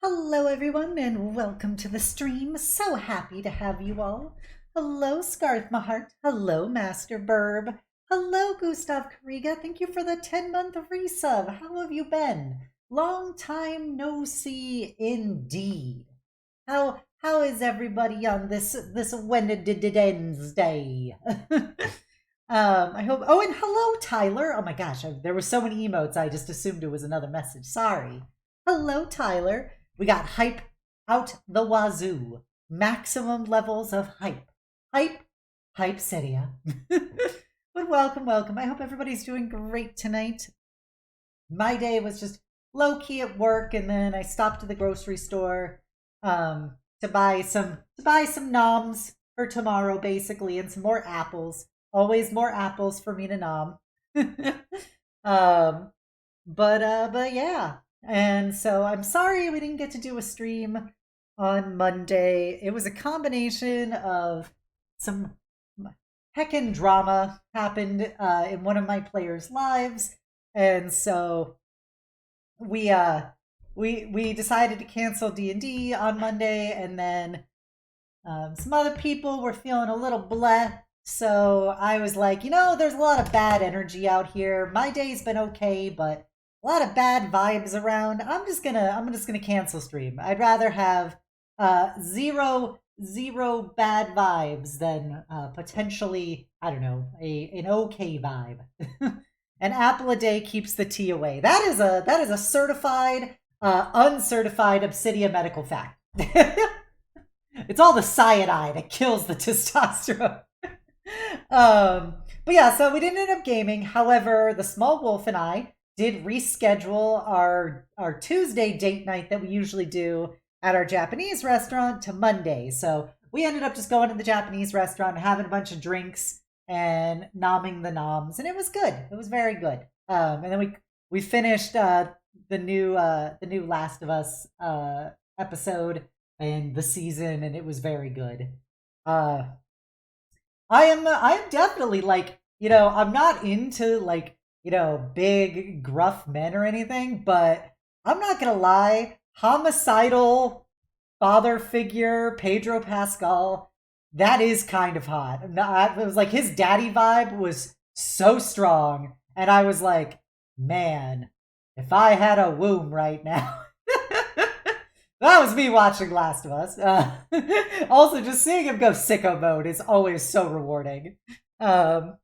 Hello, everyone, and welcome to the stream. So happy to have you all. Hello, Scarth Mahart. Hello, Master Burb. Hello, Gustav Kariga. Thank you for the 10-month resub. How have you been? Long time no see, indeed. How is everybody on this Wednesday? I hope. Oh, and hello, Tyler. Oh my gosh, there were so many emotes. I just assumed it was another message. Sorry. Hello, Tyler. We got hype out the wazoo. Maximum levels of hype. Hype. Hype Seria. But welcome, welcome. I hope everybody's doing great tonight. My day was just low key at work, and then I stopped to the grocery store to buy some noms for tomorrow, basically, and some more apples. Always more apples for me to nom. um, but yeah. And so I'm sorry we didn't get to do a stream on Monday. It was a combination of some heckin' drama happened in one of my players' lives, and so we we decided to cancel D&D on Monday, and then some other people were feeling a little bleh. So I was like, there's a lot of bad energy out here. My day's been okay, but a lot of bad vibes around. I'm just gonna cancel stream. I'd rather have zero bad vibes than potentially, I don't know, an okay vibe. An apple a day keeps the tea away. That is a certified uncertified Obsidian medical fact. It's all the cyanide that kills the testosterone. But yeah, so we didn't end up gaming. However, the small wolf and I did reschedule our Tuesday date night that we usually do at our Japanese restaurant to Monday. So we ended up just going to the Japanese restaurant, having a bunch of drinks and nomming the noms, and it was good. It was very good. And then we finished the new Last of Us episode and the season, and it was very good. I'm definitely like, I'm not into like, big gruff men or anything, but I'm not gonna lie, homicidal father figure Pedro Pascal, that is kind of hot. It was like his daddy vibe was so strong, and I was like, man, if I had a womb right now. That was me watching Last of Us. Also, just seeing him go sicko mode is always so rewarding. Um,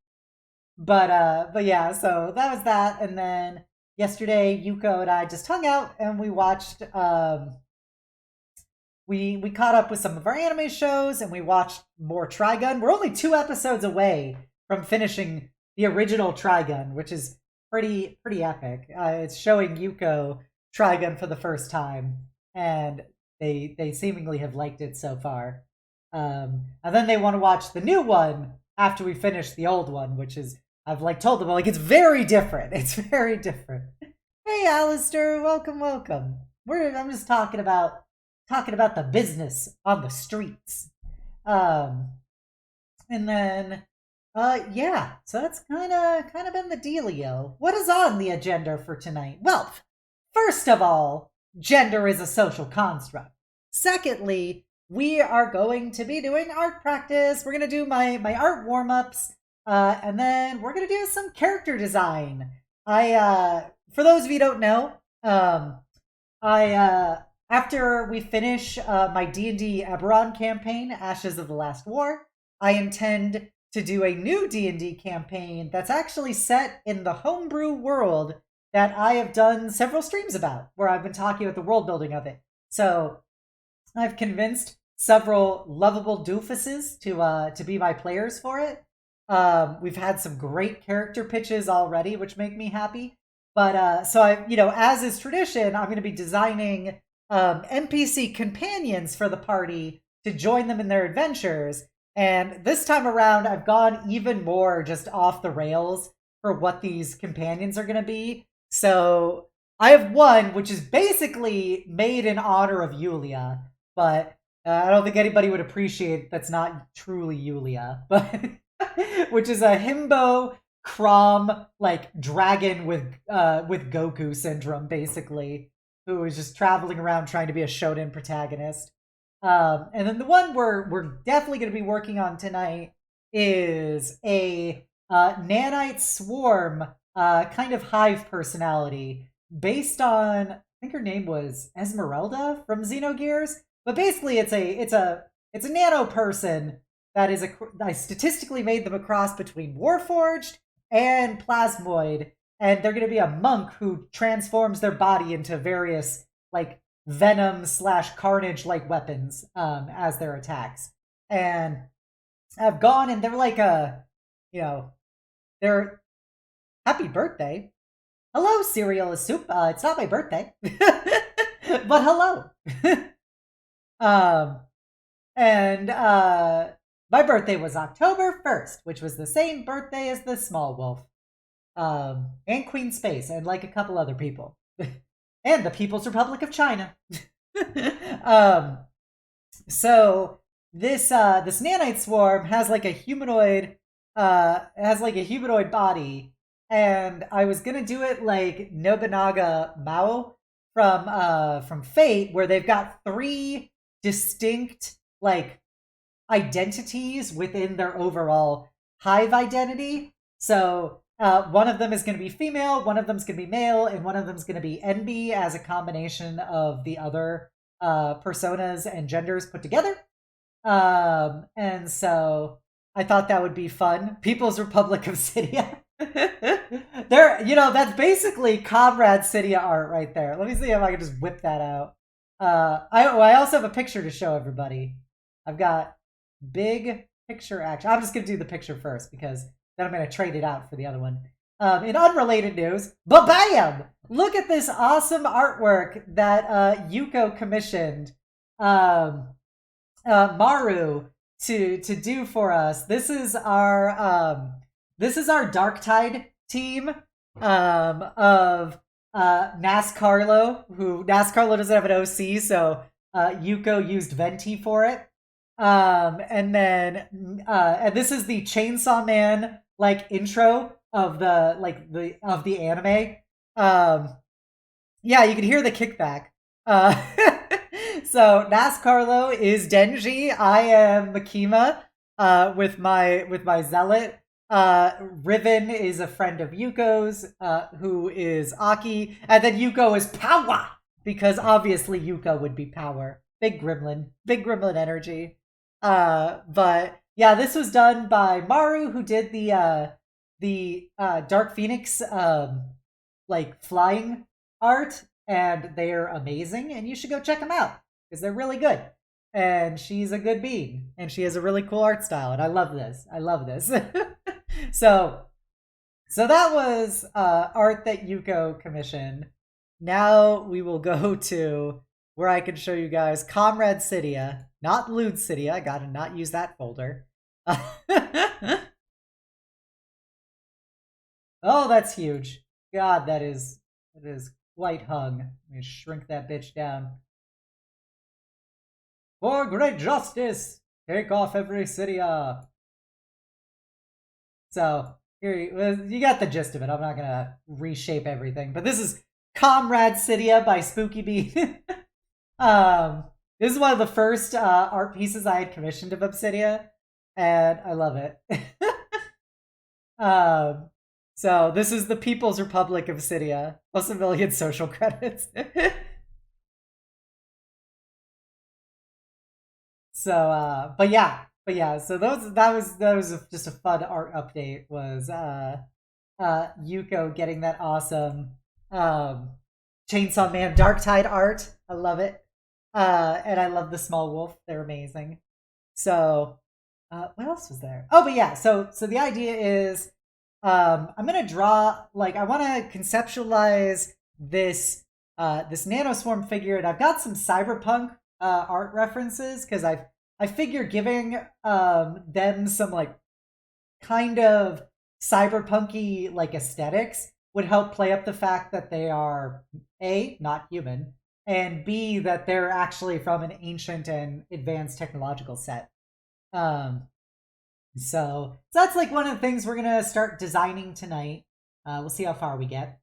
but yeah, so that was that, and then yesterday Yuko and I just hung out and we watched. We caught up with some of our anime shows and we watched more Trigun. We're only 2 episodes away from finishing the original Trigun, which is pretty epic. It's showing Yuko Trigun for the first time, and they seemingly have liked it so far. And then they want to watch the new one after we finish the old one, which is, I've like told them, like, it's very different. It's very different. Hey, Alistair, welcome, welcome. I'm just talking about the business on the streets. And then yeah, so that's kind of been the dealio. What is on the agenda for tonight? Well, first of all, gender is a social construct. Secondly, we are going to be doing art practice. We're going to do my art warm-ups, and then we're going to do some character design. For those of you who don't know, after we finish my D&D Eberron campaign, Ashes of the Last War, I intend to do a new D&D campaign that's actually set in the homebrew world that I have done several streams about, where I've been talking about the world building of it. So I've convinced several lovable doofuses to be my players for it. We've had some great character pitches already, which make me happy. But so as is tradition, I'm going to be designing NPC companions for the party to join them in their adventures. And this time around, I've gone even more just off the rails for what these companions are going to be. So I have one, which is basically made in honor of Yulia, but I don't think anybody would appreciate that's not truly Yulia, but which is a himbo Crom like dragon with Goku syndrome, basically. who is just traveling around trying to be a shonen protagonist. And then the one we're definitely going to be working on tonight is a nanite swarm kind of hive personality based on, I think her name was Esmeralda from Xenogears. But basically, it's a nano person that is I statistically made them a cross between Warforged and Plasmoid, and they're going to be a monk who transforms their body into various like venom slash carnage like weapons as their attacks. And I've gone and they're like they're happy birthday. Hello, cereal is soup. It's not my birthday, but hello. um, and my birthday was October 1st, which was the same birthday as the small wolf, and Queen Space, and like a couple other people, and the People's Republic of China. So this nanite swarm has like a humanoid body, and I was gonna do it like Nobunaga Mao from Fate, where they've got 3 distinct like identities within their overall hive identity. So one of them is going to be female, one of them is going to be male, and one of them is going to be NB as a combination of the other personas and genders put together. And so I thought that would be fun. People's Republic of Cydia. That's basically Comrade Cydia art right there. Let me see if I can just whip that out. I also have a picture to show everybody. I've got big picture action. I'm just going to do the picture first because then I'm going to trade it out for the other one. In unrelated news, ba-bam! Look at this awesome artwork that Yuko commissioned Maru to do for us. This is our Darktide team of Nascarlo, who Nascarlo doesn't have an OC, so Yuko used Venti for it. And then and this is the Chainsaw Man like intro of the anime. Yeah, you can hear the kickback. So Nascarlo is Denji. I am Makima with my zealot. Riven is a friend of Yuko's, who is Aki, and then Yuko is Power, because obviously Yuko would be Power. Big gremlin energy. But yeah, this was done by Maru, who did the Dark Phoenix like flying art, and they're amazing, and you should go check them out because they're really good. And she's a good bean, and she has a really cool art style, and I love this. So that was art that Yuko commissioned. Now we will go to where I can show you guys Comrade Cydia, not Lewd Cydia. I gotta not use that folder. Oh, that's huge. God, that is quite hung. Let me shrink that bitch down. For great justice, take off every Cydia. So here you got the gist of it. I'm not gonna reshape everything, but this is Comrade Cydia by Spooky Bee. This is one of the first art pieces I had commissioned of Obsidia, and I love it. So this is the People's Republic of Cydia, plus a million social credits. So, but yeah. So that was just a fun art update. Was Yuko getting that awesome Chainsaw Man Darktide art? I love it. And I love the small wolf. They're amazing. So, what else was there? Oh, but yeah. So the idea is, I'm gonna draw, like, I want to conceptualize this nanoswarm figure, and I've got some cyberpunk art references because I figure giving them some like kind of cyberpunky like aesthetics would help play up the fact that they are A, not human, and B, that they're actually from an ancient and advanced technological set. So that's like one of the things we're gonna start designing tonight. We'll see how far we get.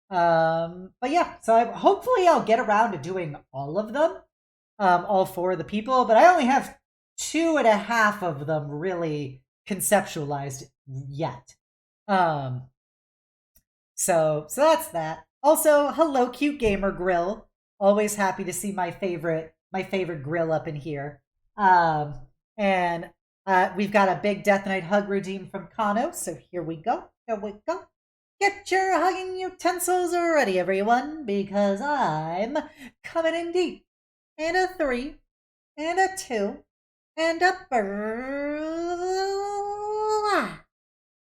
But yeah, so hopefully I'll get around to doing all of them, all four of the people, but I only have 2.5 of them really conceptualized yet. So that's that. Also, hello, cute gamer grill. Always happy to see my favorite grill up in here. And we've got a big Death Knight hug redeem from Kano. So here we go. Here we go. Get your hugging utensils ready, everyone, because I'm coming in deep. And a 3, and a 2, and a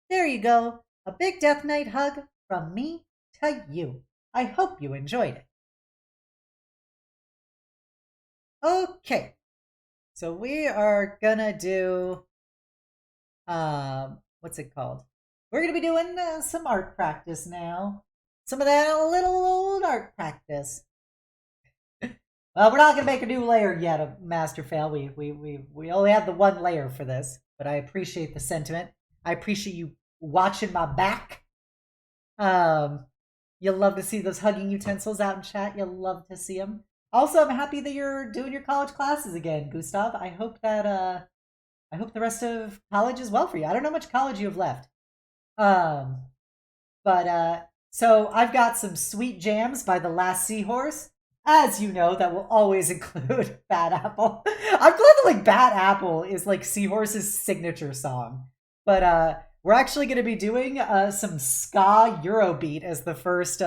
there you go. A big Death Knight hug from me to you. I hope you enjoyed it. Okay. So we are gonna do what's it called? We're gonna be doing some art practice now. Some of that little old art practice. We're not gonna make a new layer yet of Master Fail. We only have the one layer for this, but I appreciate the sentiment. I appreciate you watching my back. You'll love to see those hugging utensils out in chat. You'll love to see them. Also, I'm happy that you're doing your college classes again, Gustav. I hope the rest of college is well for you. I don't know how much college you have left. So I've got some sweet jams by The Last Seahorse. As you know, that will always include Bad Apple. I'm glad that like Bad Apple is like Seahorse's signature song. But we're actually going to be doing some ska Eurobeat as the first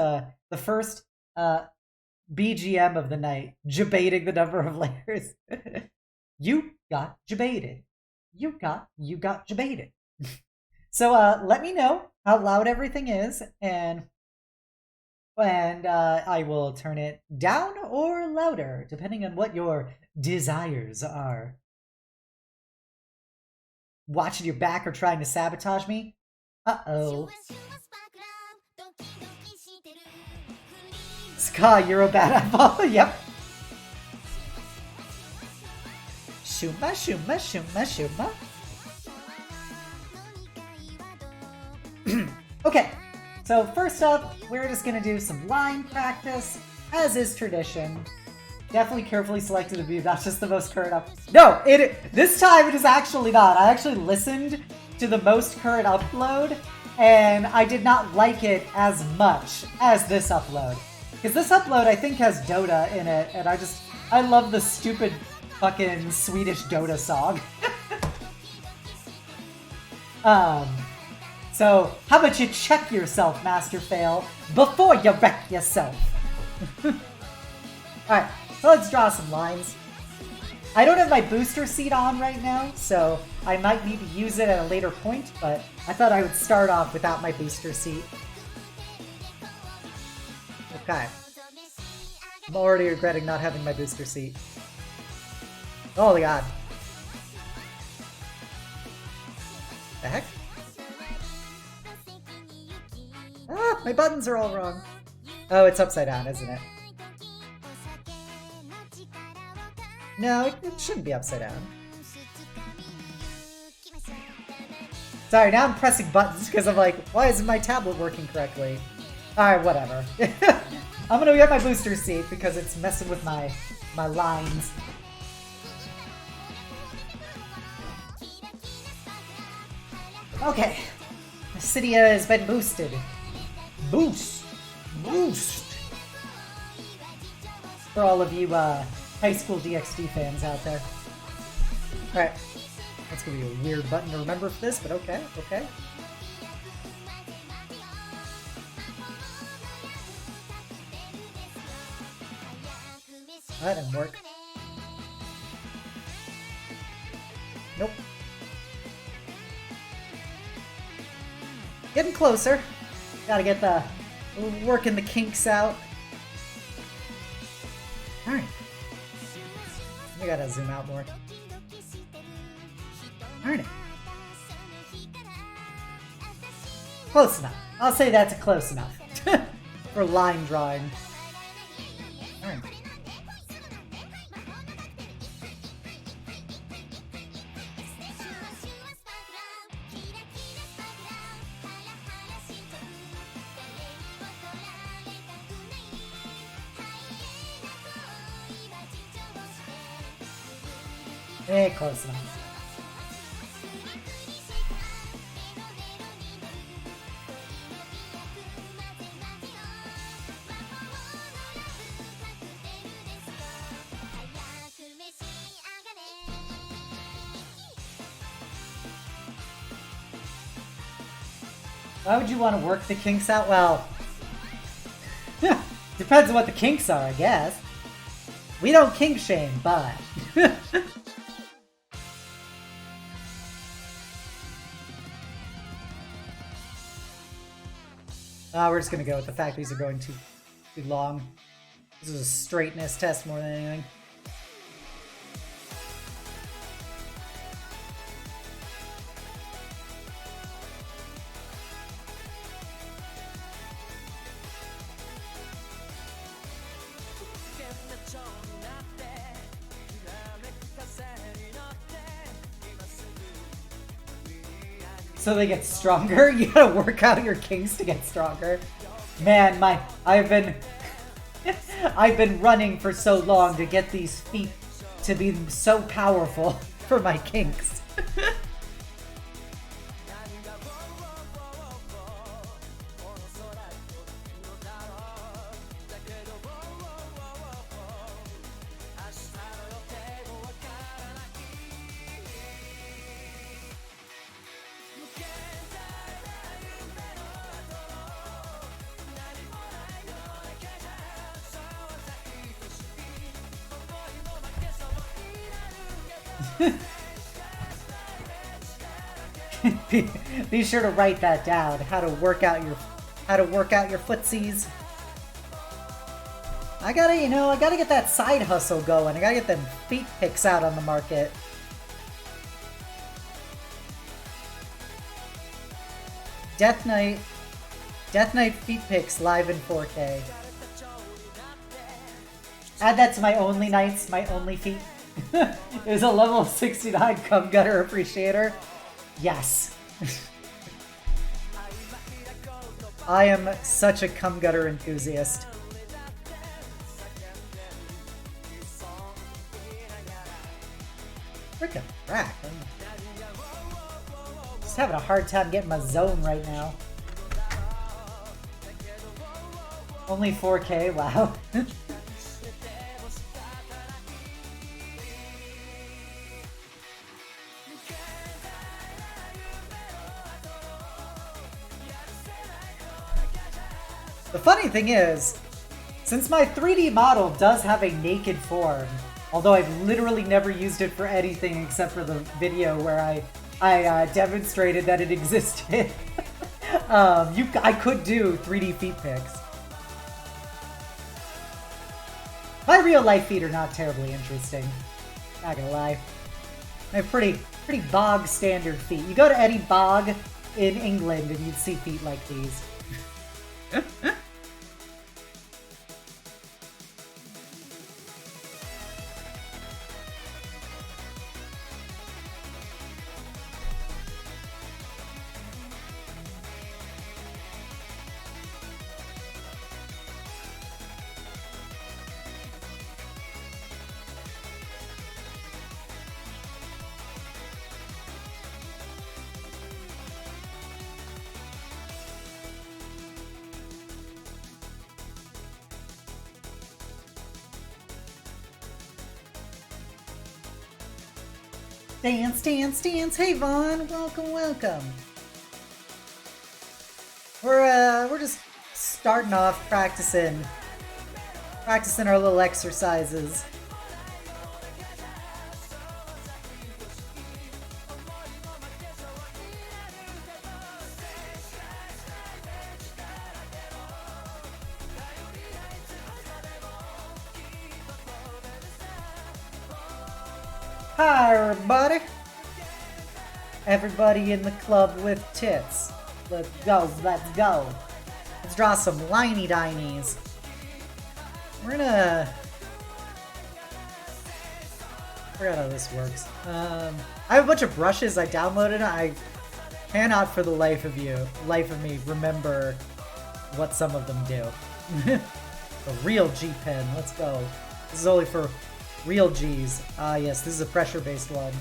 BGM of the night, debating the number of layers. You got debated. You got debated. So let me know how loud everything is, and I will turn it down or louder, depending on what your desires are. Watching your back or trying to sabotage me? Uh-oh. Ska Euro Bad Apple. Yep. Shuma, shuma, shuma, shuma. Okay, so first up, we're just gonna do some line practice, as is tradition. Definitely carefully selected to be not just the most current up. No, this time it is actually not. I actually listened to the most current upload, and I did not like it as much as this upload. Because this upload, I think, has Dota in it, and I love the stupid fucking Swedish Dota song. So, how about you check yourself, Master Fail, before you wreck yourself? Alright, so let's draw some lines. I don't have my booster seat on right now, so I might need to use it at a later point, but I thought I would start off without my booster seat. Okay. I'm already regretting not having my booster seat. Oh my god. The heck? Ah, my buttons are all wrong. Oh, it's upside down, isn't it? No, it shouldn't be upside down. Sorry, now I'm pressing buttons because I'm like, why isn't my tablet working correctly? Alright, whatever. I'm gonna get my booster seat because it's messing with my lines. Okay. Cydia has been boosted. Boost! For all of you high school DxD fans out there. Alright. That's gonna be a weird button to remember for this, but okay. That didn't work. Nope. Getting closer. Gotta get working the kinks out. Alright. We gotta zoom out more. Alright. Close enough. I'll say that's close enough. For line drawing. Alright. Close enough. Why would you want to work the kinks out? Well, depends on what the kinks are, I guess. We don't kink shame, but... we're just gonna go with the fact these are going too long. This is a straightness test more than anything. So they get stronger? You gotta work out your kinks to get stronger. Man, I've been running for so long to get these feet to be so powerful for my kinks. Be sure to write that down. How to work out your footsies. I gotta get that side hustle going. I gotta get them feet pics out on the market. Death Knight feet pics live in 4K. Add that to my only nights, my only feet. There's a level 69 cum gutter appreciator. Yes. I am such a cum gutter enthusiast. Freaking crack. I'm just having a hard time getting my zone right now. Only 4K? Wow. The funny thing is, since my 3D model does have a naked form, although I've literally never used it for anything except for the video where I demonstrated that it existed, I could do 3D feet pics. My real life feet are not terribly interesting. Not gonna lie. I have pretty bog standard feet. You go to any bog in England and you'd see feet like these. Dance, dance, dance. Hey, Vaughn. Welcome, welcome. We're just starting off practicing our little exercises. Hi, everybody. Everybody in the club with tits. Let's go, let's go. Let's draw some liney dinies. We're gonna... I forgot how this works. I have a bunch of brushes I downloaded. I cannot for the life of me, remember what some of them do. A real G pen, let's go. This is only for Real G's. Ah, yes, this is a pressure-based one.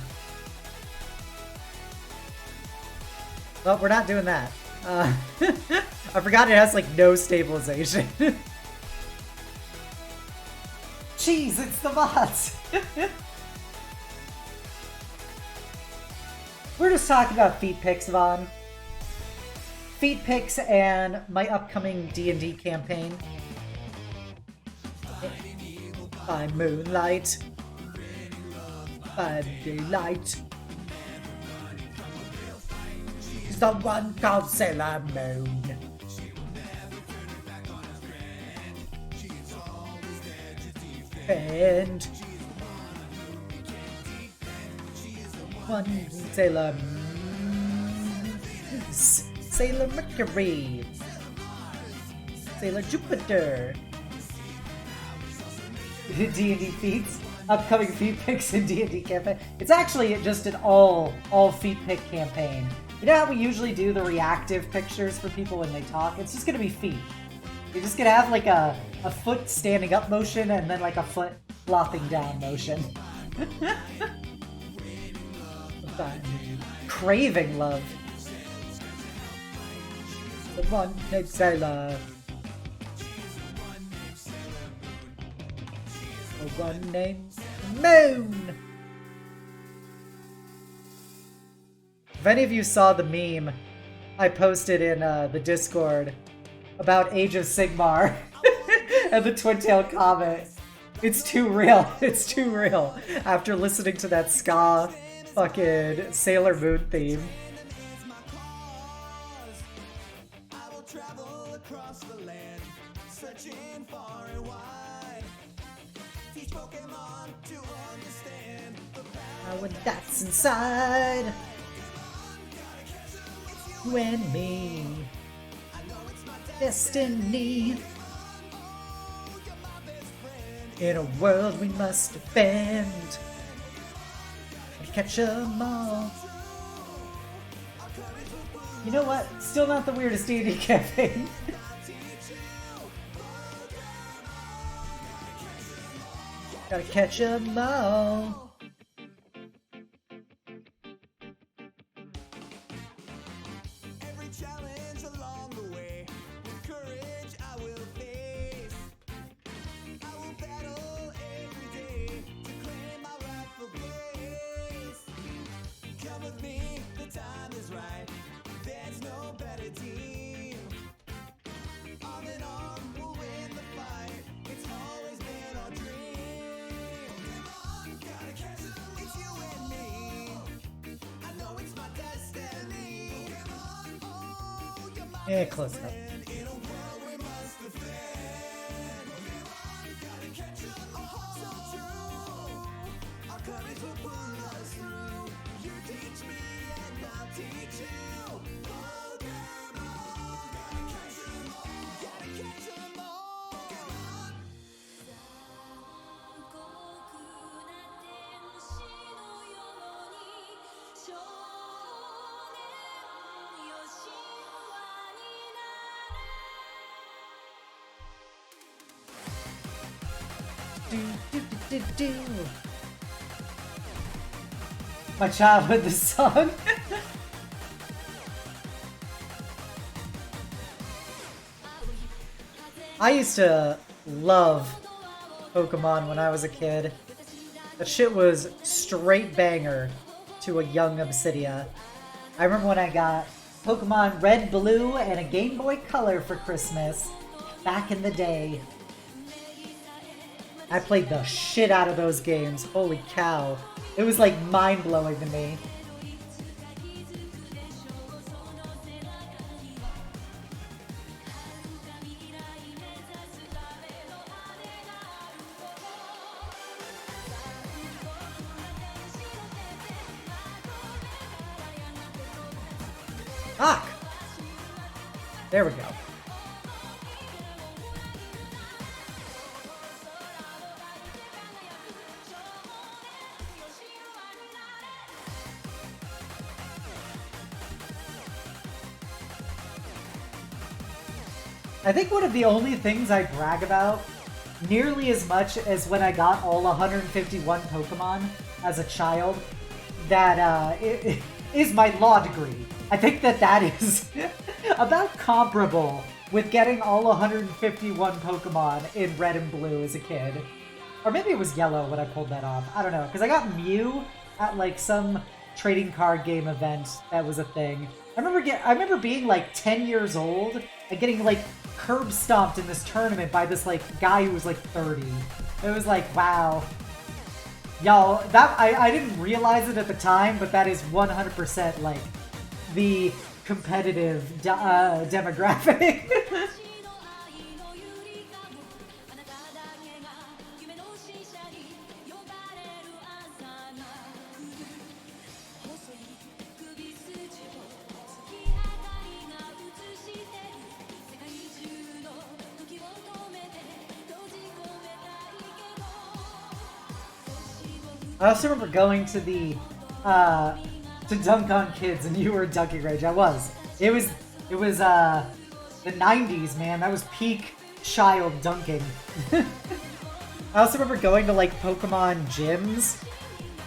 Well, we're not doing that. I forgot it has, like, no stabilization. Jeez, it's the mods! We're just talking about feet pics, Vaughn. Feet pics and my upcoming D&D campaign. By moonlight. By daylight. Someone called Sailor Moon. And one Sailor Moon. Sailor Mercury. Sailor Jupiter. D&D feats. Upcoming feet pics in D&D campaign. It's actually just an all feet pic campaign. You know how we usually do the reactive pictures for people when they talk? It's just gonna be feet. You're just gonna have like a foot standing up motion and then like a foot flopping down motion. Craving love. The one named Sailor. The one named Moon. If any of you saw the meme I posted in the Discord about Age of Sigmar and the Twin-Tailed Comet, it's too real. It's too real. After listening to that ska fucking Sailor Moon theme. When that's inside you and me, destiny in a world we must defend and catch 'em all. You know what? Still not the weirdest D&D campaign. Gotta catch 'em all. Yeah, close enough. My childhood, this song. I used to love Pokemon when I was a kid. That shit was straight banger to a young Obsidia. I remember when I got Pokemon Red, Blue, and a Game Boy Color for Christmas back in the day. I played the shit out of those games. Holy cow. It was like mind-blowing to me. Ah! There we go. I think one of the only things I brag about nearly as much as when I got all 151 Pokemon as a child. That it is my law degree. I think that is about comparable with getting all 151 Pokemon in Red and Blue as a kid. Or maybe it was Yellow when I pulled that off. I don't know, because I got Mew at like some trading card game event that was a thing. I remember being like 10 years old and getting like curb stomped in this tournament by this like guy who was like 30. It was like, wow. Y'all, that I didn't realize it at the time, but that is 100% like the competitive demographic. I also remember going to the to dunk on kids, and you were dunking rage. I was. It was the 90s, man. That was peak child dunking. I also remember going to like Pokemon gyms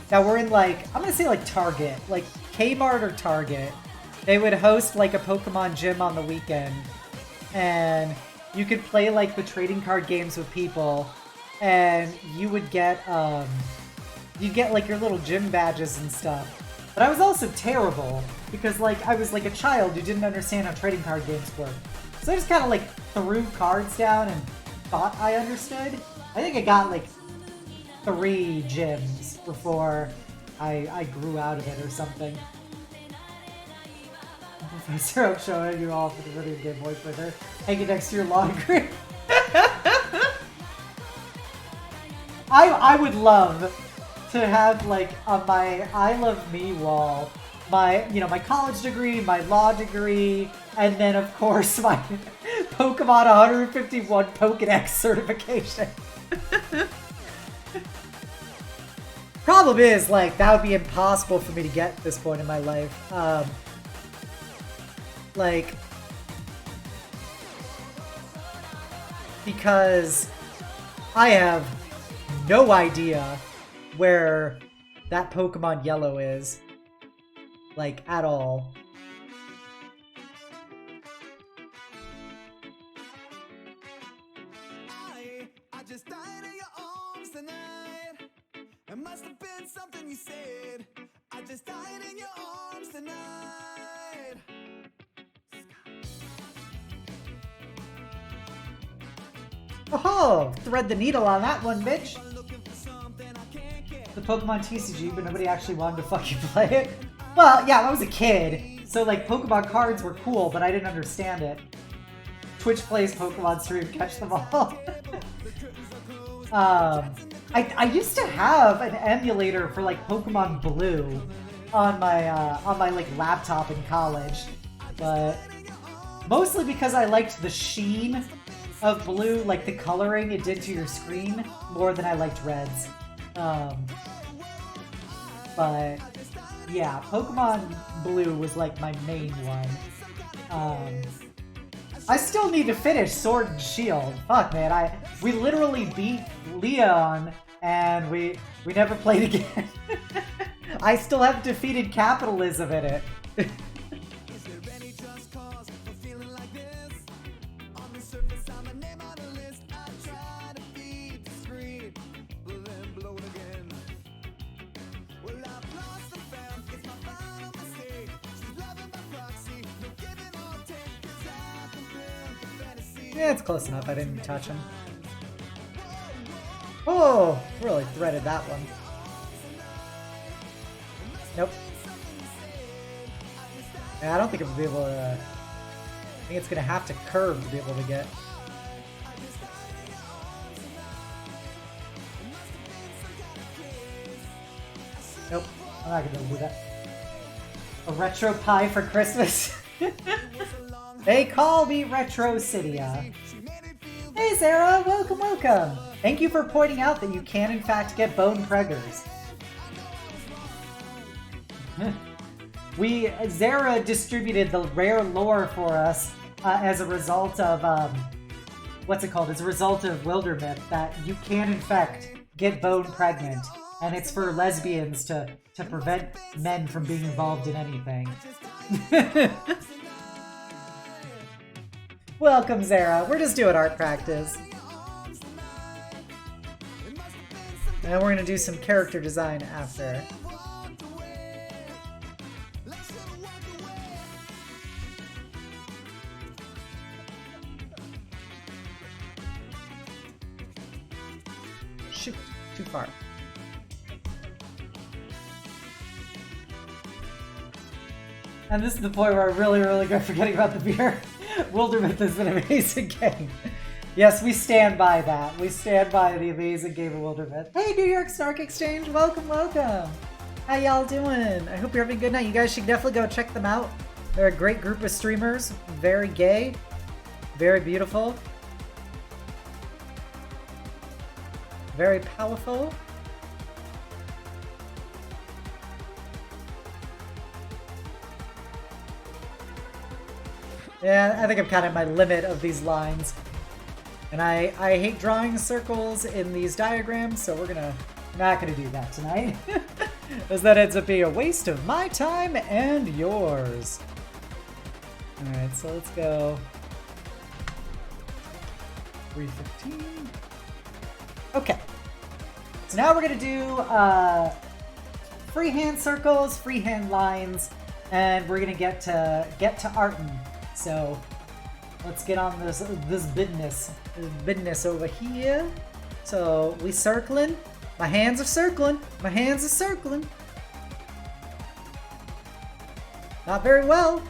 that were in like, I'm gonna say like Target, like Kmart or Target. They would host like a Pokemon gym on the weekend, and you could play like the trading card games with people, and you would get you'd get like your little gym badges and stuff. But I was also terrible because like I was like a child who didn't understand how trading card games work. So I just kind of like threw cards down and thought I understood. I think I got like 3 gyms before I grew out of it or something. Professor Oak showing you all for the video game voice with her. Hanging next to your law degree. I would love to have like on my I Love Me wall my my college degree, my law degree, and then of course my Pokemon 151 Pokedex certification. Problem is, like, that would be impossible for me to get at this point in my life. Like, because I have no idea where that Pokemon Yellow is, like, at all. I just died in your arms tonight. It must have been something you said. I just died in your arms tonight. Oh, thread the needle on that one, bitch. The Pokemon TCG, but nobody actually wanted to fucking play it. Well, yeah, I was a kid, so like Pokemon cards were cool, but I didn't understand it. Twitch plays Pokemon stream, catch them all. I used to have an emulator for like Pokemon Blue on my like laptop in college, but mostly because I liked the sheen of Blue, like the coloring it did to your screen, more than I liked Red's. But yeah, Pokemon Blue was like my main one. I still need to finish Sword and Shield. Fuck, man, we literally beat Leon and we never played again. I still have defeated capitalism in it. Yeah, it's close enough. I didn't touch him. Oh, really threaded that one. Nope. Yeah, I don't think it will be able to... I think it's going to have to curve to be able to get... Nope, I'm not going to do that. A retro pie for Christmas? They call me Retrocidia. Hey Zara, welcome, welcome. Thank you for pointing out that you can in fact get bone preggers. Zara distributed the rare lore for us as a result of what's it called? It's a result of Wildermyth that you can in fact get bone pregnant, and it's for lesbians to prevent men from being involved in anything. Welcome, Zara. We're just doing art practice. And we're gonna do some character design after. Shoot, too far. And this is the point where I really go forgetting about the beer. Wildermyth is an amazing game. Yes, we stand by that. We stand by the amazing game of Wildermyth. Hey, New York Snark Exchange, welcome, welcome. How y'all doing? I hope you're having a good night. You guys should definitely go check them out. They're a great group of streamers. Very gay. Very beautiful. Very powerful. Yeah, I think I'm kind of at my limit of these lines. And I hate drawing circles in these diagrams, so we're not gonna do that tonight. As that ends up being a waste of my time and yours. Alright, so let's go 315. Okay. So now we're gonna do freehand circles, freehand lines, and we're gonna get to artin'. So let's get on this business over here. So we circling. My hands are circling. My hands are circling. Not very well.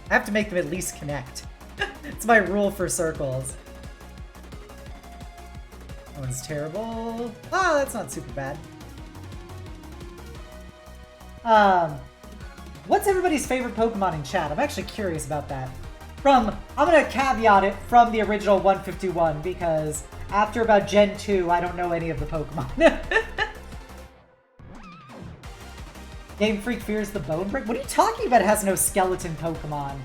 I have to make them at least connect. It's my rule for circles. That one's terrible. Oh, that's not super bad. What's everybody's favorite Pokemon in chat? I'm actually curious about that. I'm gonna caveat it from the original 151 because after about Gen 2, I don't know any of the Pokemon. Game Freak fears the bone break? What are you talking about? It has no skeleton Pokemon.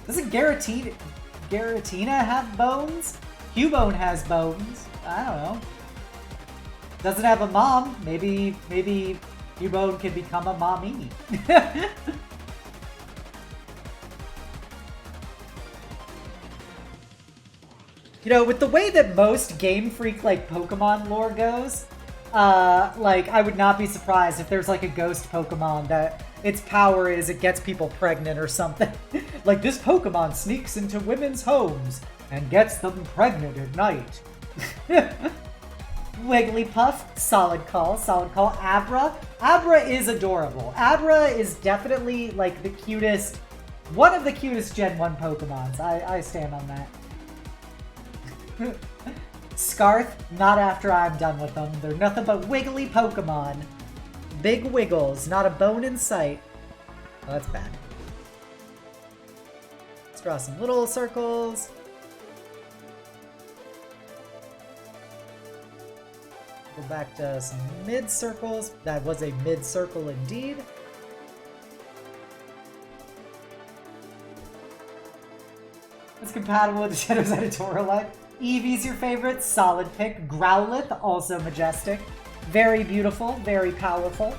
Doesn't Giratina have bones? Cubone has bones. I don't know. Doesn't have a mom. Maybe Cubone can become a mommy. You know, with the way that most Game Freak like Pokemon lore goes, like I would not be surprised if there's like a ghost Pokemon that its power is it gets people pregnant or something. Like this Pokemon sneaks into women's homes and gets them pregnant at night. Wigglypuff, solid call, solid call. Abra is adorable. Abra is definitely like the cutest, one of the cutest Gen 1 Pokemons. I stand on that. Scarth, not after I'm done with them. They're nothing but wiggly Pokemon. Big wiggles, not a bone in sight. Oh, that's bad. Let's draw some little circles. Go back to some mid-circles. That was a mid-circle indeed. It's compatible with the Shadow's editorial line. Eevee's your favorite. Solid pick. Growlithe, also majestic. Very beautiful. Very powerful.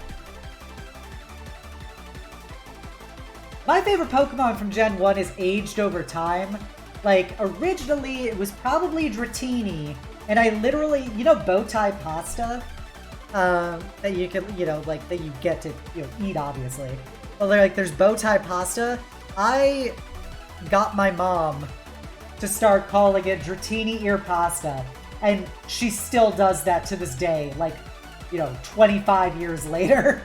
My favorite Pokemon from Gen 1 is aged over time. Like, originally, it was probably Dratini. And I literally, you know, bowtie pasta? That you can, you know, like, that you get to, you know, eat, obviously. But, like, there's bowtie pasta. I got my mom to start calling it Dratini ear pasta. And she still does that to this day, like, you know, 25 years later.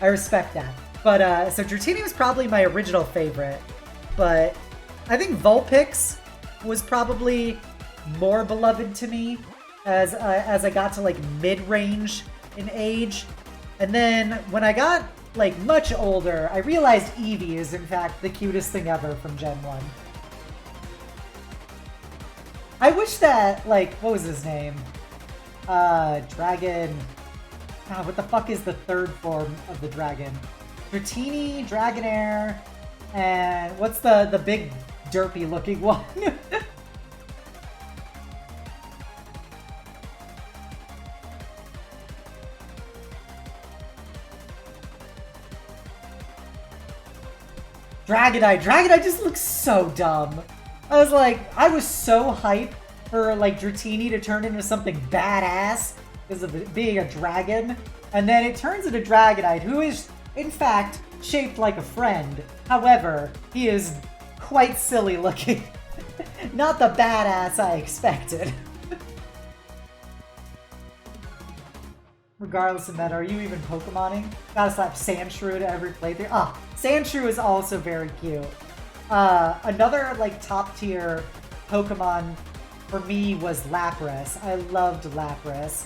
I respect that. But, so Dratini was probably my original favorite. But I think Vulpix was probably more beloved to me as I got to, like, mid-range in age. And then when I got, like, much older, I realized Eevee is, in fact, the cutest thing ever from Gen 1. I wish that, like, what was his name? Dragon... God, what the fuck is the third form of the dragon? Dratini, Dragonair, and what's the big derpy looking one? Dragonite. Dragonite just looks so dumb. I was so hyped for like Dratini to turn into something badass because of it being a dragon, and then it turns into Dragonite, who is in fact shaped like a friend. However, he is quite silly looking. Not the badass I expected. Regardless of meta, are you even Pokemoning? Gotta slap Sandshrew to every playthrough. Ah, Sandshrew is also very cute. Another like top tier Pokemon for me was Lapras. I loved Lapras.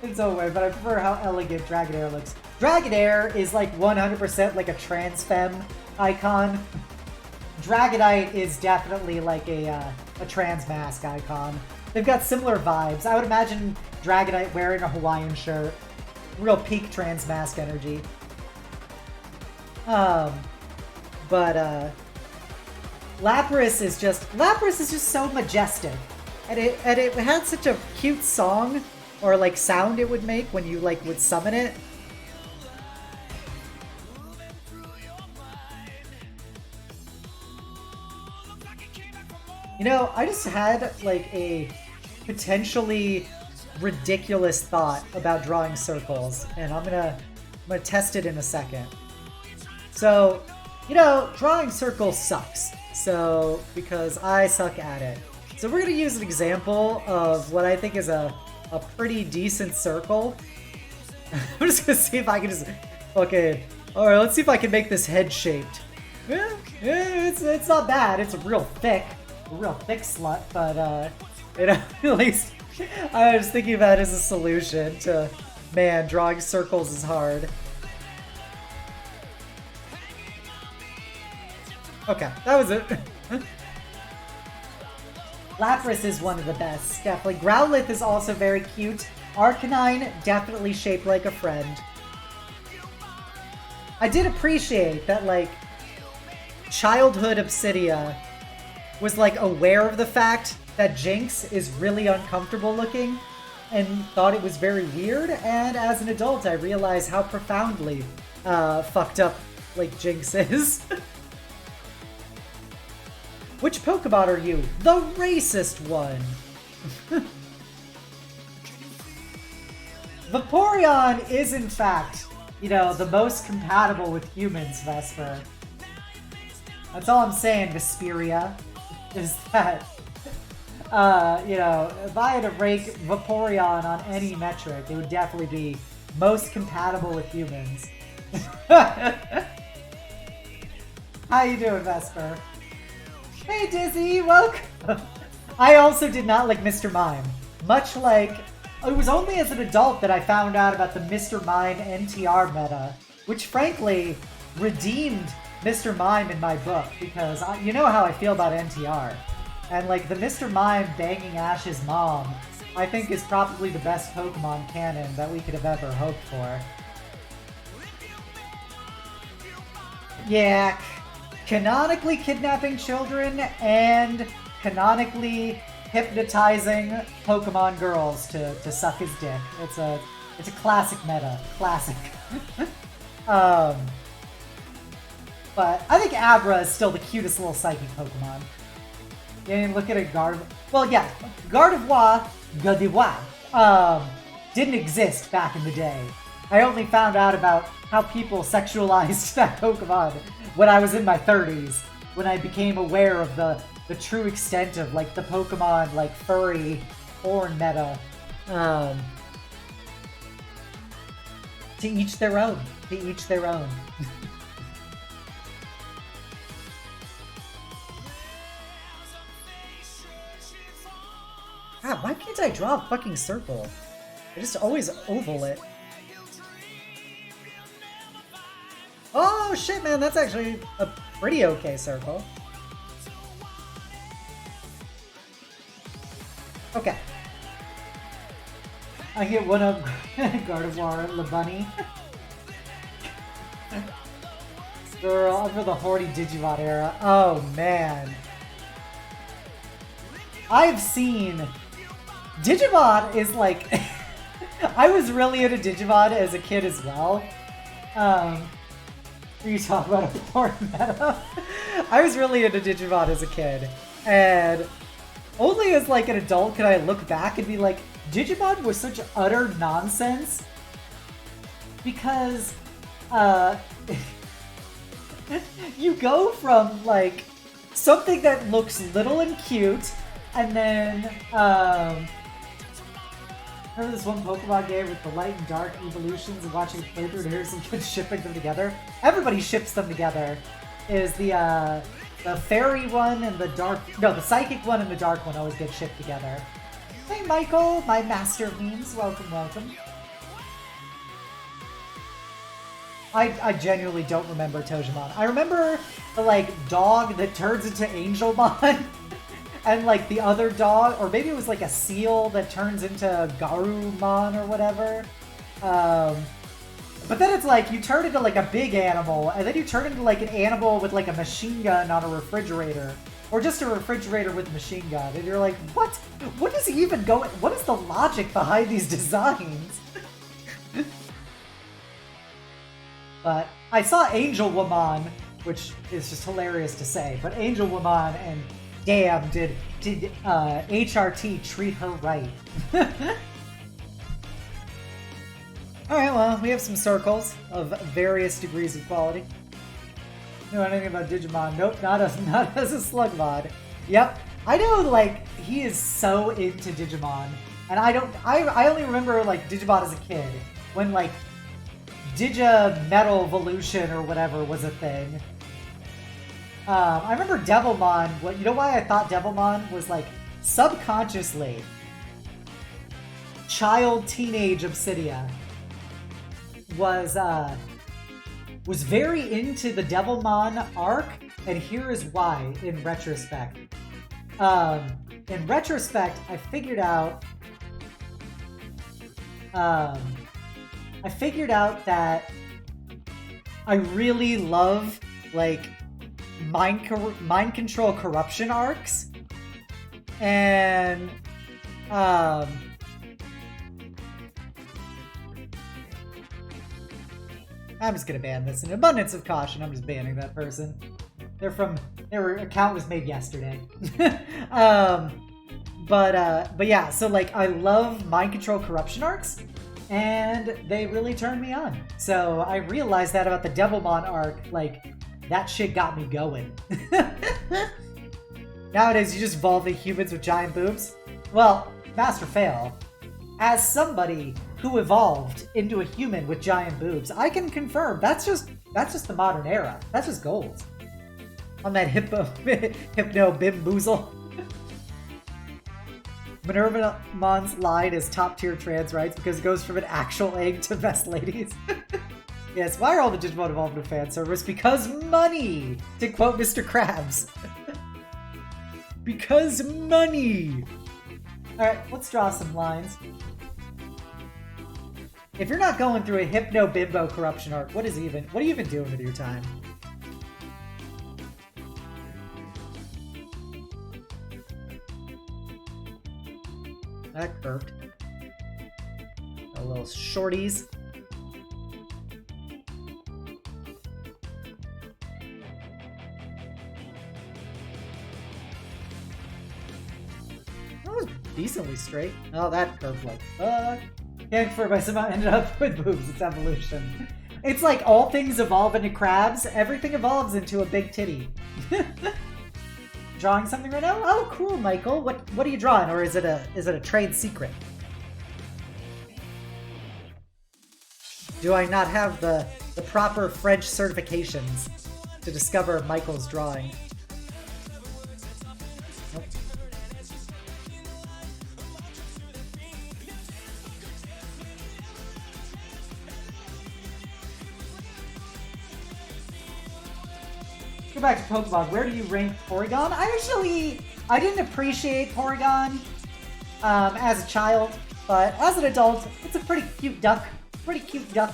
It's so weird, but I prefer how elegant Dragonair looks. Dragonair is like 100% like a trans femme icon. Dragonite is definitely like a trans mask icon. They've got similar vibes. I would imagine Dragonite wearing a Hawaiian shirt. Real peak trans mask energy. Lapras is just so majestic. And it had such a cute song or like sound it would make when you like would summon it. You know, I just had like a potentially ridiculous thought about drawing circles, and I'm gonna test it in a second. So, you know, drawing circles sucks. So, because I suck at it. So we're gonna use an example of what I think is a pretty decent circle. I'm just gonna see if I can just... Okay, alright, let's see if I can make this head shaped. Yeah, it's not bad. It's a real thick slut, but you know, at least I was thinking of that as a solution to, man, drawing circles is hard. Okay, that was it. Lapras is one of the best, definitely. Growlithe is also very cute. Arcanine, definitely shaped like a friend. I did appreciate that, like, childhood Obsidia was, like, aware of the fact that Jinx is really uncomfortable looking and thought it was very weird, and as an adult I realized how profoundly fucked up, like, Jinx is. Which Pokemon are you? The racist one! Vaporeon is, in fact, you know, the most compatible with humans, Vesper. That's all I'm saying, Vesperia, is that, you know, if I had to rank Vaporeon on any metric, it would definitely be most compatible with humans. How you doing, Vesper? Hey Dizzy, welcome! I also did not like Mr. Mime. Much like, it was only as an adult that I found out about the Mr. Mime NTR meta, which frankly redeemed Mr. Mime in my book, because you know how I feel about NTR. And like the Mr. Mime banging Ash's mom, I think is probably the best Pokemon canon that we could have ever hoped for. Yeah. Canonically kidnapping children and canonically hypnotizing Pokemon girls to suck his dick. It's a classic meta. Classic. But I think Abra is still the cutest little psychic Pokemon. And look at a well, yeah, Gardevoir, didn't exist back in the day. I only found out about how people sexualized that Pokemon when I was in my 30s, when I became aware of the true extent of, like, the Pokemon, like, furry porn meta. To each their own. To each their own. God, why can't I draw a fucking circle? I just always oval it. Oh shit, man, that's actually a pretty okay circle. Okay. I get one up Gardevoir Le Bunny. Girl, I'm for the horny Digimon era. Oh man. I've seen Digimon is like I was really into Digimon as a kid as well. You talk about a porn meta. I was really into Digimon as a kid, and only as like an adult can I look back and be like, Digimon was such utter nonsense because you go from like something that looks little and cute, and then remember this one Pokemon game with the light and dark evolutions and watching it play through to hear some kids shipping them together? Everybody ships them together. Is the fairy one and the dark... No, the psychic one and the dark one always get shipped together. Hey Michael, my master of memes. Welcome, welcome. I genuinely don't remember Togemon. I remember the like dog that turns into Angelmon. And like the other dog, or maybe it was like a seal that turns into Garurumon or whatever. But then it's like you turn into like a big animal, and then you turn into like an animal with like a machine gun on a refrigerator. Or just a refrigerator with a machine gun. And you're like, what? What is even going? What is the logic behind these designs? But I saw Angelwoman, which is just hilarious to say, but Angelwoman, and damn, did HRT treat her right. Alright, well, we have some circles of various degrees of quality. Know anything about Digimon? Nope, not as a slug mod. Yep, I know, like, he is so into Digimon, and I only remember, like, Digimon as a kid, when, like, Metal Evolution or whatever was a thing. I remember Devilmon. You know why I thought Devilmon was like subconsciously child teenage Obsidia was very into the Devilmon arc, and here is why in retrospect. In retrospect, I figured out that I really love like mind control corruption arcs, and I'm just gonna ban this in abundance of caution. I'm just banning that person. Their account was made yesterday. But yeah, so like I love mind control corruption arcs, and they really turned me on. So I realized that about the Devilmon arc, like that shit got me going. Nowadays, you just evolve the humans with giant boobs. Well, Master Fail, as somebody who evolved into a human with giant boobs, I can confirm that's just the modern era. That's just gold. On that hypno bimboozle. Minervamon's line is top tier trans rights because it goes from an actual egg to best ladies. Yes, why are all the Digimon evolved into fan service? Because money! To quote Mr. Krabs. Because money! Alright, let's draw some lines. If you're not going through a hypno-bimbo corruption arc, what are you even doing with your time? That curved. A little shorties. That was decently straight. Oh, that curved like fuck. Can't for by somehow ended up with boobs. It's evolution. It's like all things evolve into crabs. Everything evolves into a big titty. Drawing something right now? Oh, cool, Michael. What are you drawing, or is it a trade secret? Do I not have the proper French certifications to discover Michael's drawing? Nope. Go back to Pokemon. Where do you rank Porygon? I didn't appreciate Porygon as a child. But as an adult, it's a pretty cute duck. Pretty cute duck.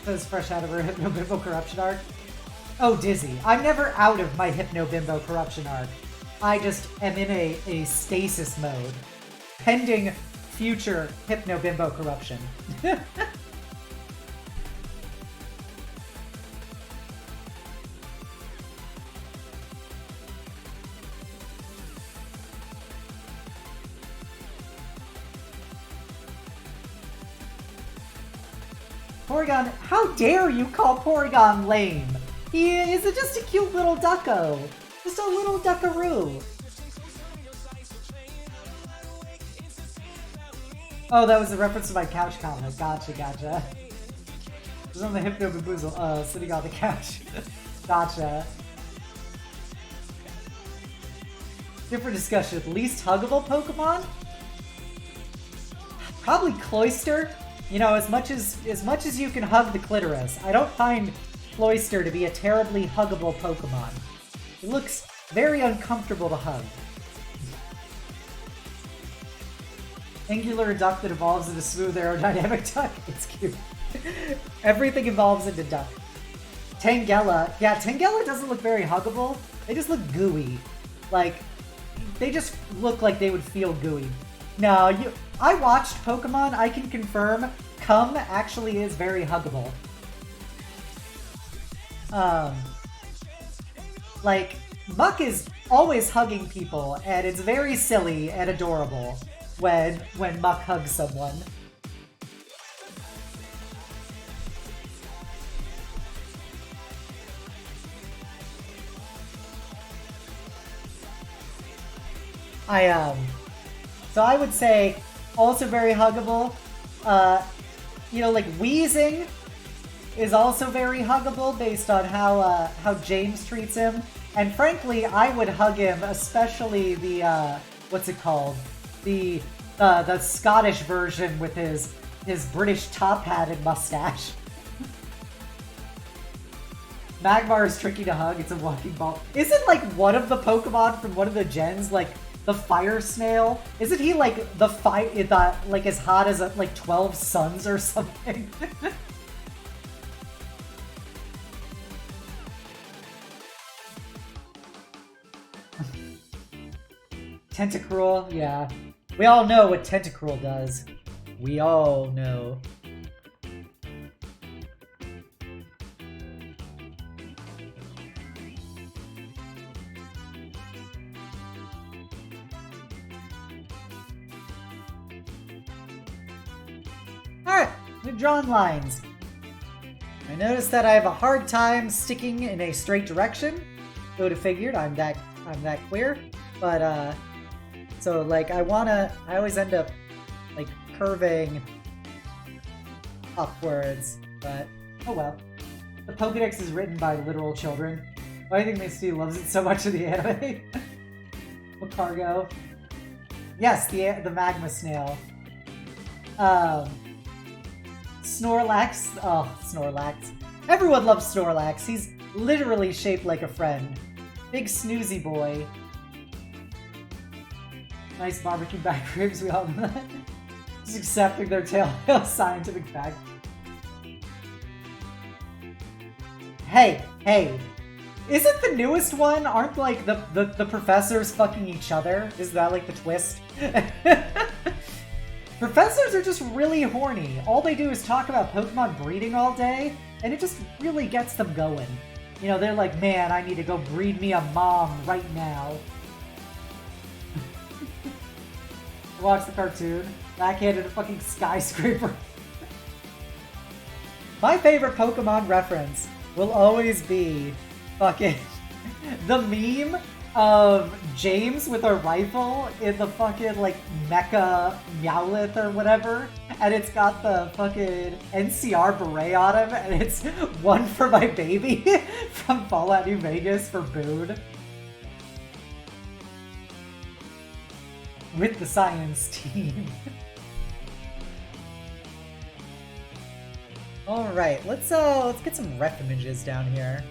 This is fresh out of her Hypno Bimbo corruption arc. Oh, Dizzy. I'm never out of my Hypno Bimbo corruption arc. I just am in a stasis mode, pending future Hypno Bimbo corruption. Porygon, how dare you call Porygon lame? He is just a cute little ducko. Just a little duckaroo. Oh, that was a reference to my couch comment. Gotcha, gotcha. It was on the Hypno Baboozle, sitting on the couch. Gotcha. Different discussion. Least huggable Pokemon? Probably Cloyster. You know, as much as you can hug the clitoris, I don't find Cloyster to be a terribly huggable Pokemon. It looks very uncomfortable to hug. Angular duck that evolves into smooth aerodynamic duck. It's cute. Everything evolves into duck. Tangela. Yeah, Tangela doesn't look very huggable. They just look gooey. Like, they just look like they would feel gooey. No, I watched Pokemon. I can confirm Cum actually is very huggable. Like, Muck is always hugging people, and it's very silly and adorable when Muck hugs someone. So I would say also very huggable. You know, like Wheezing is also very huggable based on how James treats him. And frankly, I would hug him, especially the what's it called? The Scottish version with his British top hat and mustache. Magmar is tricky to hug. It's a walking ball. Isn't like one of the Pokemon from one of the gens like the fire snail? Isn't he like like as hot as like 12 suns or something? Tentacruel, yeah. We all know what Tentacruel does. We all know. Alright, we've drawn lines. I noticed that I have a hard time sticking in a straight direction. Who would have figured I'm that queer? But so like I always end up like curving upwards, but oh well. The Pokedex is written by literal children. I think Misty loves it so much in the anime. Cargo. Yes, the magma snail. Snorlax. Oh, Snorlax. Everyone loves Snorlax. He's literally shaped like a friend. Big snoozy boy. Nice barbecue back ribs, we all know that. Just accepting their telltale scientific fact. Hey, isn't the newest one, aren't like the professors fucking each other? Is that like the twist? Professors are just really horny. All they do is talk about Pokemon breeding all day, and it just really gets them going. You know, they're like, man, I need to go breed me a mom right now. Watch the cartoon. Backhanded a fucking skyscraper. My favorite Pokemon reference will always be fucking the meme of James with a rifle in the fucking like Mecha Meowth or whatever, and it's got the fucking NCR beret on him, and it's one for my baby from Fallout New Vegas for Boone. With the science team. Alright, let's get some ref images down here.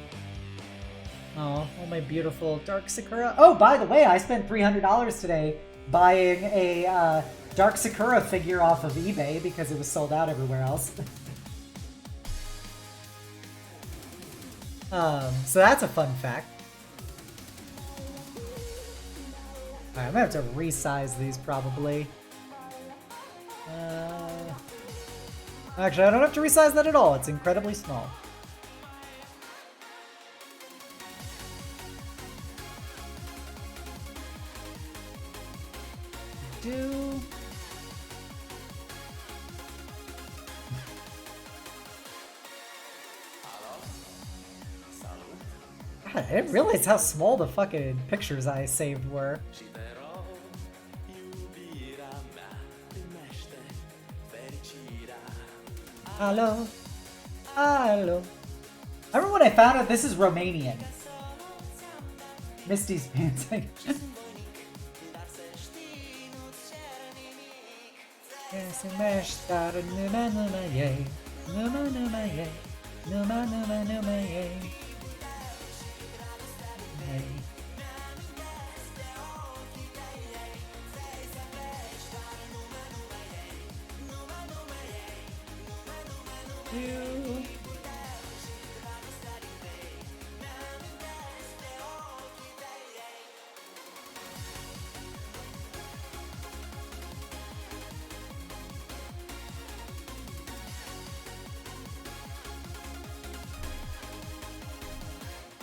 Oh, my beautiful Dark Sakura. Oh, by the way, I spent $300 today buying a Dark Sakura figure off of eBay because it was sold out everywhere else. So that's a fun fact. Alright, I'm gonna have to resize these probably. Actually, I don't have to resize that at all. It's incredibly small. God, I didn't realize how small the fucking pictures I saved were. Hello. Hello. I remember when I found out this is Romanian. Misty's panting.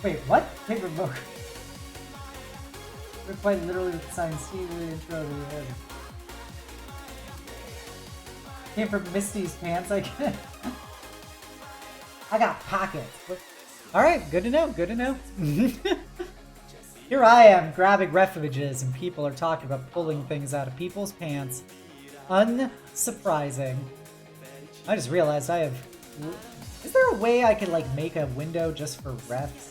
Wait, what? Paper book. We're quite literally with science Steve with the intro to the head. Came from Misty's pants, I guess. I got pockets. Alright, good to know, good to know. Here I am grabbing refuges and people are talking about pulling things out of people's pants. Unsurprising. I just realized I have... Is there a way I could like make a window just for refs?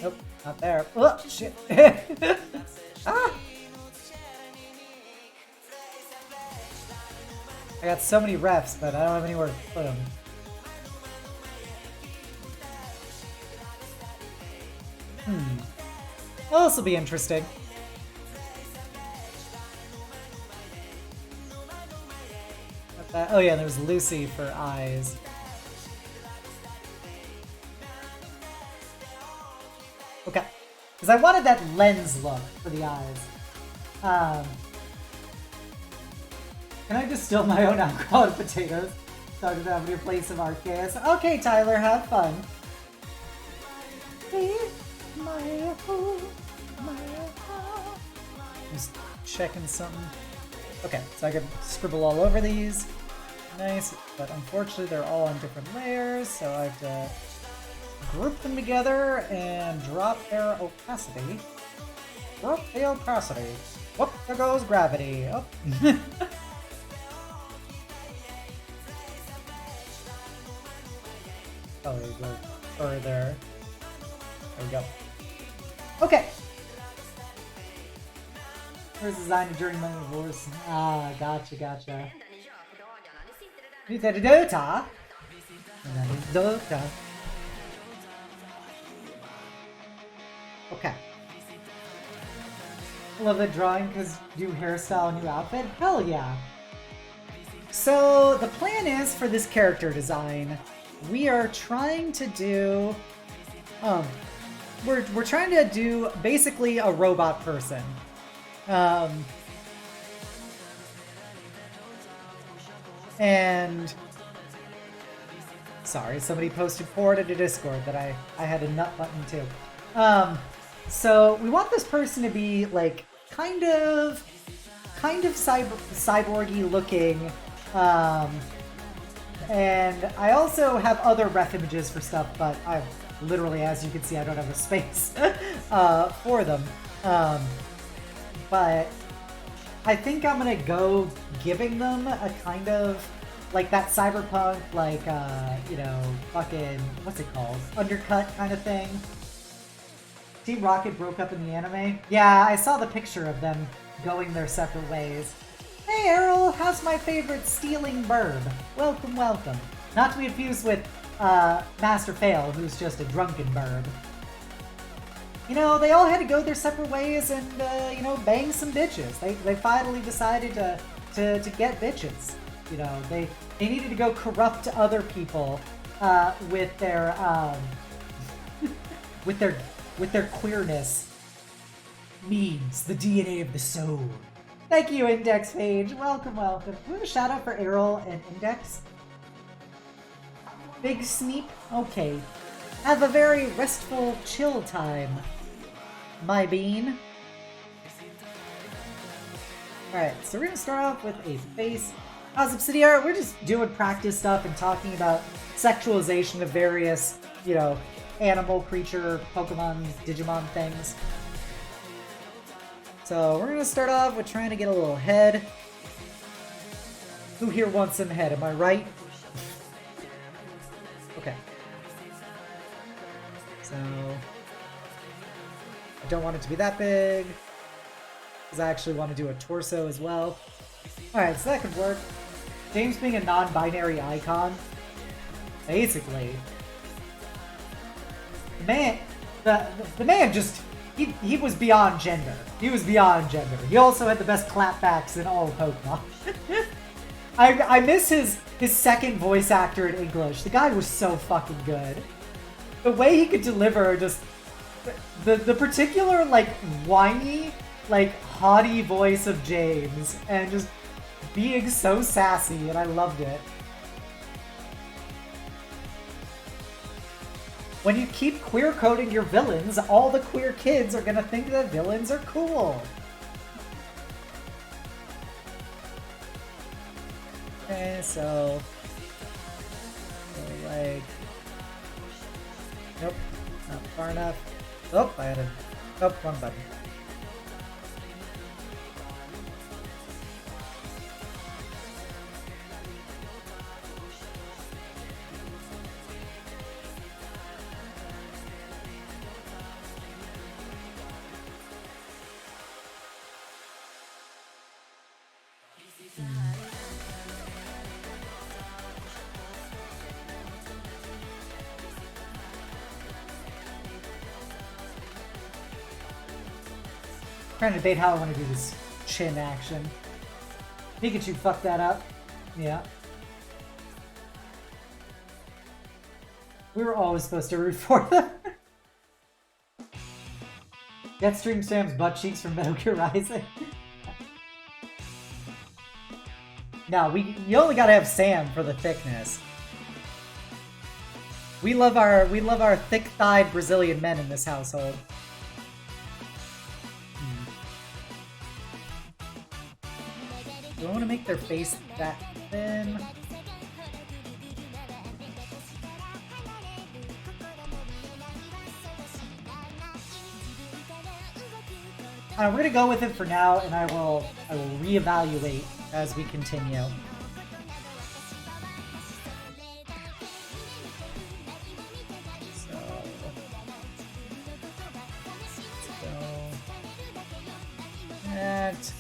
Nope, not there. Oh, shit. Ah! I got so many refs, but I don't have anywhere to put them. Well, this will be interesting. Oh yeah, there's Lucy for eyes. Okay, because I wanted that lens look for the eyes. Can I distill my own alcohol and potatoes? Talking about your place of Arceus. Okay, Tyler, have fun. Just checking something. Okay, so I can scribble all over these. Nice, but unfortunately they're all on different layers, so I have to group them together and drop their opacity. Drop the opacity. Whoop, there goes gravity. Oh. Probably go further. There we go. Okay. First designed during my divorce. Ah, gotcha, gotcha. Dota. Dota. Okay. Love the drawing because new hairstyle, new outfit. Hell yeah. So the plan is for this character design, we are trying to do, we're trying to do basically a robot person. And sorry, somebody posted forward to Discord that I had a nut button too. So we want this person to be like kind of cyborgy looking. And I also have other ref images for stuff, but I literally, as you can see, I don't have a space for them. But I think I'm gonna go giving them a kind of like that cyberpunk, like you know, fucking what's it called? Undercut kind of thing. Team Rocket broke up in the anime. Yeah, I saw the picture of them going their separate ways. Hey Errol, how's my favorite stealing burb? Welcome, welcome. Not to be confused with Master Fail, who's just a drunken burb. you know, they all had to go their separate ways and, you know, bang some bitches. They finally decided to get bitches. You know, they needed to go corrupt other people with their with their queerness. Memes, the DNA of the soul. Thank you, Index Page. Welcome, welcome. Do we have a shout out for Errol and Index? Big Sneep? Okay. Have a very restful, chill time, my bean. Alright, so we're gonna start off with a face. How's Obsidian? We're just doing practice stuff and talking about sexualization of various, you know, animal, creature, Pokemon, Digimon things. So we're gonna start off with trying to get a little head. Who here wants some head? Am I right? Okay. So I don't want it to be that big, because I actually want to do a torso as well. Alright, so that could work. James being a non-binary icon, basically. The man just, he was beyond gender. He was beyond gender. He also had the best clapbacks in all of Pokemon. I miss his second voice actor in English. The guy was so fucking good. The way he could deliver just the particular like whiny, like haughty voice of James and just being so sassy, and I loved it. When you keep queer coding your villains, all the queer kids are gonna think that villains are cool. Okay, so like, nope, not far enough. Oh, I had a, oh, wrong button. Trying to debate how I want to do this chin action. Pikachu fucked that up. Yeah. We were always supposed to root for them. Get Stream Sam's butt cheeks from Metal Gear Rising. No, you only gotta have Sam for the thickness. We love our thick-thighed Brazilian men in this household. Do I want to make their face that thin? We're gonna go with it for now, and I will reevaluate as we continue. So that.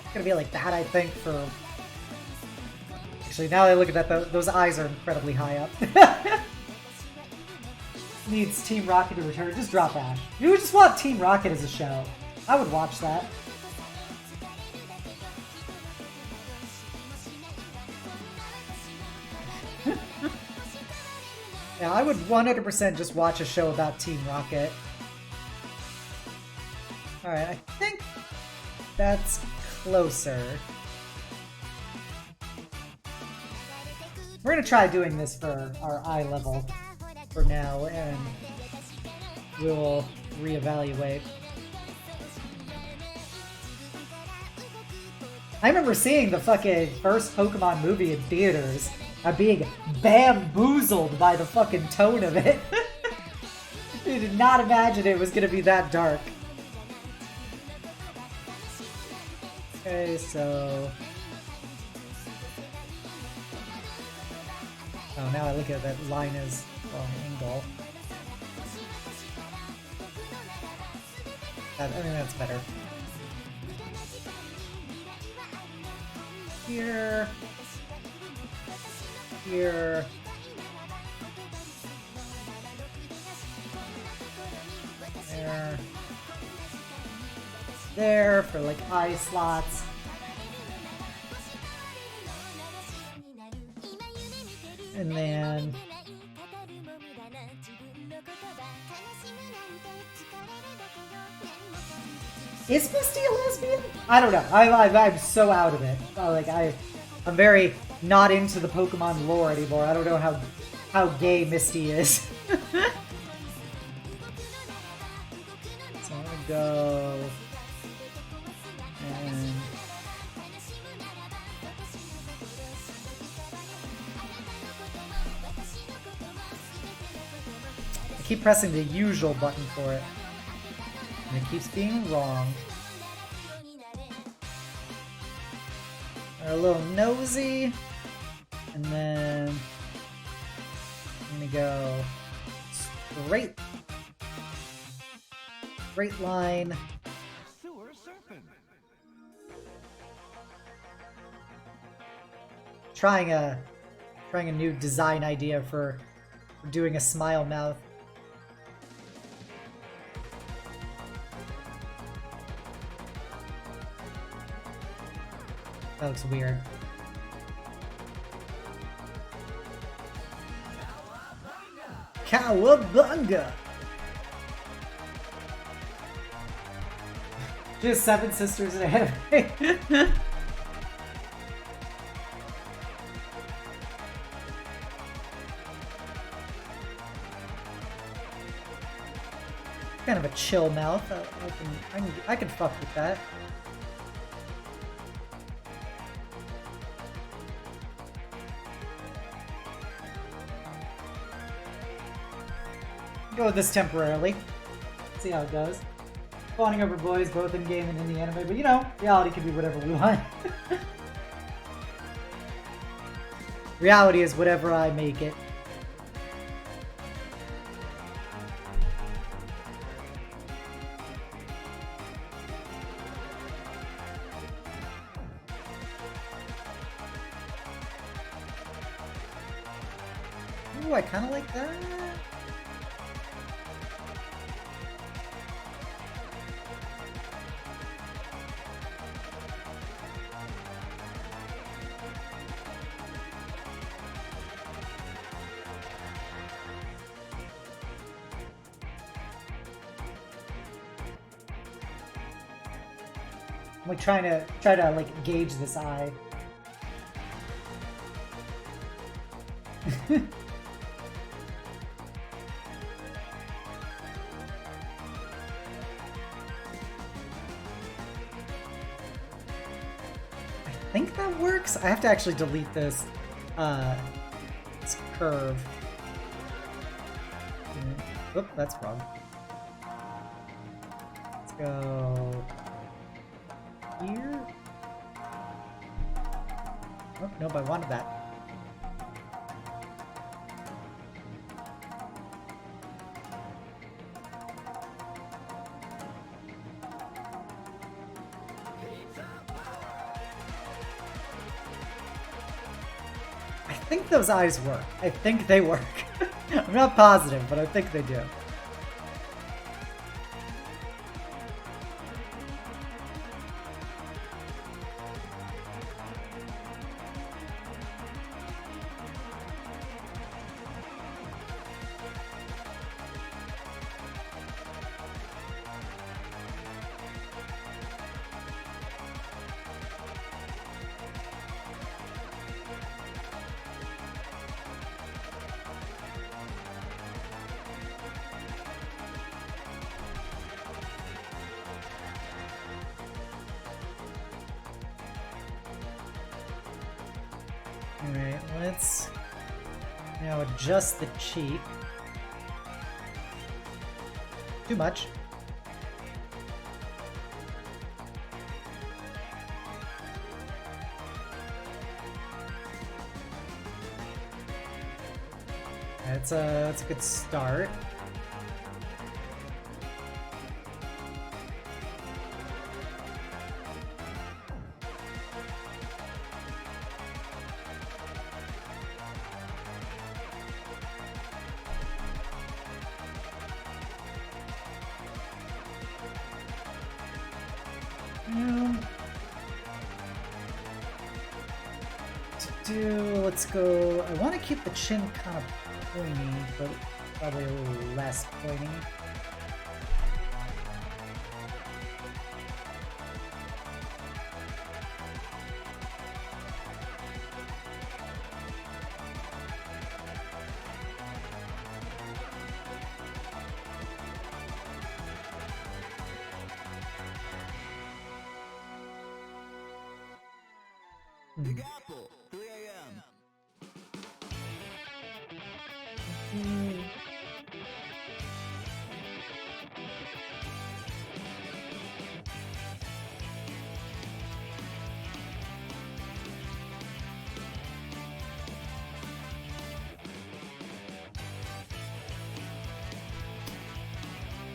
It's gonna be like that, I think, for... Actually, now that I look at that, those eyes are incredibly high up. Needs Team Rocket to return. Just drop Ash. You would just want Team Rocket as a show. I would watch that. Yeah, I would 100% just watch a show about Team Rocket. Alright, I think that's closer. We're gonna try doing this for our eye level for now, and we'll reevaluate. I remember seeing the fucking first Pokemon movie in theaters and being bamboozled by the fucking tone of it. I did not imagine it was gonna be that dark. Okay, so... Oh, now I look at that line as wrong angle. I think that's better. Here. here. There. There for like eye slots. And then is Misty a lesbian? I don't know. I'm so out of it. Like I'm very not into the Pokemon lore anymore. I don't know how gay Misty is. So I'm gonna go and I keep pressing the usual button for it, and it keeps being wrong. They're a little nosy, and then I'm gonna go straight line. Trying a new design idea for doing a smile mouth. That looks weird. Cowabunga! She has 7 sisters in a anime. Kind of a chill mouth. I can fuck with that. Go with this temporarily. See how it goes. Fawning over boys, both in game and in the anime, but you know, reality can be whatever we want. Reality is whatever I make it. Ooh, I kind of like that. I'm like trying to like gauge this eye. I think that works. I have to actually delete this curve. Oop, that's wrong. Let's go here. Oh, nope, I wanted that. I think those eyes work. I think they work. I'm not positive, but I think they do. Alright, let's now adjust the cheek. Too much. That's a good start. Let's go. I want to keep the chin kind of pointy, but probably a little less pointy. Big Apple, 3 a.m.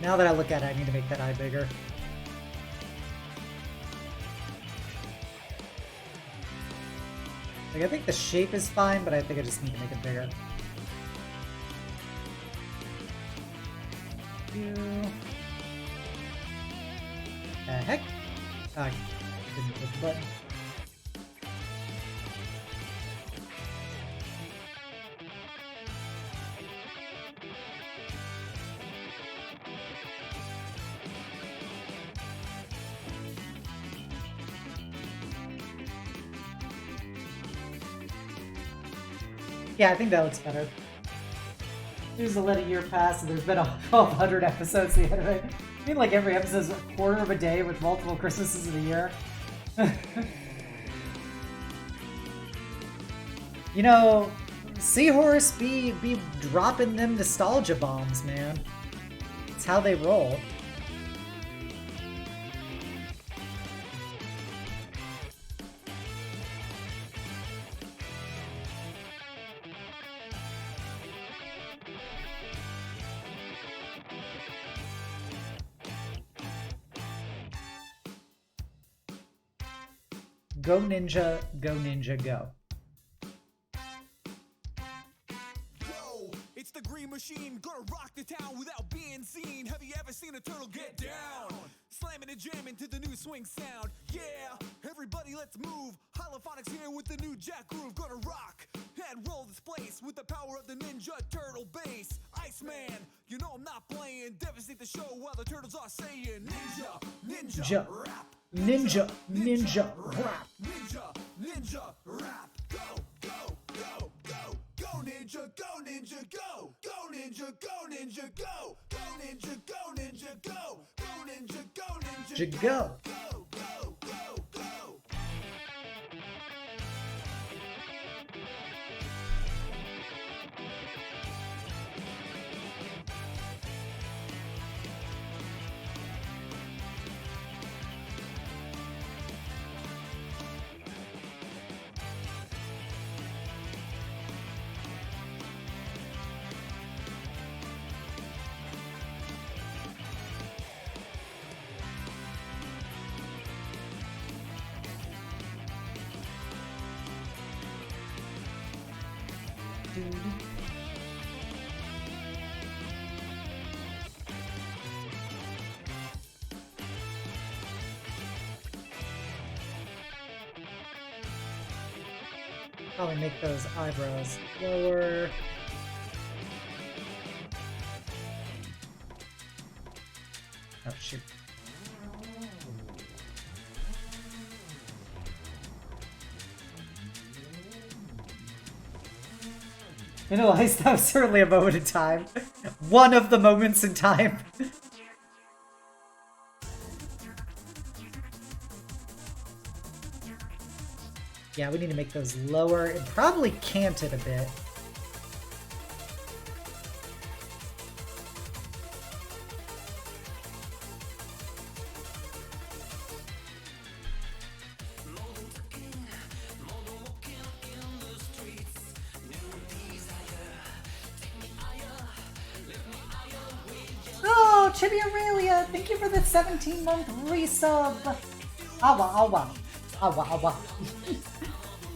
Now that I look at it, I need to make that eye bigger. Like, I think the shape is fine, but I think I just need to make it bigger. The heck? I didn't click the button. Yeah, I think that looks better. Here's to let a year pass, and there's been 1,200 episodes the end of it. I mean, like every episode's a quarter of a day with multiple Christmases in a year. You know, Seahorse be dropping them nostalgia bombs, man. It's how they roll. Go Ninja, go Ninja, go. Whoa, it's the Green Machine, gonna rock the town without being seen. Have you ever seen a turtle get down? Slamming and jamming to the new swing sound. Yeah, everybody let's move. Holophonics here with the new jack groove. Gonna rock and roll this place with the power of the Ninja Turtle bass. Iceman, you know I'm not playing. Devastate the show while the turtles are saying Ninja, Ninja, rap. Ninja, Ninja, rap. Ninja, Ninja, rap. Go, go, go, go. Go Ninja, go Ninja, go. Go Ninja, go Ninja, go. Go Ninja, go Ninja, go. Go Ninja, go Ninja, Go. go, go, go, go. Probably make those eyebrows lower. Oh shoot. You know, that was certainly a moment in time. One of the moments in time. Yeah, we need to make those lower and probably cant it a bit. Oh, Chibi Aurelia, thank you for the 17-month resub. Awa, awa. Awa, awa.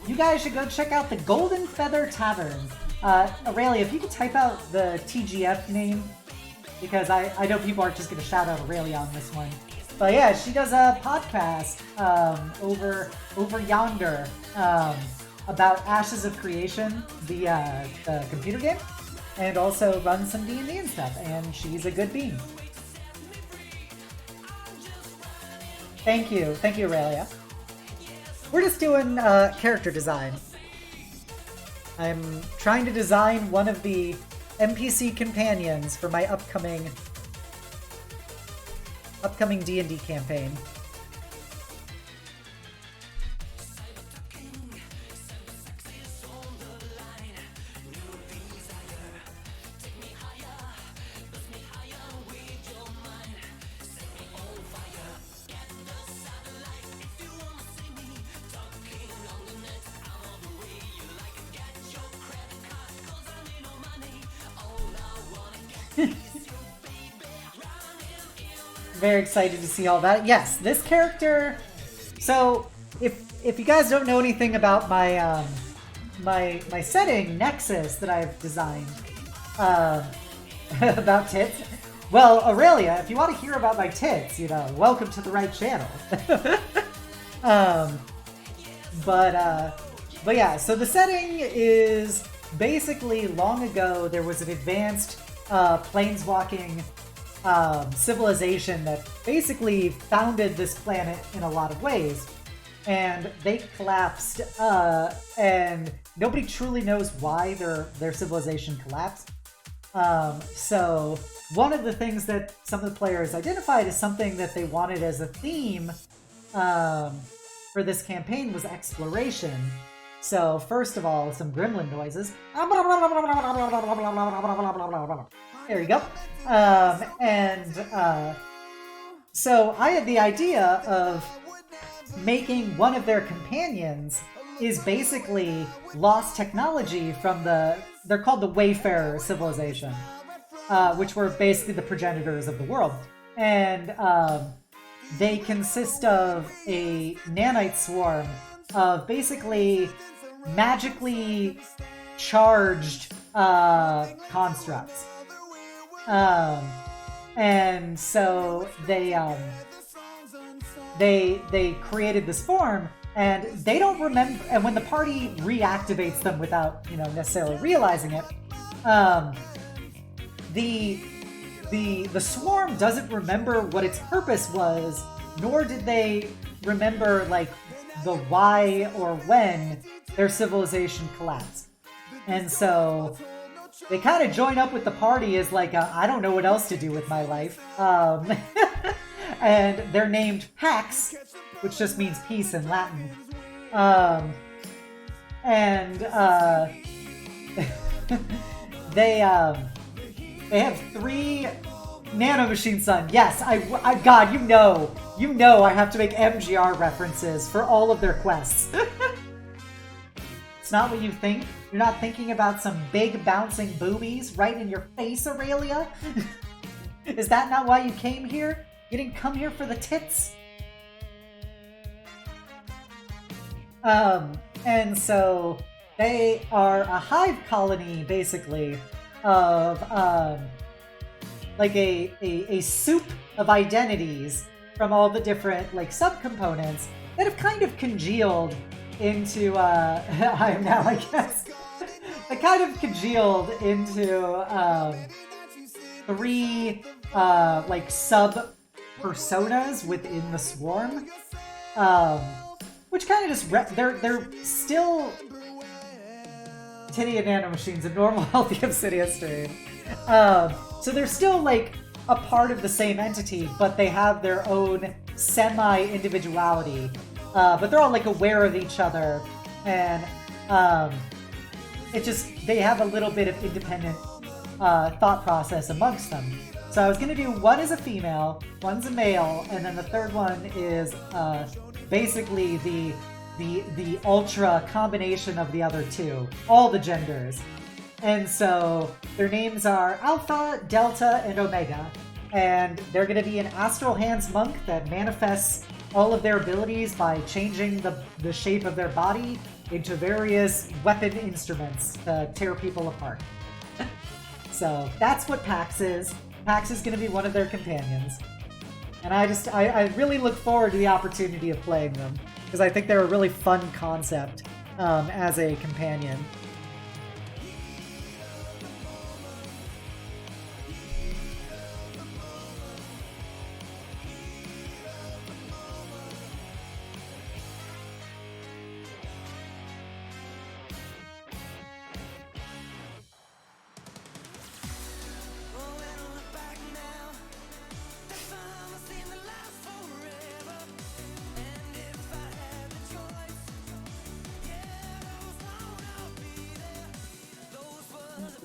You guys should go check out the Golden Feather Tavern. Aurelia, if you could type out the TGF name, because I know people aren't just going to shout out Aurelia on this one. But yeah, she does a podcast over yonder. about Ashes of Creation, the computer game, and also runs some D&D and stuff, and she's a good bean. Thank you, Aurelia. We're just doing character design. I'm trying to design one of the NPC companions for my upcoming D&D campaign. Very excited to see all that. Yes, this character. So, if you guys don't know anything about my my setting Nexus that I've designed about tits, well, Aurelia, if you want to hear about my tits, you know, welcome to the right channel. But yeah. So the setting is basically long ago there was an advanced planeswalking civilization that basically founded this planet in a lot of ways, and they collapsed, and nobody truly knows why their civilization collapsed. So one of the things that some of the players identified as something that they wanted as a theme for this campaign was exploration. So first of all, some gremlin noises. There you go. So I had the idea of making one of their companions is basically lost technology from they're called the Wayfarer civilization, which were basically the progenitors of the world. And they consist of a nanite swarm of basically magically charged constructs. And so they created this form, and they don't remember. And when the party reactivates them without, you know, necessarily realizing it, the swarm doesn't remember what its purpose was, nor did they remember like the why or when their civilization collapsed. And so they kind of join up with the party as like, I don't know what else to do with my life. And they're named Pax, which just means peace in Latin. They have 3 nanomachine sun. Yes, I God, you know I have to make MGR references for all of their quests. It's not what you think. You're not thinking about some big bouncing boobies right in your face, Aurelia? Is that not why you came here? You didn't come here for the tits? And so they are a hive colony, basically, of like a soup of identities from all the different like subcomponents that have kind of congealed into I am now, I guess. They kind of congealed into 3 like sub personas within the swarm, which kind of just they're still titty and nanomachines in normal healthy Obsidian stream. So they're still like a part of the same entity, but they have their own semi-individuality. But they're all like aware of each other, and they have a little bit of independent thought process amongst them. So I was gonna do one is a female, one's a male, and then the third one is basically the ultra combination of the other 2, all the genders. And so their names are Alpha, Delta, and Omega, and they're gonna be an astral hands monk that manifests all of their abilities by changing the shape of their body into various weapon instruments to tear people apart. So that's what Pax is. Pax is going to be one of their companions. And I really look forward to the opportunity of playing them, because I think they're a really fun concept as a companion.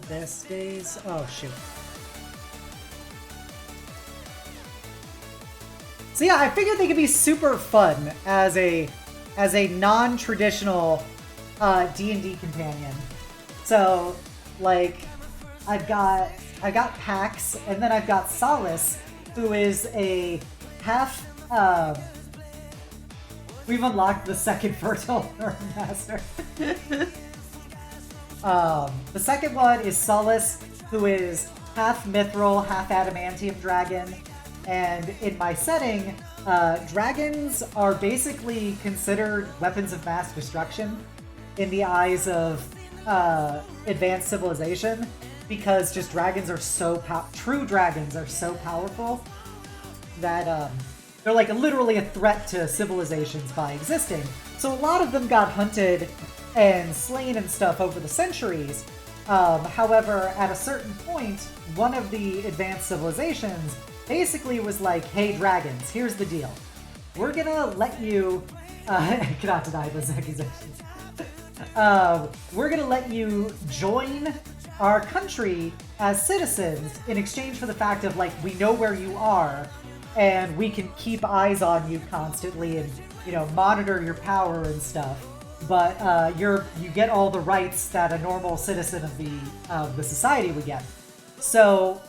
Best days. Oh shoot. So yeah, I figured they could be super fun as a non-traditional D&D companion. So like I've got Pax, and then I've got Solace, who is a half. We've unlocked the second fertile Nerd Master. The second one is Solace, who is half mithril, half adamantium dragon. And in my setting, dragons are basically considered weapons of mass destruction in the eyes of advanced civilization, because just dragons are so true dragons are so powerful that they're like literally a threat to civilizations by existing. So a lot of them got hunted and slain and stuff over the centuries. However, at a certain point, one of the advanced civilizations basically was like, hey dragons, here's the deal. We're gonna let you, I cannot deny this accusation. We're gonna let you join our country as citizens in exchange for the fact of like, we know where you are and we can keep eyes on you constantly and, you know, monitor your power and stuff. But you get all the rights that a normal citizen of the society would get. So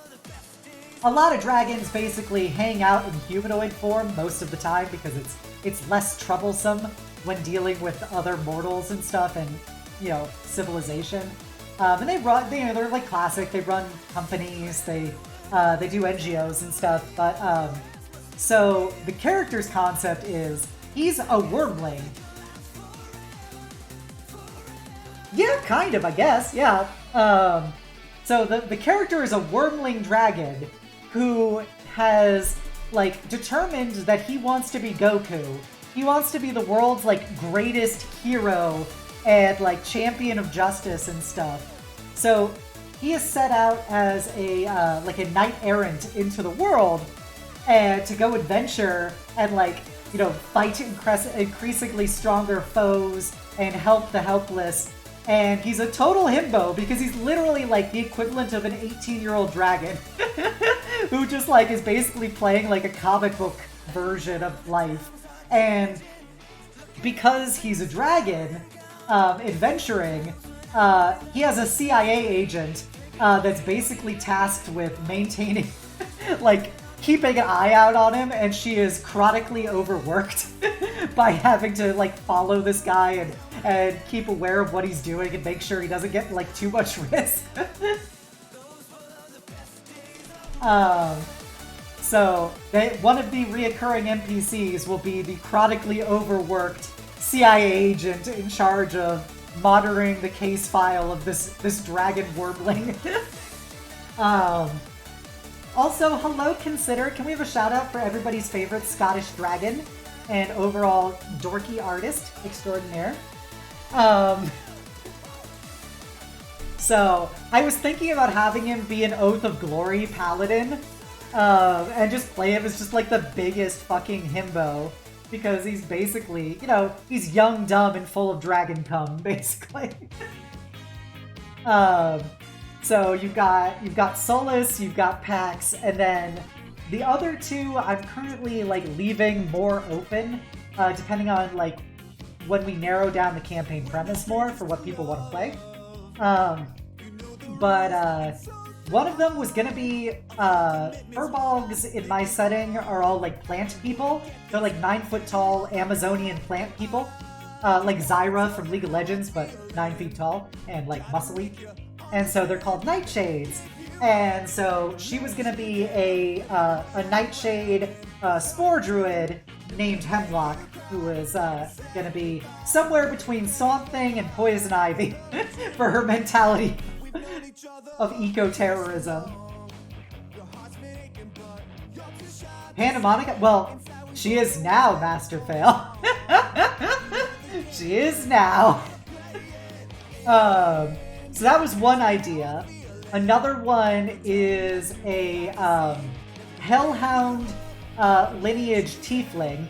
a lot of dragons basically hang out in humanoid form most of the time because it's less troublesome when dealing with other mortals and stuff and, you know, civilization. And they run, they're like classic. They run companies. They do NGOs and stuff. But so the character's concept is he's a wormling. Yeah, kind of, I guess. Yeah. So the character is a wormling dragon who has like determined that he wants to be Goku. He wants to be the world's like greatest hero and like champion of justice and stuff. So he is set out as a like a knight errant into the world and to go adventure and like, you know, fight increasingly stronger foes and help the helpless. And he's a total himbo because he's literally like the equivalent of an 18-year-old dragon who just like is basically playing like a comic book version of life. And because he's a dragon adventuring, he has a CIA agent that's basically tasked with maintaining, like, keeping an eye out on him, and she is chronically overworked by having to like follow this guy and keep aware of what he's doing and make sure he doesn't get like too much risk. So one of the reoccurring NPCs will be the chronically overworked CIA agent in charge of monitoring the case file of this dragon wormling. Also, hello, Consider. Can we have a shout out for everybody's favorite Scottish dragon and overall dorky artist extraordinaire? So, I was thinking about having him be an Oath of Glory paladin, and just play him as just like the biggest fucking himbo, because he's basically, you know, he's young, dumb, and full of dragon cum, basically. So you've got Solus, you've got Pax, and then the other two I'm currently like leaving more open, depending on like when we narrow down the campaign premise more for what people want to play. But one of them was gonna be Furbolgs in my setting are all like plant people. They're like 9 foot tall Amazonian plant people, like Zyra from League of Legends, but 9 feet tall and like muscly. And so they're called Nightshades. And so she was going to be a Nightshade spore druid named Hemlock, who is gonna be somewhere between Swamp Thing and Poison Ivy for her mentality of eco-terrorism. Pandemonica? Well, she is now Master Fail. She is now. So that was one idea. Another one is a Hellhound lineage tiefling,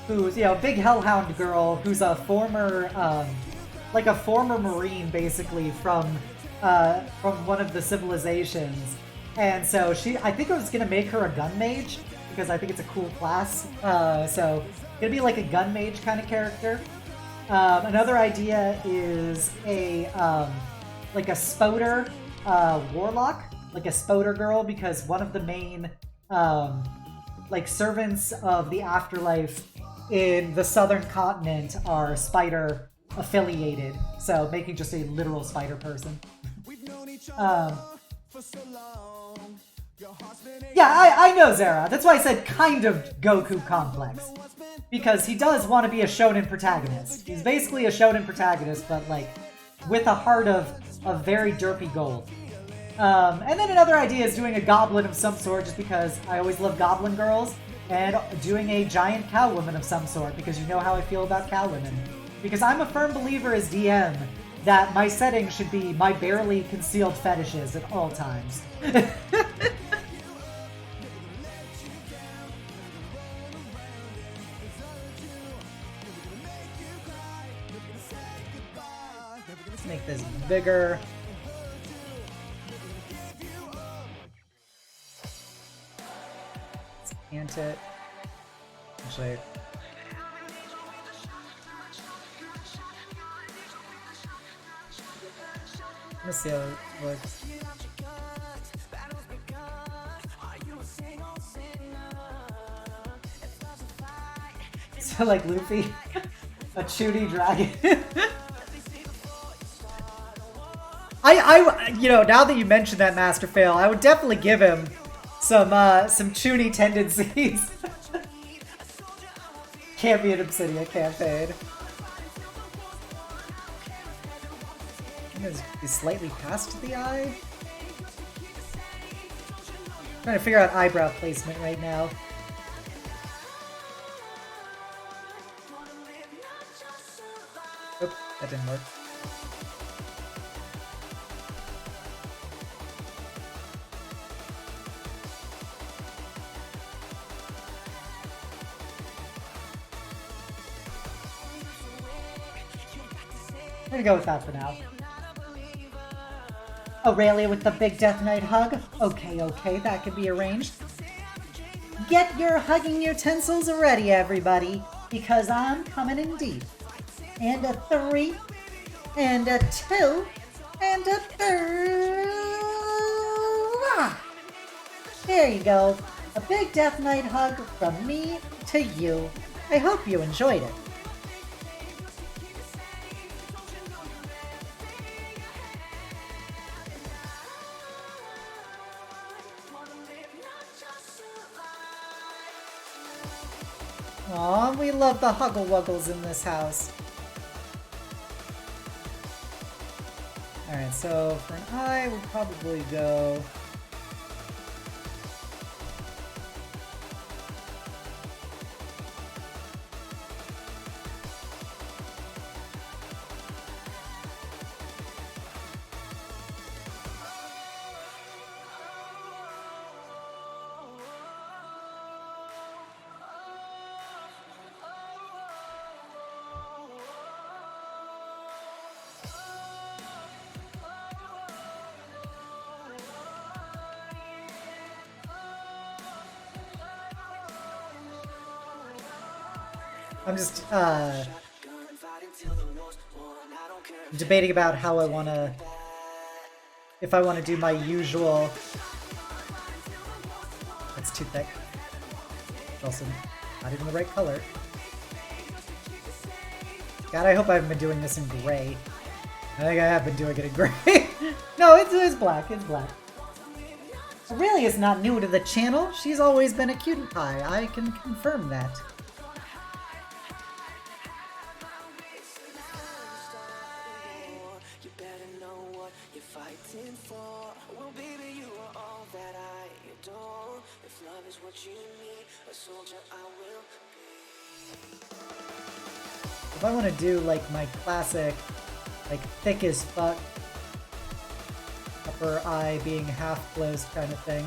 who's, you know, big Hellhound girl who's a former, like a former Marine, basically, from one of the civilizations. And so I think I was gonna make her a gun mage, because I think it's a cool class. So gonna be like a gun mage kind of character. Another idea is like a Spoder warlock, like a Spoder girl, because one of the main like servants of the afterlife in the southern continent are spider affiliated, so making just a literal spider person. Yeah, I know Zera. That's why I said kind of Goku complex. Because he does want to be a shonen protagonist. He's basically a shonen protagonist, but like with a heart of very derpy gold. And then another idea is doing a goblin of some sort, just because I always love goblin girls, and doing a giant cow woman of some sort, because you know how I feel about cow women. Because I'm a firm believer as DM that my setting should be my barely concealed fetishes at all times. Let's make this bigger. Let's ant it. Actually, let's see how it looks. So like Luffy, a Chudy dragon. I you know, now that you mentioned that, Master Fail, I would definitely give him some Chuny tendencies. Can't be an Obsidian campaign. Is slightly past the eye. Trying to figure out eyebrow placement right now. Oop, that didn't work. I'm gonna go with that for now. Aurelia with the big Death Knight hug. Okay, that could be arranged. Get your hugging utensils ready, everybody, because I'm coming in deep. And a 3, and a 2, and a 3. There you go. A big Death Knight hug from me to you. I hope you enjoyed it. Aw, we love the Huggle Wuggles in this house. Alright, so for an eye, we'll probably go... I'm just, debating about how I wanna... if I wanna do my usual... That's too thick. Also, not even the right color. God, I hope I haven't been doing this in gray. I think I have been doing it in gray. No, it's black, it's black. Aurelia is not new to the channel. She's always been a cutie pie. I can confirm that. fighting for. Well, baby, you are all that I adore. If love is what you need, a soldier I will be. If I want to do like my classic, like thick as fuck, upper eye being half closed kind of thing.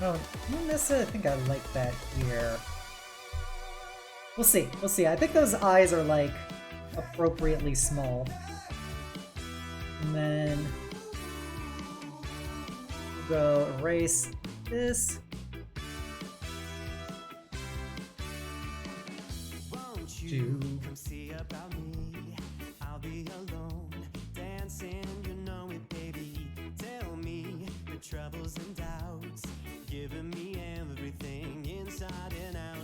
Oh, I don't necessarily think I like that here. We'll see. We'll see. I think those eyes are like appropriately small. And then we'll go erase this. Won't you come see about me? I'll be alone, dancing, you know it, baby. Tell me your troubles and doubts, giving me everything inside and out.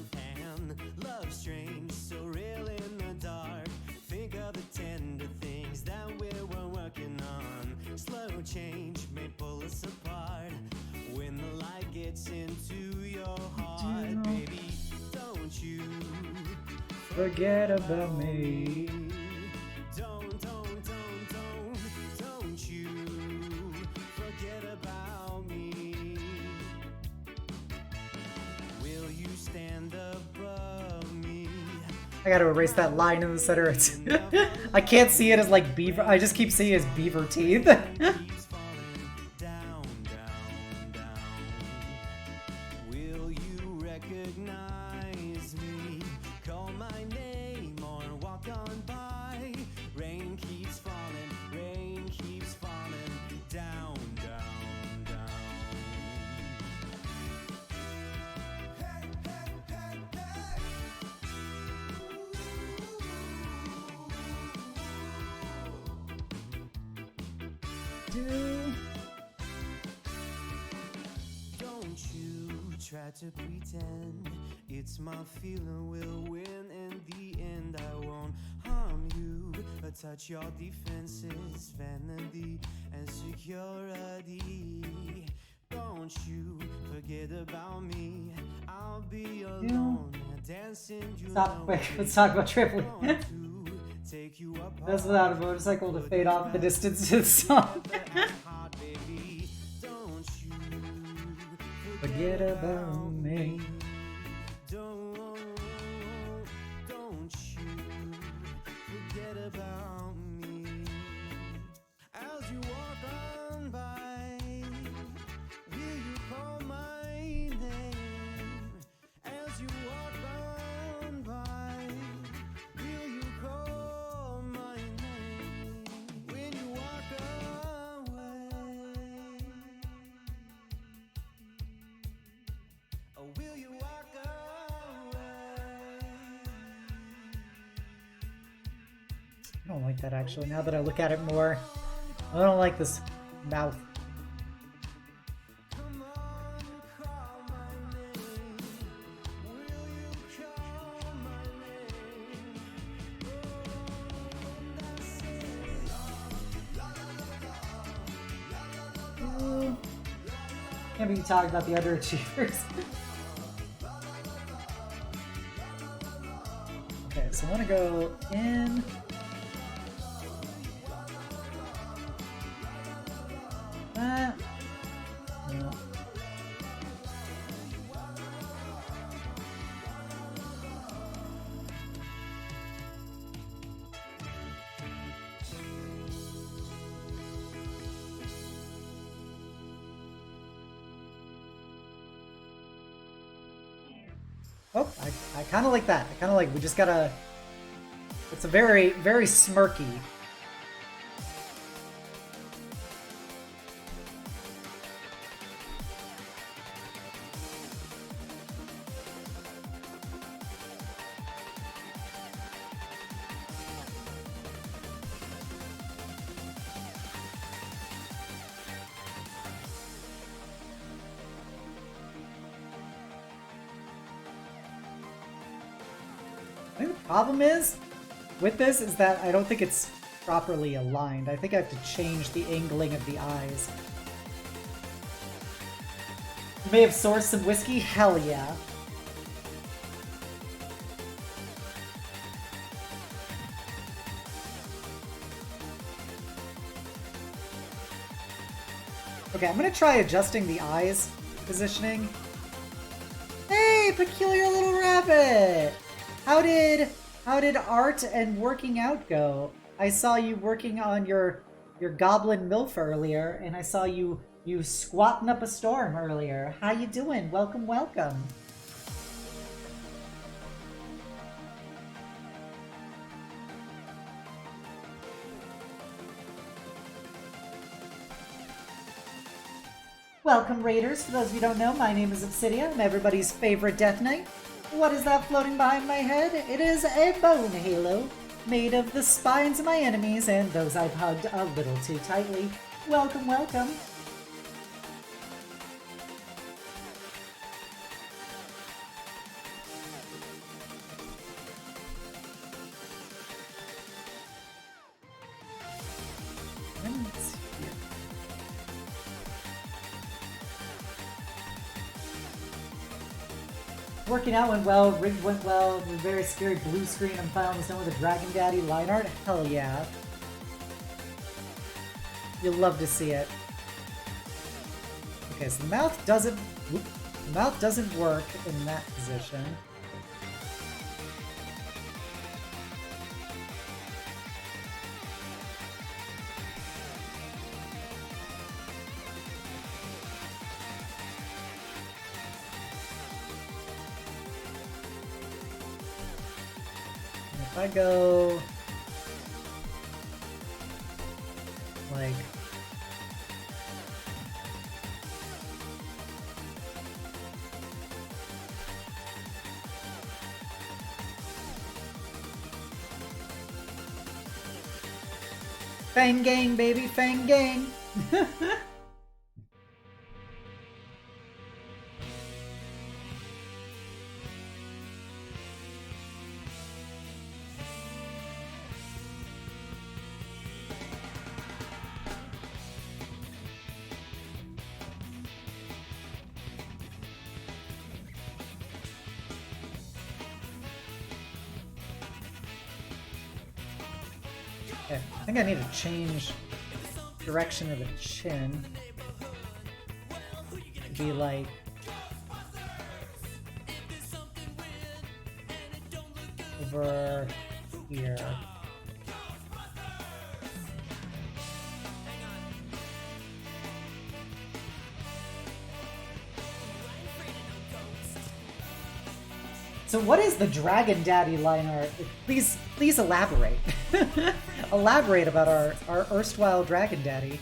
And love strange, so real in the dark. Think of the tender things that we were working on. Slow change may pull us apart. When the light gets into your heart, baby, don't you Forget about me. Don't you forget about me. Will you stand above me? I gotta erase that line in the center. It's I can't see it as like beaver. I just keep seeing it as beaver teeth. Keeps falling down, down, down. Will you recognize me? Call my name or walk on by. Rain keeps falling down, down, down. Don't you try to pretend it's my feeling will win. In the end, I won't harm you. Touch your defenses, vanity and security. Don't you forget about me. I'll be alone, dancing. You Stop. know Wait. it. Let's talk about tripling. Want to take you apart. That's without a motorcycle to fade off the distance to the song. Heart, baby, don't you Forget about me. Don't you forget about me. As you walk on by, will you call my name? As you walk on by, will you call my name? When you walk away, or will you walk away? I don't like that actually. Now that I look at it more, I don't like this mouth. Come on, call my name. Will you call my name? And I say, Can't be talking about the underachievers. Okay, so I want to go in. That. No. Oh, I kind of like that. I kind of like, we just gotta, it's a very, very smirky. I think the problem is with this is that I don't think it's properly aligned. I think I have to change the angling of the eyes. You may have sourced some whiskey? Hell yeah. Okay, I'm gonna try adjusting the eyes positioning. Hey, peculiar little rabbit! How did art and working out go? I saw you working on your goblin milf earlier, and I saw you squatting up a storm earlier. How you doing? Welcome, welcome. Welcome, Raiders. For those of you who don't know, my name is Obsidia. I'm everybody's favorite Death Knight. What is that floating behind my head? It is a bone halo, made of the spines of my enemies and those I've hugged a little too tightly. Welcome, welcome. Working out went well, rigged went well, the very scary blue screen I'm finally done with a Dragon Daddy line art. Hell yeah. You'll love to see it. Okay, so the mouth doesn't work in that position. If I go like Fang gang, baby, Fang gang. Okay, I think I need to change direction of the chin. To be like over here. So what is the Dragon Daddy line art? Please elaborate. Elaborate about our erstwhile Dragon Daddy.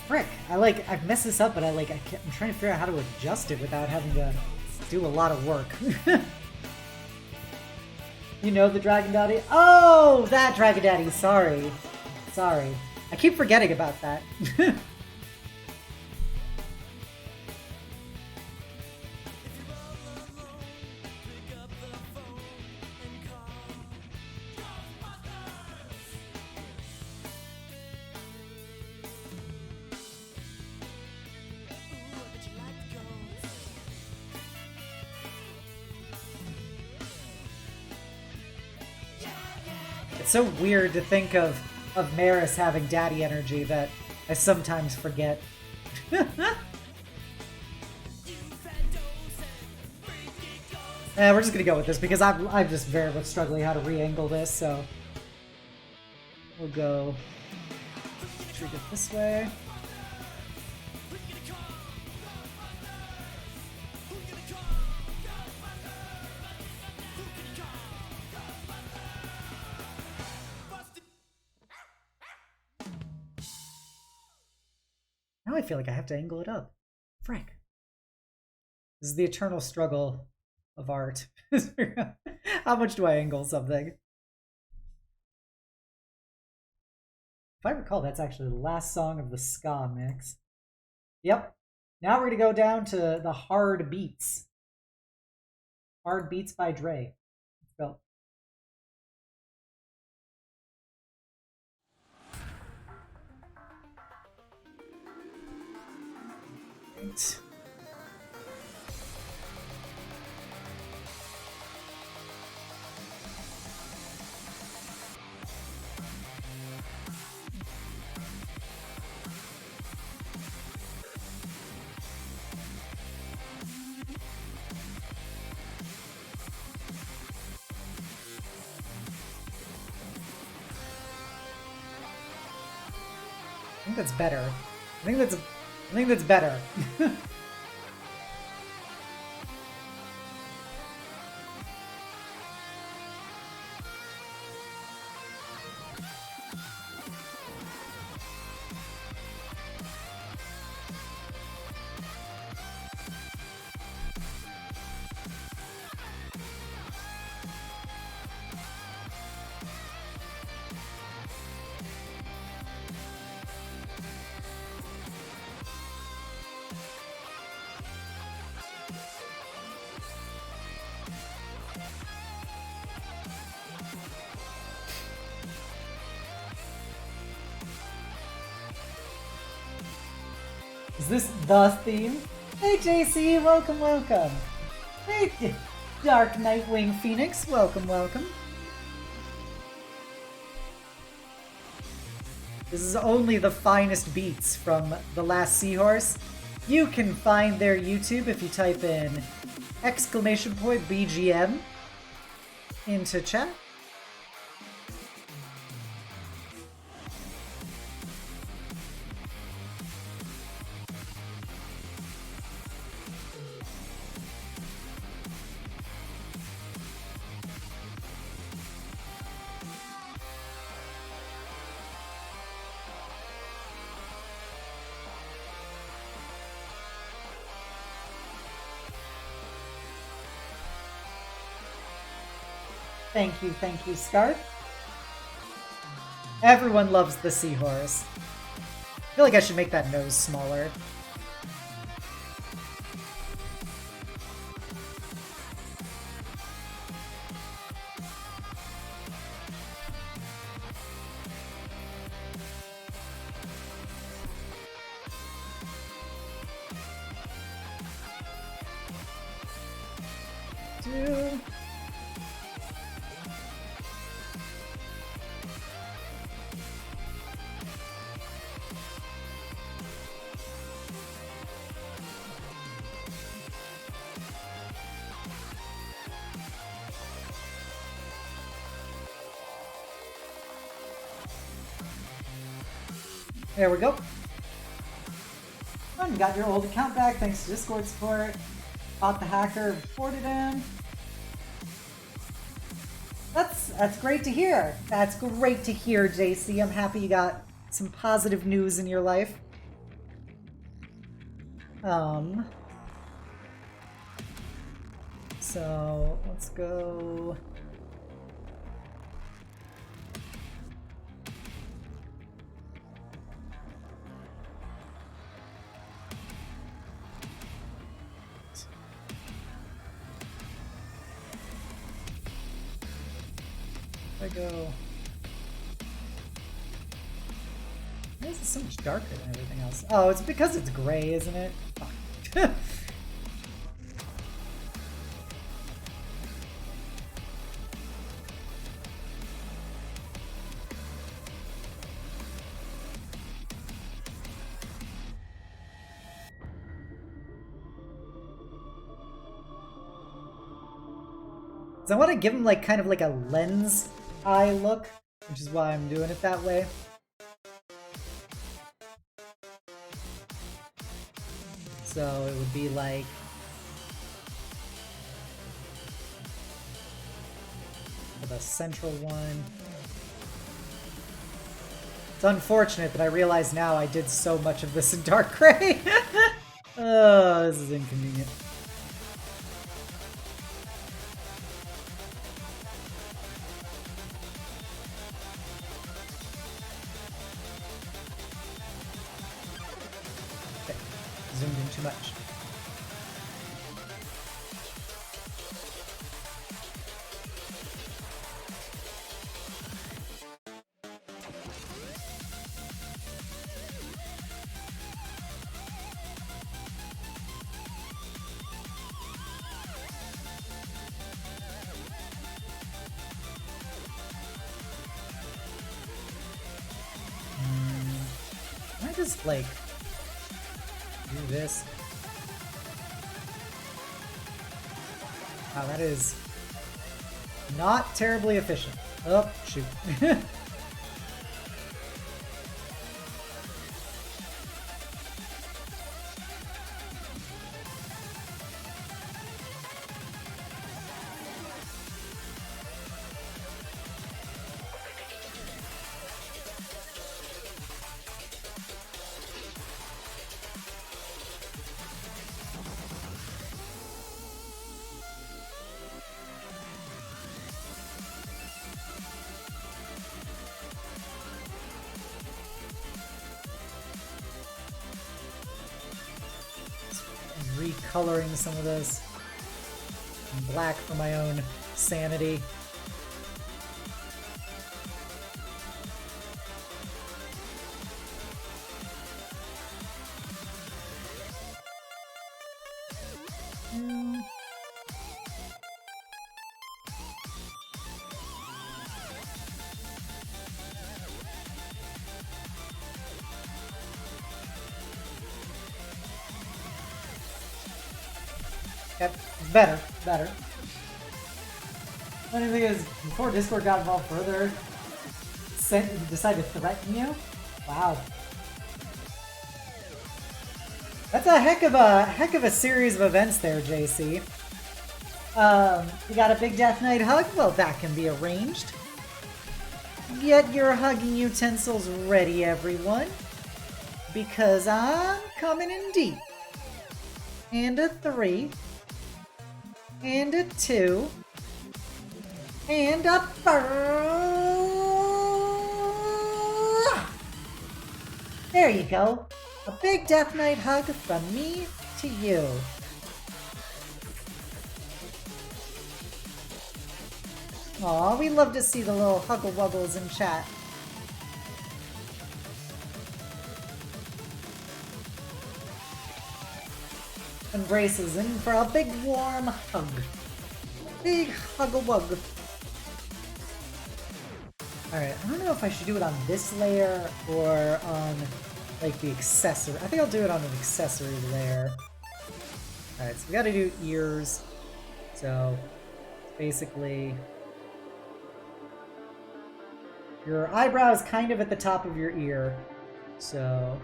Frick, I've messed this up, but I'm trying to figure out how to adjust it without having to do a lot of work. You know the Dragon Daddy? Oh, that Dragon Daddy, sorry. Sorry. I keep forgetting about that. It's so weird to think of Maris having daddy energy that I sometimes forget. We're just gonna go with this because I'm just very much struggling how to re-angle this, so we'll go treat it this way. Now I feel like I have to angle it up. Frank. This is the eternal struggle of art. How much do I angle something? If I recall, that's actually the last song of the ska mix. Yep. Now we're going to go down to the hard beats. Hard Beats by Dre. Let's go. Right. I think that's better. I think that's better. Is this the theme? Hey JC, welcome, welcome. Hey Dark Nightwing Phoenix, welcome, welcome. This is only the finest beats from The Last Seahorse. You can find their YouTube if you type in !BGM into chat. Thank you, Scarf. Everyone loves the seahorse. I feel like I should make that nose smaller. There we go. And you got your old account back thanks to Discord support. Caught the hacker, reported him. That's great to hear. That's great to hear, JC. I'm happy you got some positive news in your life. So let's go. I go. Why is it so much darker than everything else? Oh, it's because it's gray, isn't it? Fuck. I want to give him like kind of like a lens eye look, which is why I'm doing it that way. So it would be like the central one. It's unfortunate that I realize now I did so much of this in dark gray. Oh, this is inconvenient. too much. Can I just, like, do this? Wow, that is not terribly efficient. Oh, shoot. Recoloring some of this black for my own sanity. Okay, better. Funny thing is, before Discord got involved further, decided to threaten you? Wow. That's a heck of a series of events there, JC. You got a big Death Knight hug? Well, that can be arranged. Get your hugging utensils ready, everyone. Because I'm coming in deep. And a 3. And a 2. And a 4. There you go. A big Death Knight hug from me to you. Aw, we love to see the little huggle wuggles in chat. Embraces in for a big warm hug. Big huggle-wug. Alright, I don't know if I should do it on this layer or on, like, the accessory. I think I'll do it on an accessory layer. Alright, so we gotta do ears. So, basically, your eyebrow is kind of at the top of your ear. So,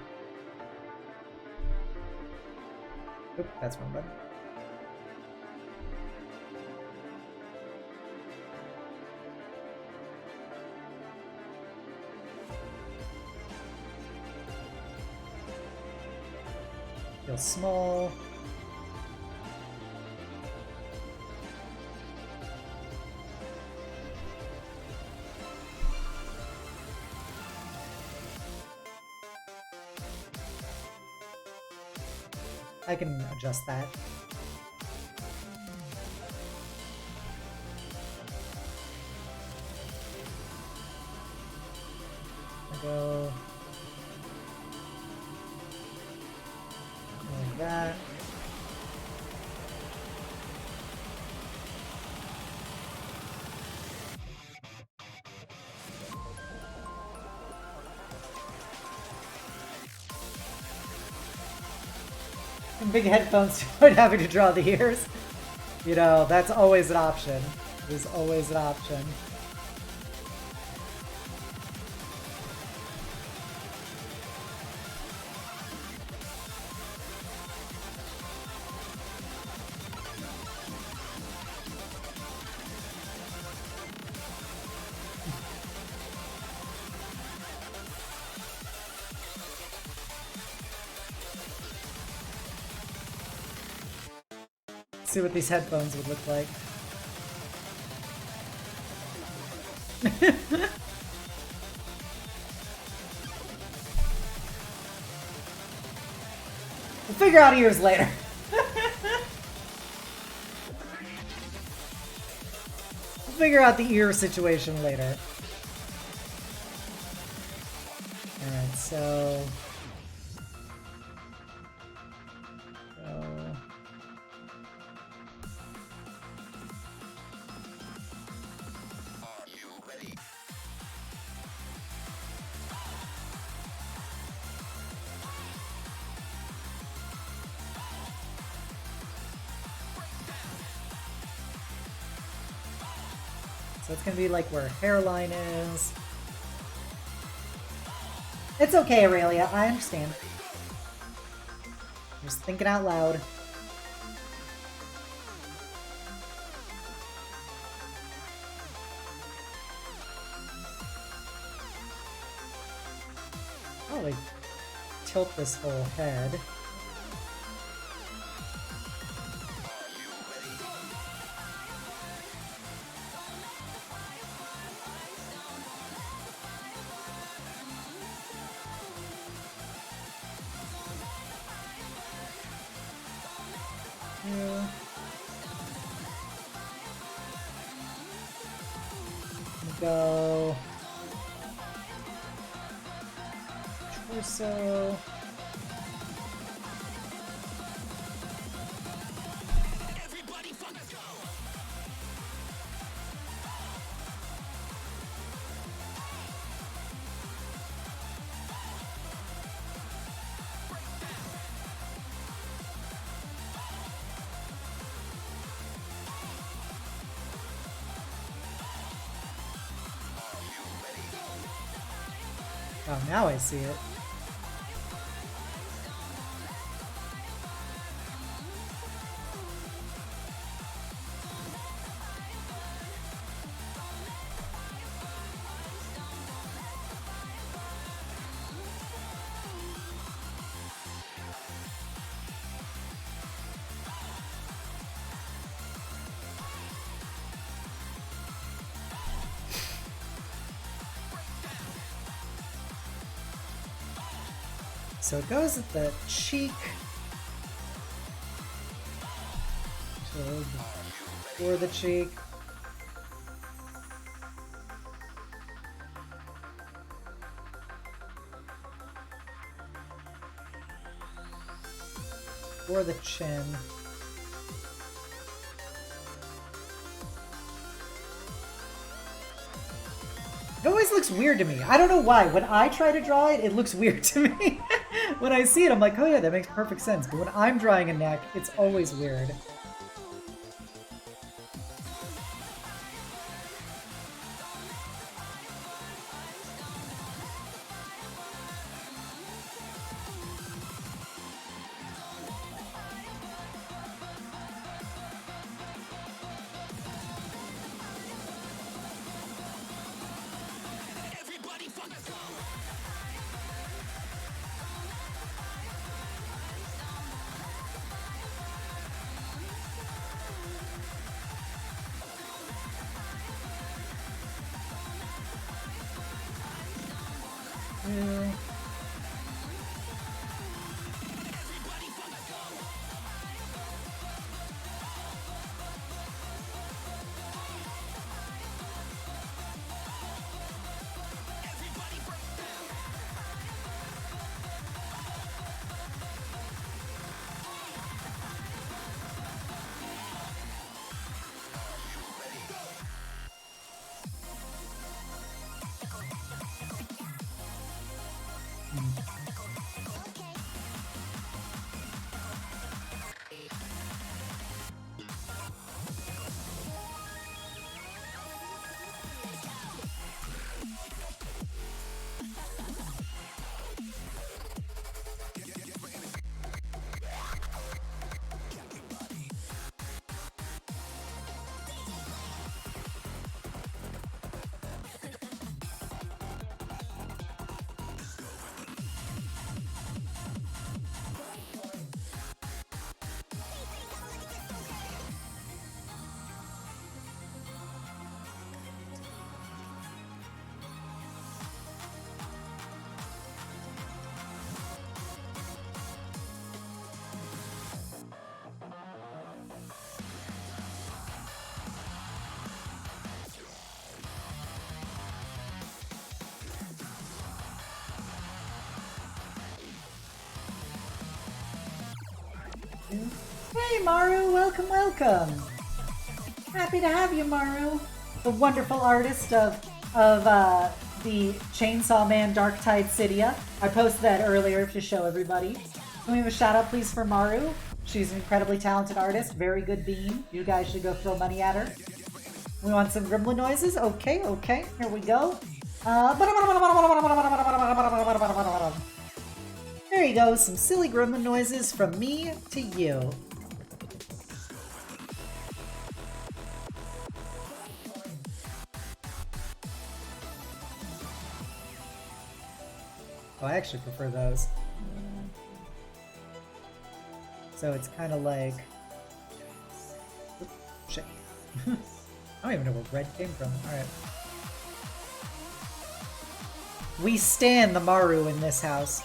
oop, that's one button. Feel small. I can adjust that. I go like that. And big headphones to avoid having to draw the ears. You know, that's always an option. There's always an option. See what these headphones would look like. We'll figure out ears later. We'll figure out the ear situation later. Alright, so... So it's gonna be like where hairline is. It's okay, Aurelia, I understand. I'm just thinking out loud. Probably tilt this whole head. Go torso. Everybody fucking go! Oh, now I see it. So it goes at the cheek. So for the cheek. For the chin. It always looks weird to me. I don't know why. When I try to draw it, it looks weird to me. When I see it, I'm like, oh yeah, that makes perfect sense. But when I'm drawing a neck, it's always weird. Everybody fucking go! Hey Maru, welcome, welcome. Happy to have you, Maru. The wonderful artist of the Chainsaw Man Dark Tide Cydia. I posted that earlier to show everybody. Can we have a shout out please for Maru? She's an incredibly talented artist, very good bean. You guys should go throw money at her. We want some gremlin noises? Okay, okay, here we go. There you go, some silly gremlin noises from me to you. Oh, I actually prefer those. So it's kind of like... Oops, shit. I don't even know where red came from. Alright. We stan the Maru in this house.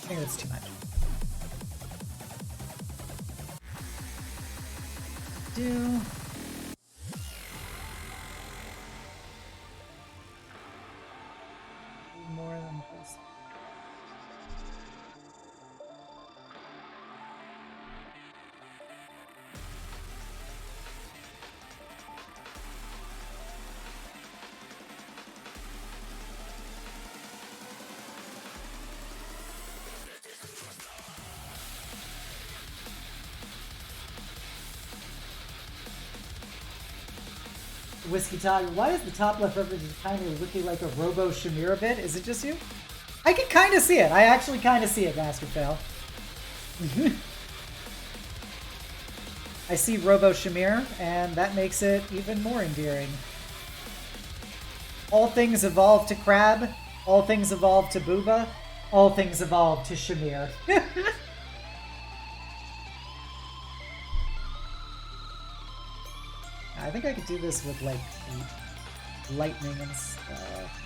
I think that's too much. Do more than this. Whiskey Tiger, why is the top left reference kind of looking like a Robo Shamir a bit? Is it just you? I can kind of see it. I actually kind of see it, Master Fail. I see Robo Shamir, and that makes it even more endearing. All things evolve to Crab. All things evolve to Booba. All things evolve to Shamir. I think I could do this with, like, lightning and stuff.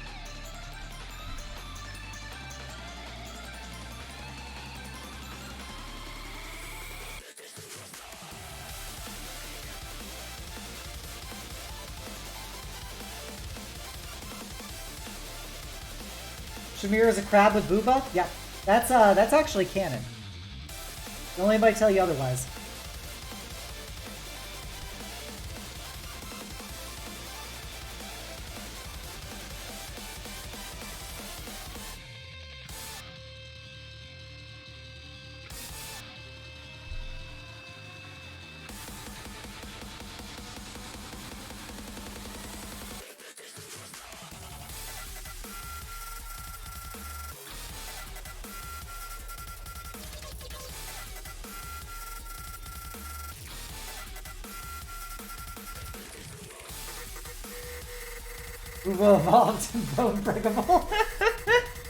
Shamir is a crab with Booba? Yeah, that's actually canon. Don't let anybody tell you otherwise. Booba evolved to Bone Breakable.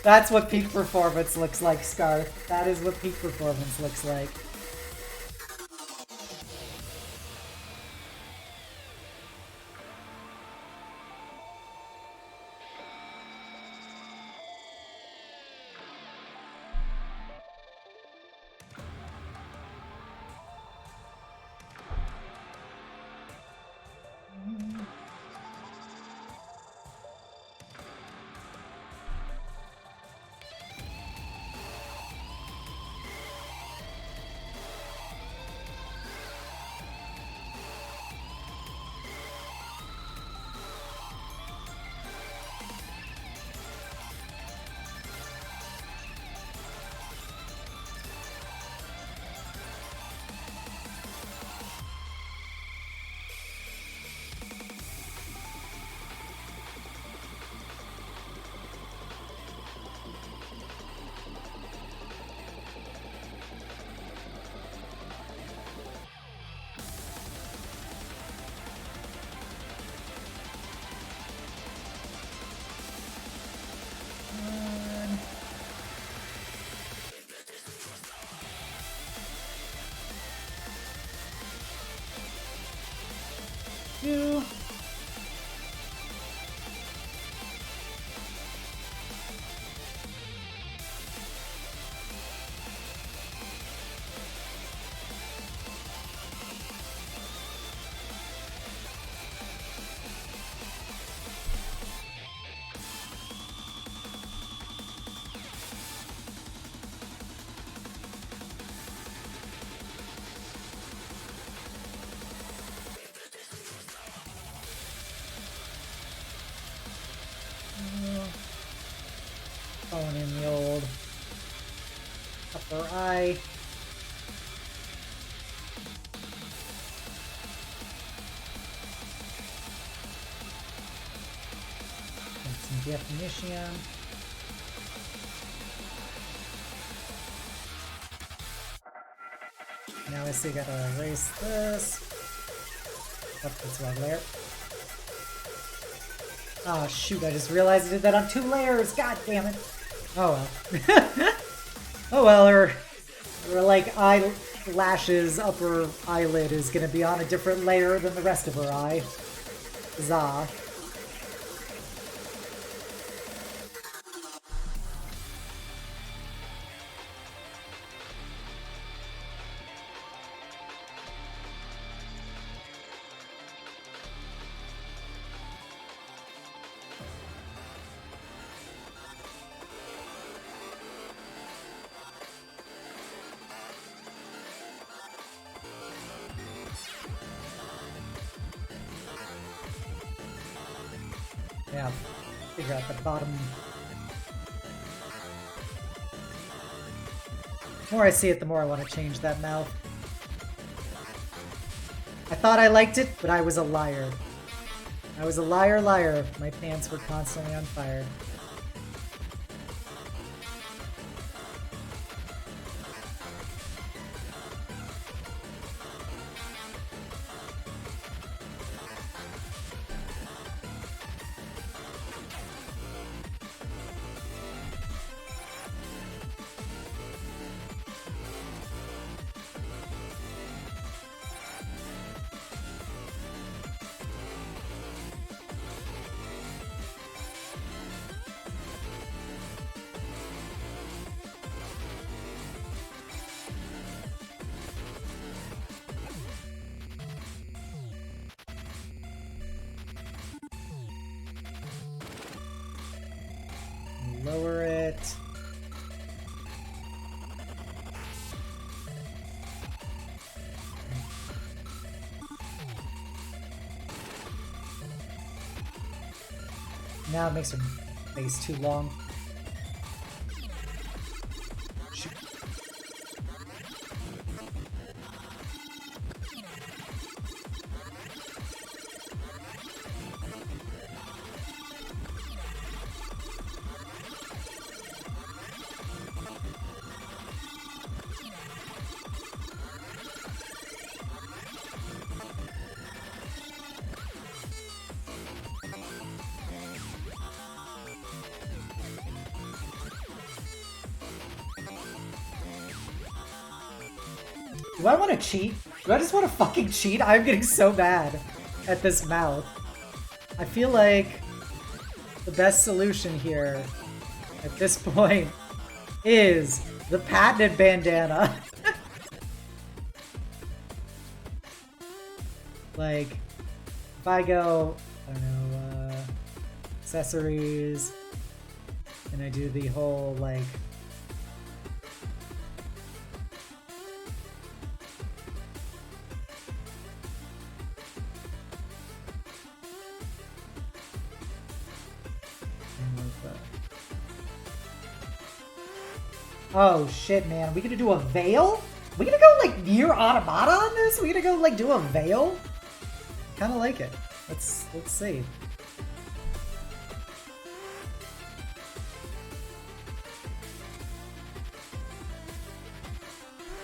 That's what peak performance looks like, Scarf. That is what peak performance looks like. Pulling in the old upper eye. And some definition. Now I see gotta erase this. Oh, that's one layer. Oh shoot, I just realized I did that on 2 layers. God damn it. Oh well. Oh well, or like eyelashes upper eyelid is gonna be on a different layer than the rest of her eye. Zah. Yeah, figure out the bottom. The more I see it, the more I want to change that mouth. I thought I liked it, but I was a liar. I was a liar. My pants were constantly on fire. Lower it. Now it makes her face too long. Shoot. Do I want to cheat? Do I just want to fucking cheat? I'm getting so mad at this mouth. I feel like the best solution here at this point is the patented bandana. Like, if I go, I don't know, accessories, and I do the whole, like, oh shit, man. Are we gonna do a veil? Are we gonna go like near automata on this? Are we gonna go like do a veil? Kinda like it. Let's see.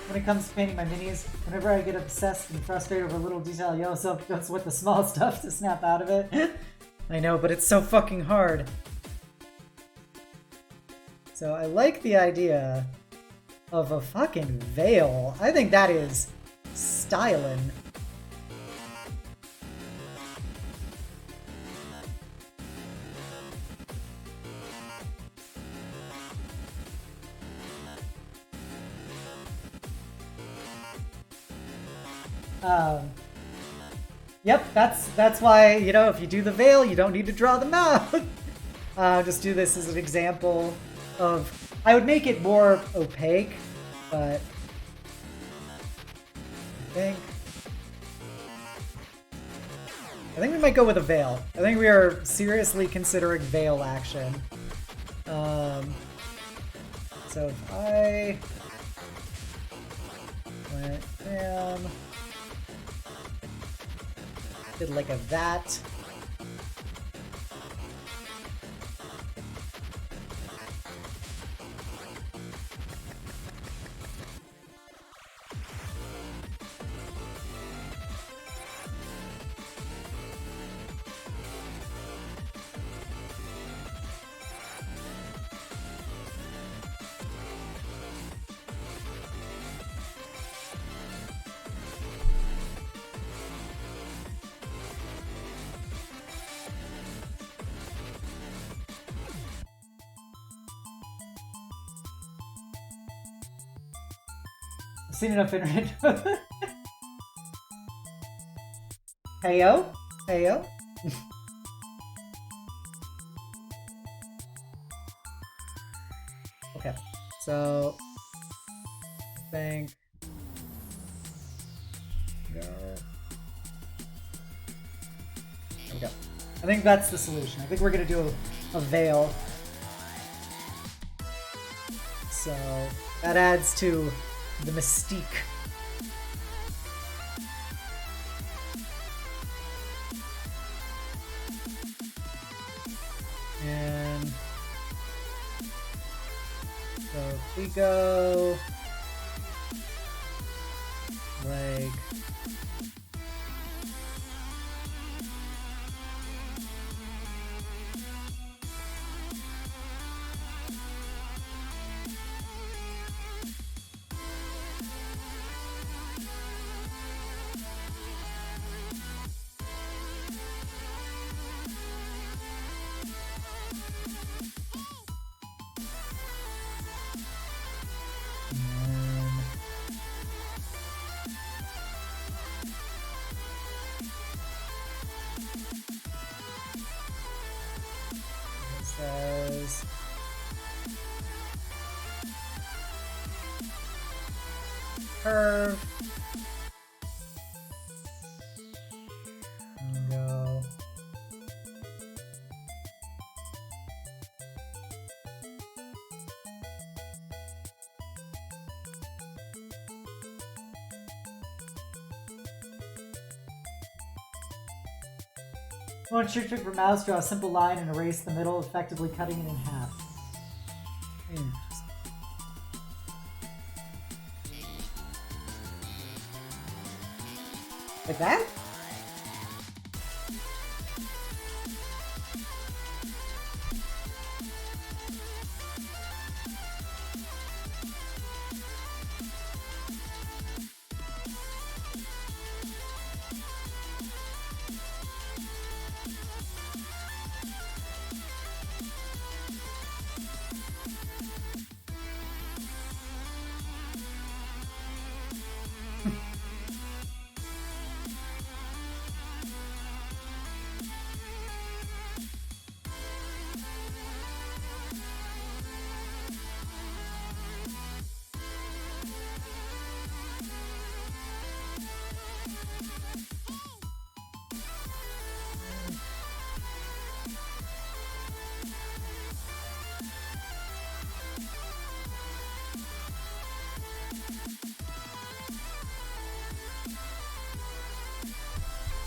When it comes to painting my minis, whenever I get obsessed and frustrated over a little detail, I also just want the small stuff to snap out of it. I know, but it's so fucking hard. So I like the idea of a fucking veil. I think that is stylin'. Yep, that's why, you know, if you do the veil, you don't need to draw the mouth. Just do this as an example of, I would make it more opaque, but I think we might go with a veil. I think we are seriously considering veil action. So if I went down, did like a that. I've seen enough internet. Heyo? Heyo? Okay, so I think go. There we go. I think that's the solution. I think we're gonna do a veil. So that adds to the mystique. And so if we go like says curve and go one trick for mouse, draw a simple line and erase the middle, effectively cutting it in half. Like that?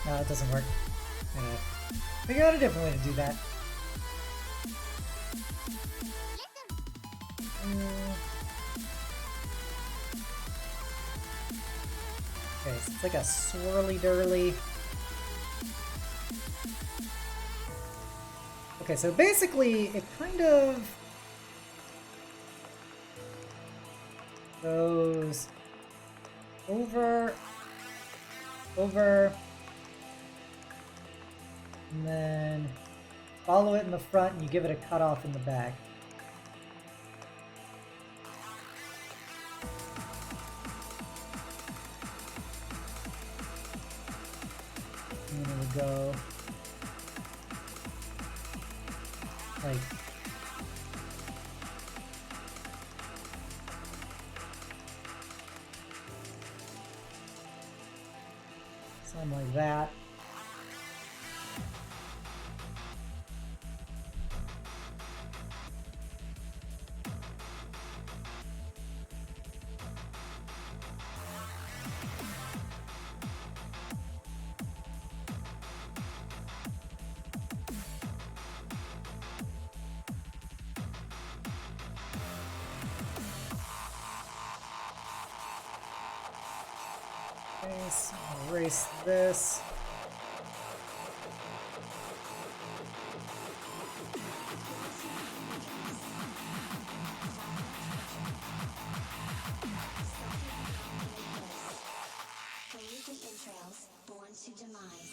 No, it doesn't work. I'm gonna figure out a different way to do that. Okay, so it's like a swirly durly. Okay, so basically it kind of goes over, and then follow it in the front and you give it a cutoff in the back. And then we go like something like that. Nice. Erase this. Entrails, born to demise.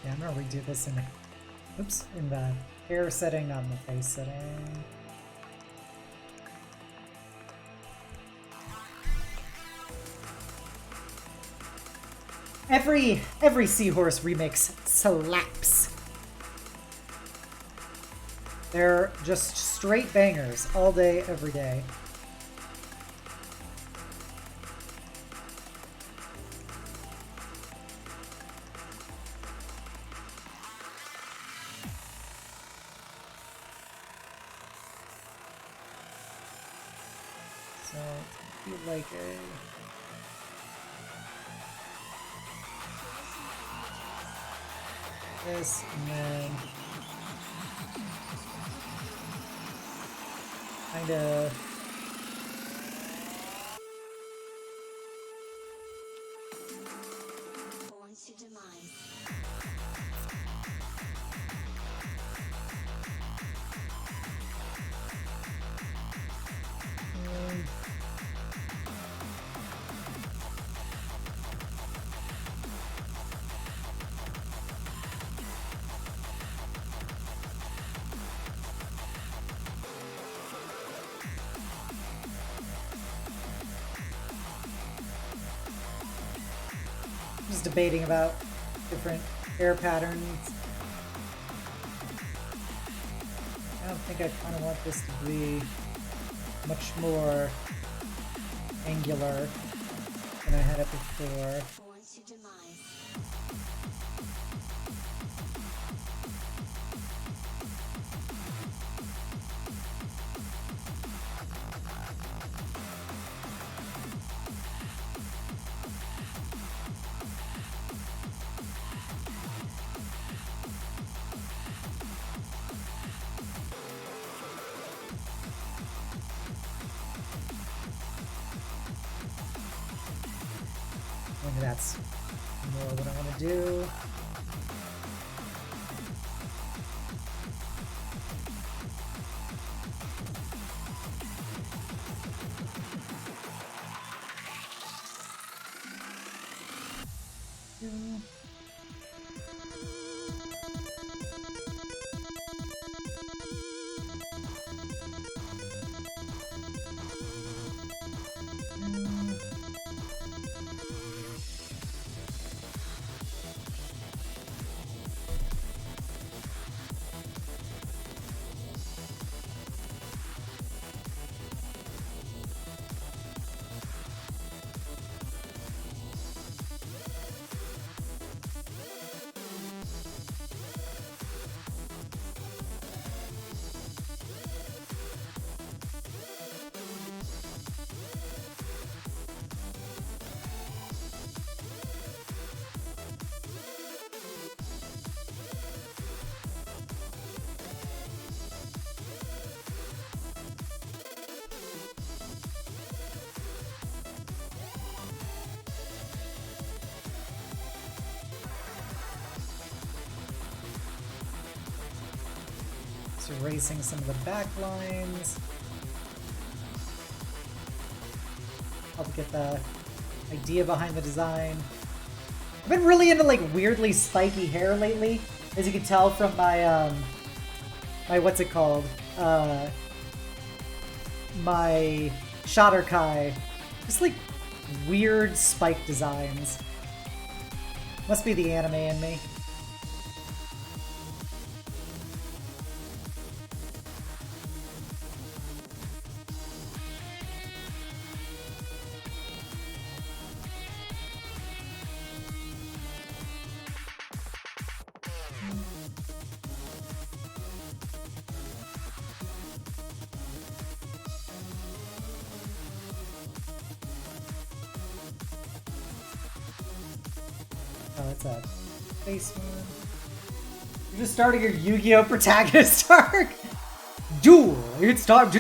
Yeah, I'm gonna redo this in the, oops, in the hair setting, not in the face setting. Every Seahorse remix slaps. They're just straight bangers all day, every day. So it's gonna be like a this, and then kind of Born to demise. just debating about different hair patterns. I don't think I kind of want this to be much more angular than I had it before. Born to demise. Maybe that's more what I want to do. Just erasing some of the back lines. Help get the idea behind the design. I've been really into like weirdly spiky hair lately, as you can tell from my my what's it called? My Shotterkai. Just like weird spike designs. Must be the anime in me. Oh, it's a face one. You're just starting your Yu-Gi-Oh! Protagonist arc! Duel! It's time to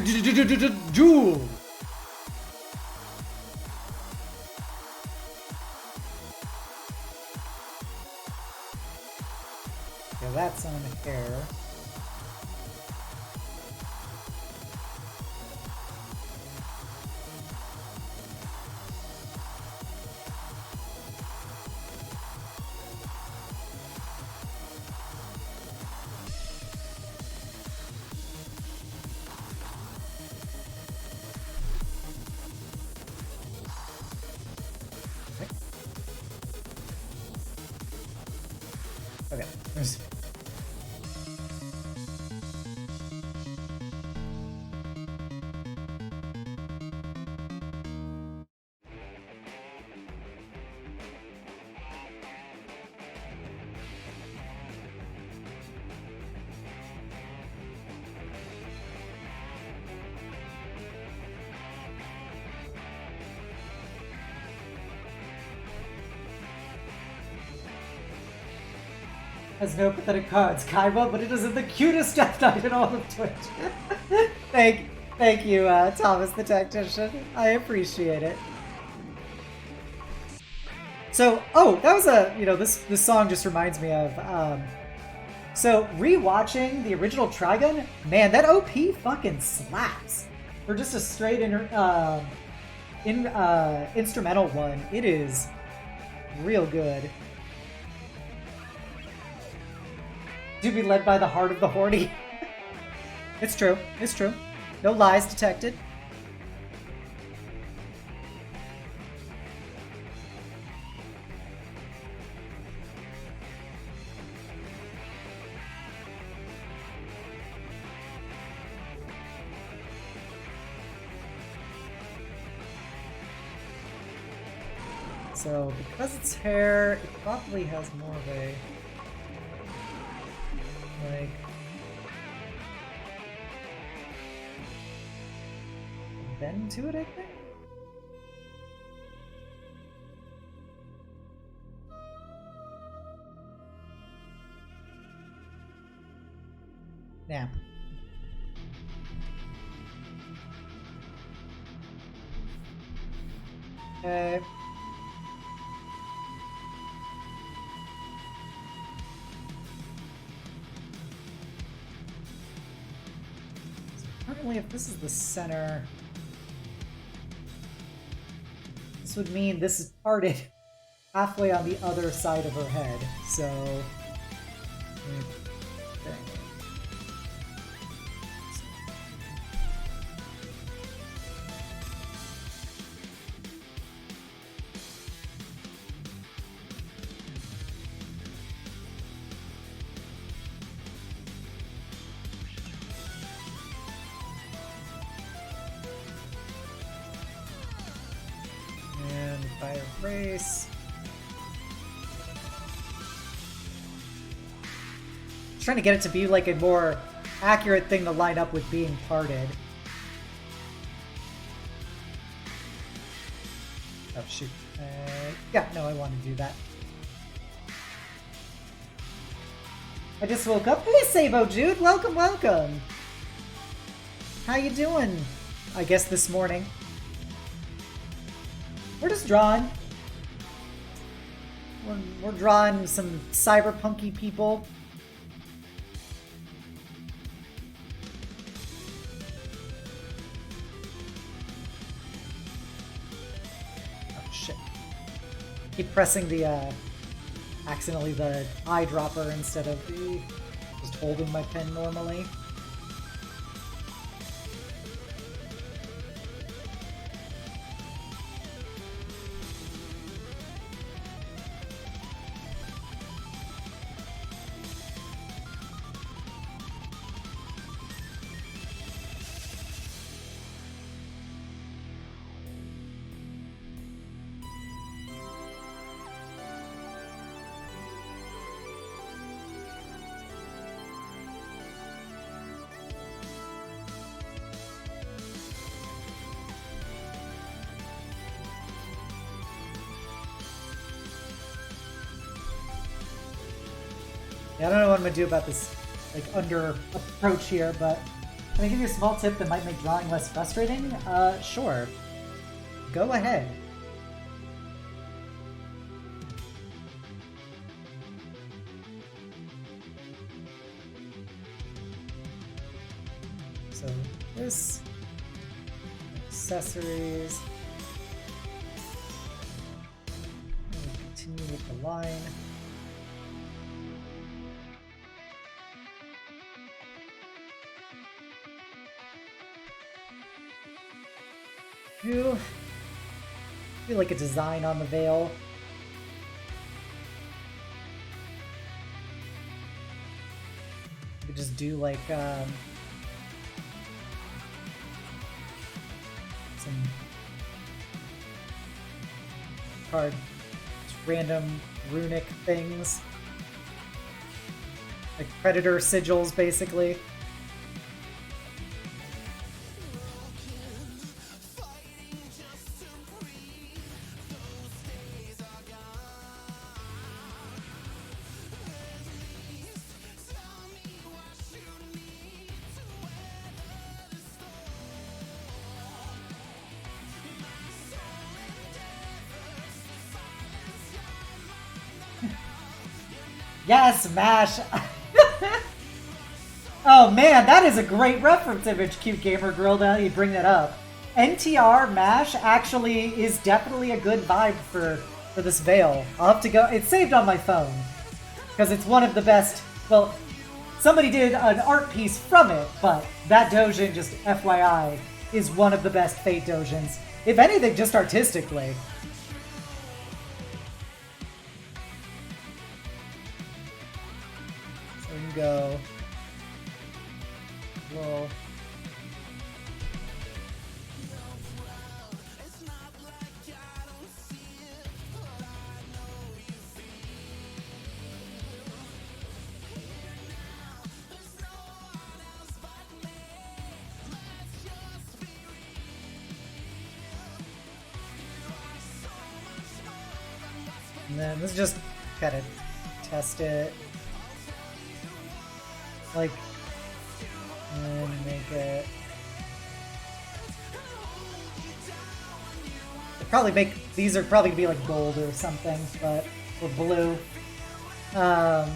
duel! Yeah, that's on hair. Okay. Has no pathetic cards, Kaiba, but it is the cutest Death Knight in all of Twitch. thank you, Thomas the Tactician. I appreciate it. So, oh, that was a, this song just reminds me of, so rewatching the original Trigun, man, that OP fucking slaps. For just a straight instrumental one, it is real good. Do be led by the heart of the horny. It's true. It's true. No lies detected. So, because it's hair, it probably has more of a like bend to it, I think. Yeah. Okay. Currently, if this is the center, this would mean this is parted halfway on the other side of her head. So, race. Trying to get it to be like a more accurate thing to line up with being parted. Oh shoot. Yeah, no, I want to do that. I just woke up. Hey, Sabo Jude, welcome, welcome. How you doing? I guess this morning. We're just drawing. We're drawing some cyberpunky people. keep pressing the, accidentally the eyedropper instead of the, just holding my pen normally. Yeah, I don't know what I'm gonna do about this, like, under approach here, but can I give you a small tip that might make drawing less frustrating? Sure. Go ahead. So, this, accessories, continue with the line. Do like a design on the veil. You could just do like some card, just random runic things, like predator sigils, basically. Yes, MASH! Oh man, that is a great reference image, Cute Gamer Girl, now that you bring that up. NTR MASH actually is definitely a good vibe for this veil. I'll have to go, it's saved on my phone, because it's one of the best, well, somebody did an art piece from it, but that doujin, just FYI, is one of the best Fate doujins. If anything, just artistically. Go. Well. And then let's just kind of test it. Like, and make it. Probably make, these are probably gonna be like gold or something, but, or blue. But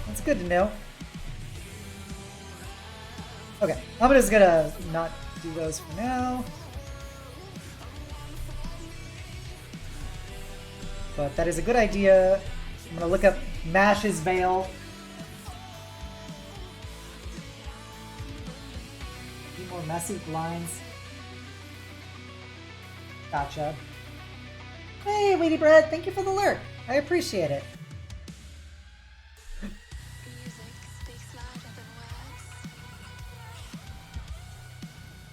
that's good to know. Okay, I'm just gonna not do those for now. But that is a good idea. I'm gonna look up Mash's veil. A few more messy lines. Gotcha. Hey, Weedy Bread, thank you for the lurk. I appreciate it. Music speaks louder than words.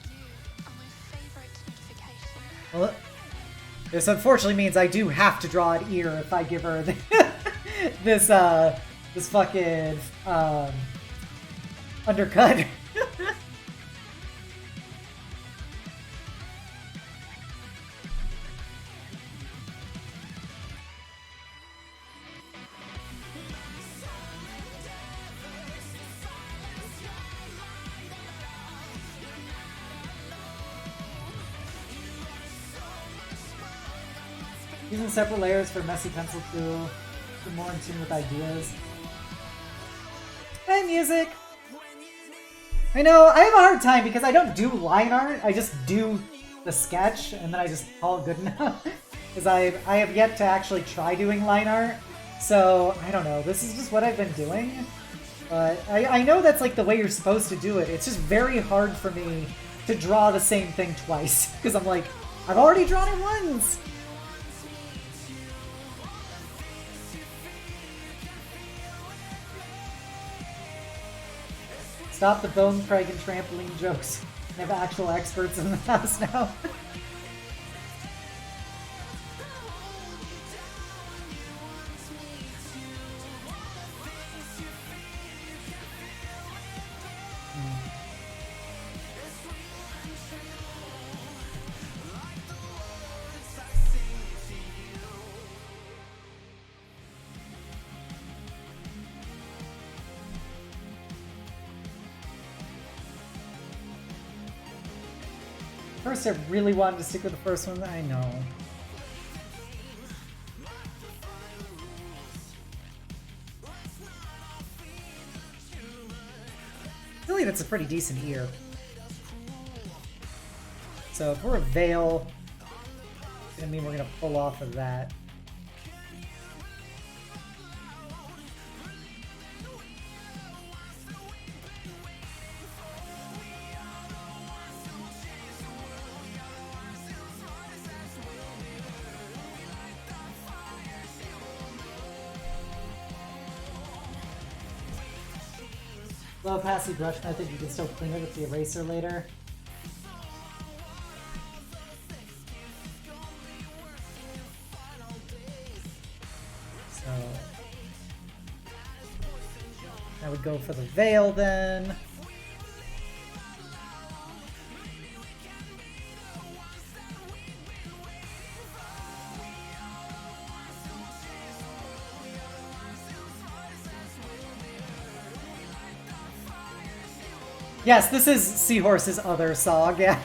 You are my favorite notification. Well, this unfortunately means I do have to draw an ear if I give her this fucking undercut. Using separate layers for messy pencil tool. Be more in tune with ideas. Hey, music! I know, I have a hard time because I don't do line art, I just do the sketch, and then I just call it good enough. Because I have yet to actually try doing line art, so I don't know. This is just what I've been doing. But I know that's like the way you're supposed to do it. It's just very hard for me to draw the same thing twice. Because I'm like, I've already drawn it once! Stop the bone Craig and trampoline jokes. I have actual experts in the house now. First, I really wanted to stick with the first one. I know. I feel like that's a pretty decent ear. So if we're a veil, it's gonna mean we're gonna pull off of that. Low opacity brush method, you can still clean it with the eraser later. So I would go for the veil then. Yes, this is Seahorse's other song, yeah.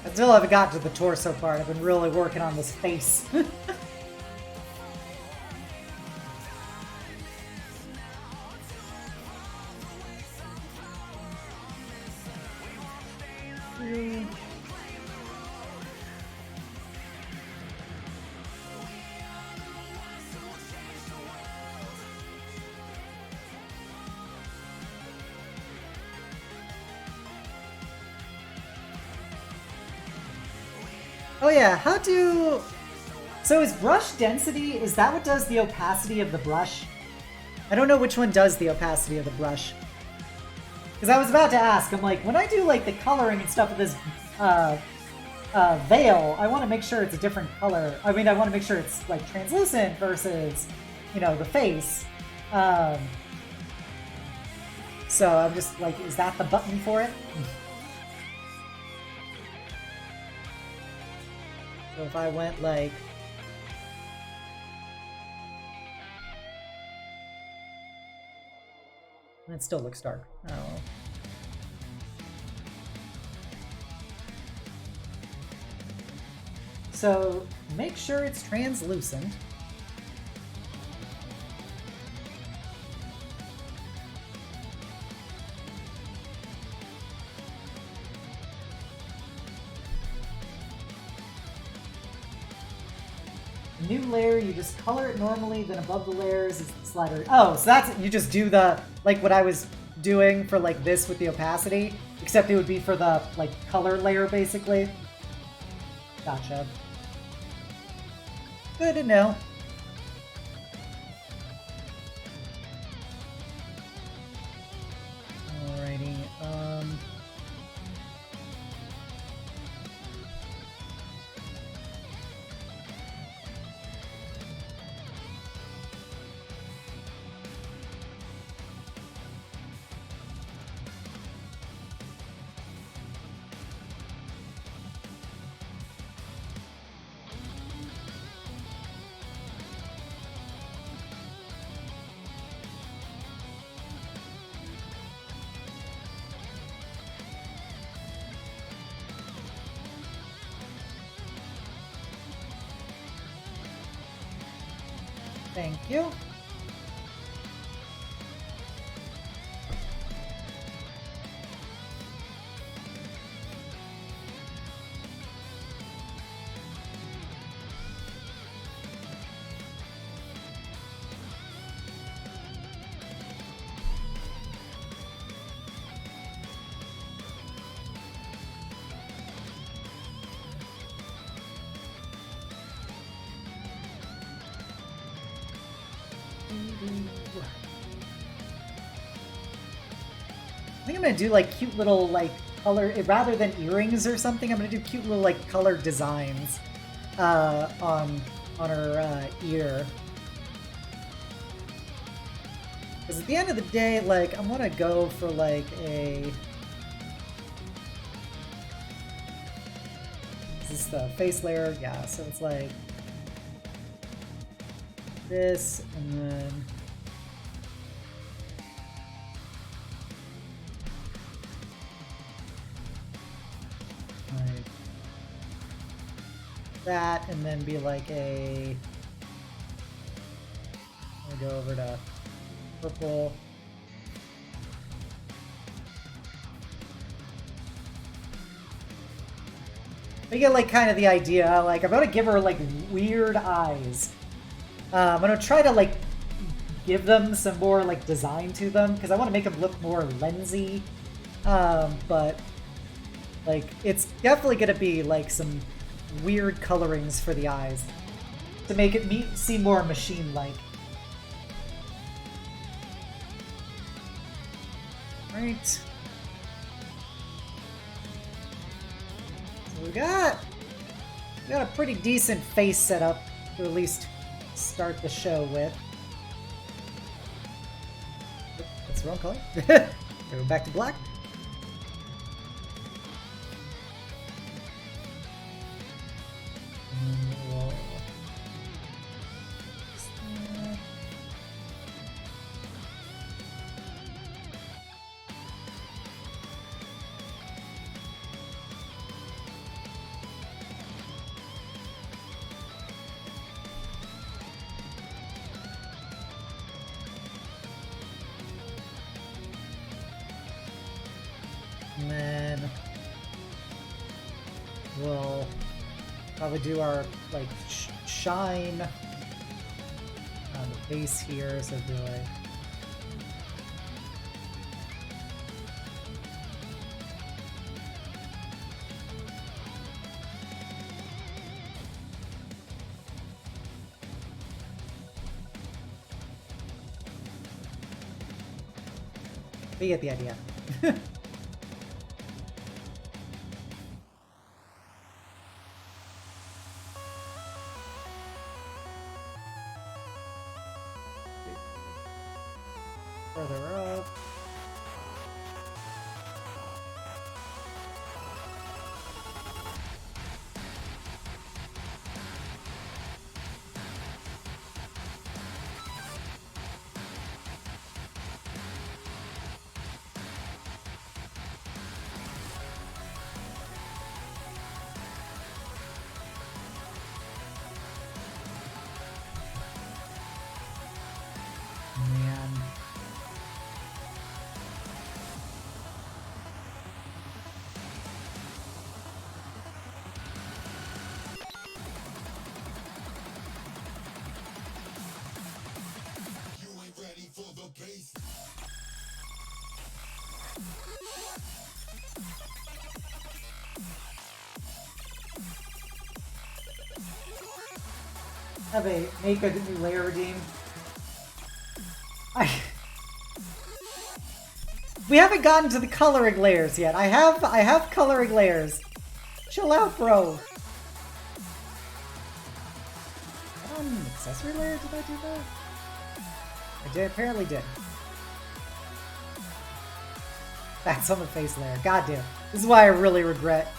I still haven't got to the torso part. I've been really working on this face. Oh yeah, how do... So is brush density, is that what does the opacity of the brush? I don't know which one does the opacity of the brush. Because I was about to ask, I'm like, when I do like the coloring and stuff with this veil, I want to make sure it's a different color. I mean, I want to make sure it's like translucent versus, you know, the face. So I'm just like, is that the button for it? So if I went like... It still looks dark. I don't know. So make sure it's translucent. New layer, you just color it normally, then above the layers is the slider. Oh, so that's, you just do the, like what I was doing for like this with the opacity, except it would be for the like color layer basically. Gotcha. Good to know. Alrighty, Thank you. I think I'm gonna do like cute little like color rather than earrings or something. I'm gonna do cute little like colored designs on her ear. Because at the end of the day, like I'm gonna go for like a. Is this the face layer? Yeah. So it's like this, and then. That, and then be like a. I'm gonna go over to purple. You get like kind of the idea. Like I'm gonna give her like weird eyes. I'm gonna try to like give them some more like design to them because I want to make them look more lensy. But like it's definitely gonna be like some weird colorings for the eyes to make it seem more machine-like. Right. So we got a pretty decent face setup to at least start the show with. That's the wrong color. Go back to black. And then we'll probably do our like shine on the base here, so do like you get the idea. Further up. Man. You ain't ready for the bass. Have a make a new layer redeem. We haven't gotten to the coloring layers yet. I have coloring layers. Chill out, bro. Accessory layer? Did I do that? I did. Apparently did. That's on the face layer. God damn. This is why I really regret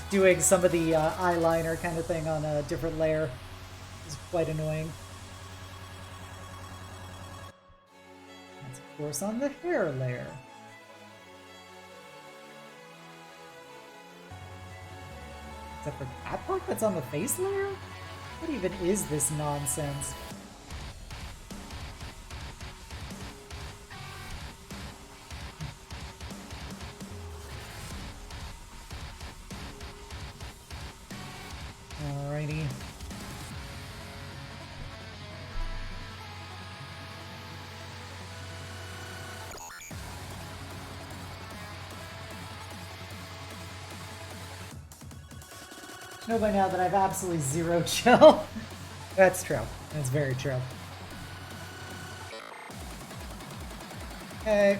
doing some of the eyeliner kind of thing on a different layer. It's quite annoying. That's of course on the hair layer. Except for that part that's on the face layer? What even is this nonsense? know by now that I have absolutely zero chill. That's true. That's very true. Okay.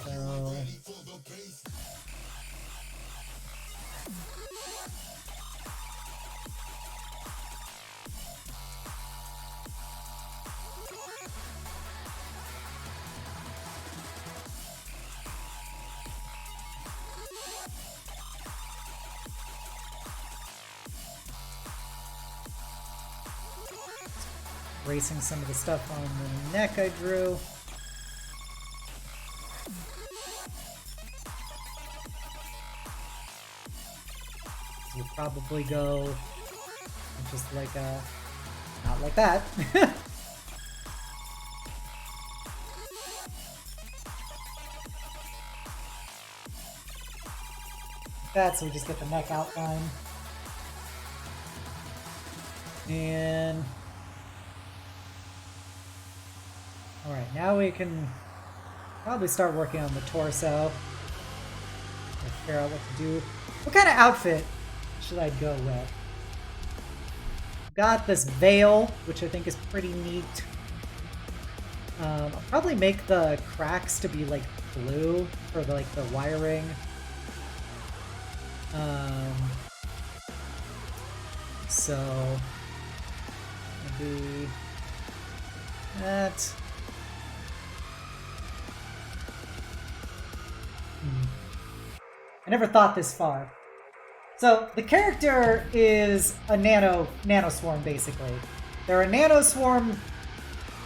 So... erasing some of the stuff on the neck I drew. We'll probably go just like not like that. That, so we just get the neck outline. And alright, now we can probably start working on the torso. Figure out what to do. What kind of outfit should I go with? Got this veil, which I think is pretty neat. I'll probably make the cracks to be like blue for the, like the wiring. So maybe that. I never thought this far. So the character is a nanoswarm, basically. They're a nanoswarm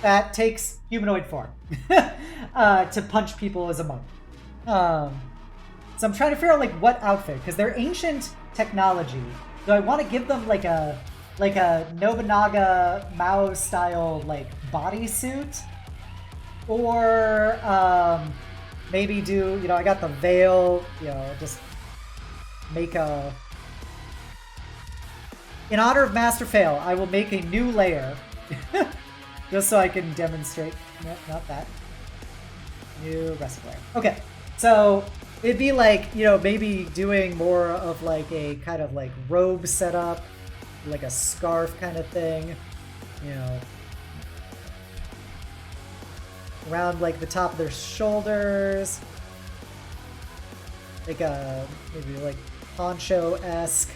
that takes humanoid form to punch people as a monk. So I'm trying to figure out like what outfit, because they're ancient technology. Do I want to give them like a Nobunaga Mao style like bodysuit, or maybe do, you know, I got the veil, you know, just make a... In honor of Master Fail, I will make a new layer. Just so I can demonstrate. Nope, not that. New rest layer. Okay, so it'd be like, you know, maybe doing more of like a kind of like robe setup, like a scarf kind of thing, you know, around like the top of their shoulders, like a maybe like poncho-esque.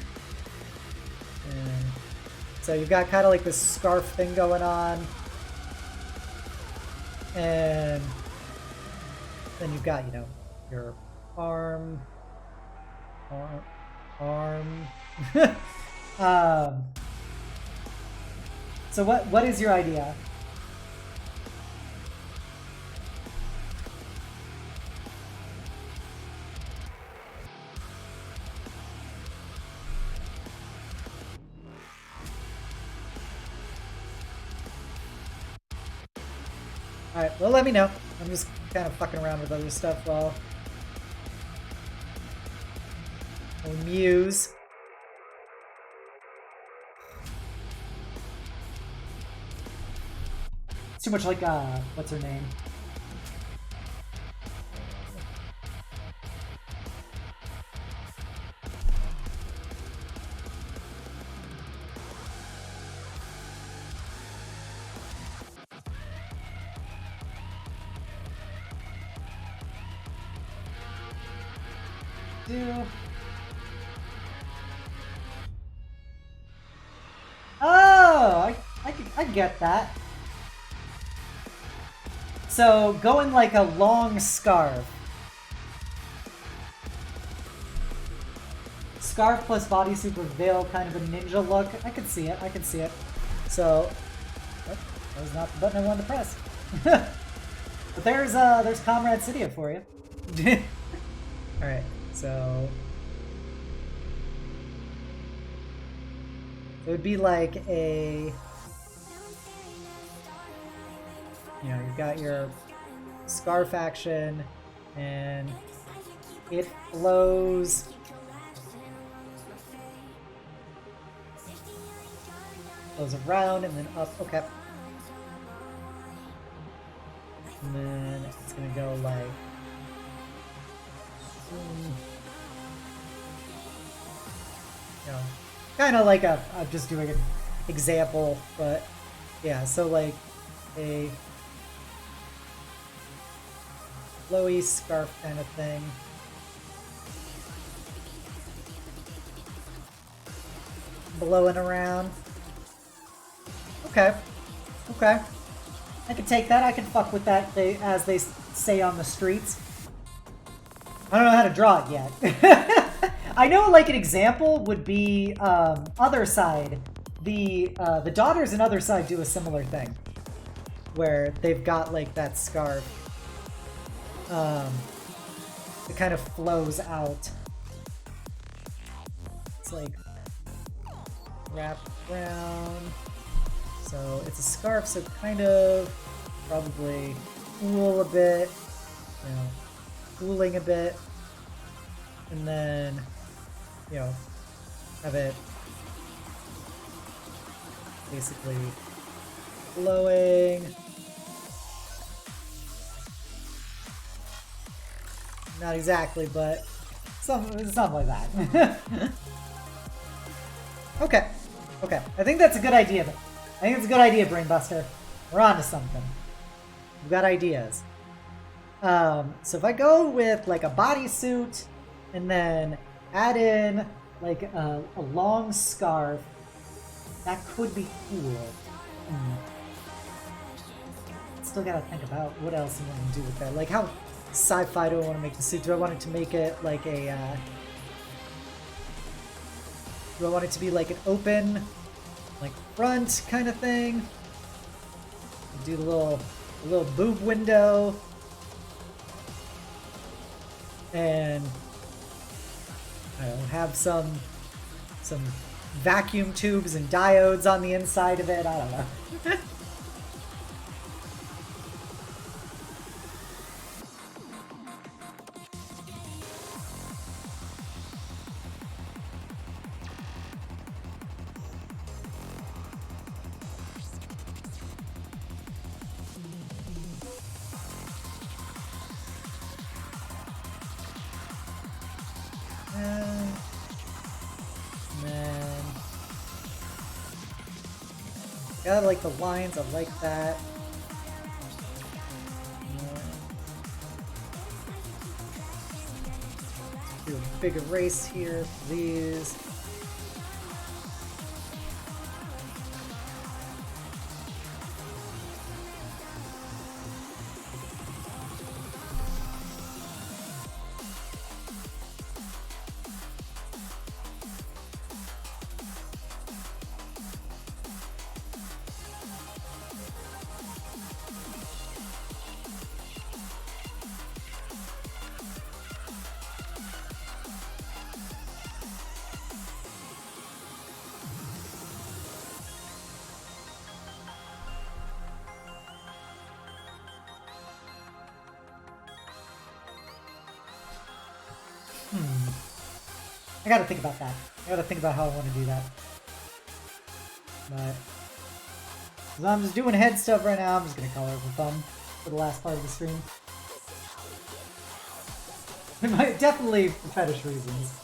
So you've got kind of like this scarf thing going on, and then you've got, you know, your arm. So what is your idea? Alright, well, let me know. I'm just kind of fucking around with other stuff while we muse. It's too much like, what's her name? Oh, I get that. So going like a long scarf. Scarf plus bodysuit with veil, kind of a ninja look. I could see it. I could see it. So oh, that was not the button I wanted to press. But there's Comrade Cydia for you. All right, so it would be like a, you know, you've got your scarf action, and it flows around and then up. Okay. And then it's gonna go like... You know, kind of like I'm just doing an example, but yeah, so like a flowy scarf kind of thing. Blowing around. Okay. Okay. I can take that. I can fuck with that, as they say on the streets. I don't know how to draw it yet. I know, like, an example would be Other Side. The daughters in Other Side do a similar thing, where they've got, like, that scarf. It kind of flows out. It's, like, wrapped around. So it's a scarf, so kind of probably cool a bit, you know, cooling a bit, and then, you know, have it basically flowing. Not exactly, but something like that. Okay. Okay. I think that's a good idea. I think it's a good idea, Brainbuster. We're on to something. We've got ideas. So if I go with like a bodysuit and then add in like a long scarf, that could be cool. Still gotta think about what else I want to do with that. Like, how sci-fi do I want to make the suit? Do I want it to make it like a... do I want it to be like an open, like, front kind of thing? Do the little boob window. And I don't know, have some vacuum tubes and diodes on the inside of it. I don't know. Yeah, I like the lines, I like that. Do a big erase here for these. I gotta think about that. I gotta think about how I want to do that. But as I'm just doing head stuff right now, I'm just gonna color for fun for the last part of the stream. Definitely for fetish reasons.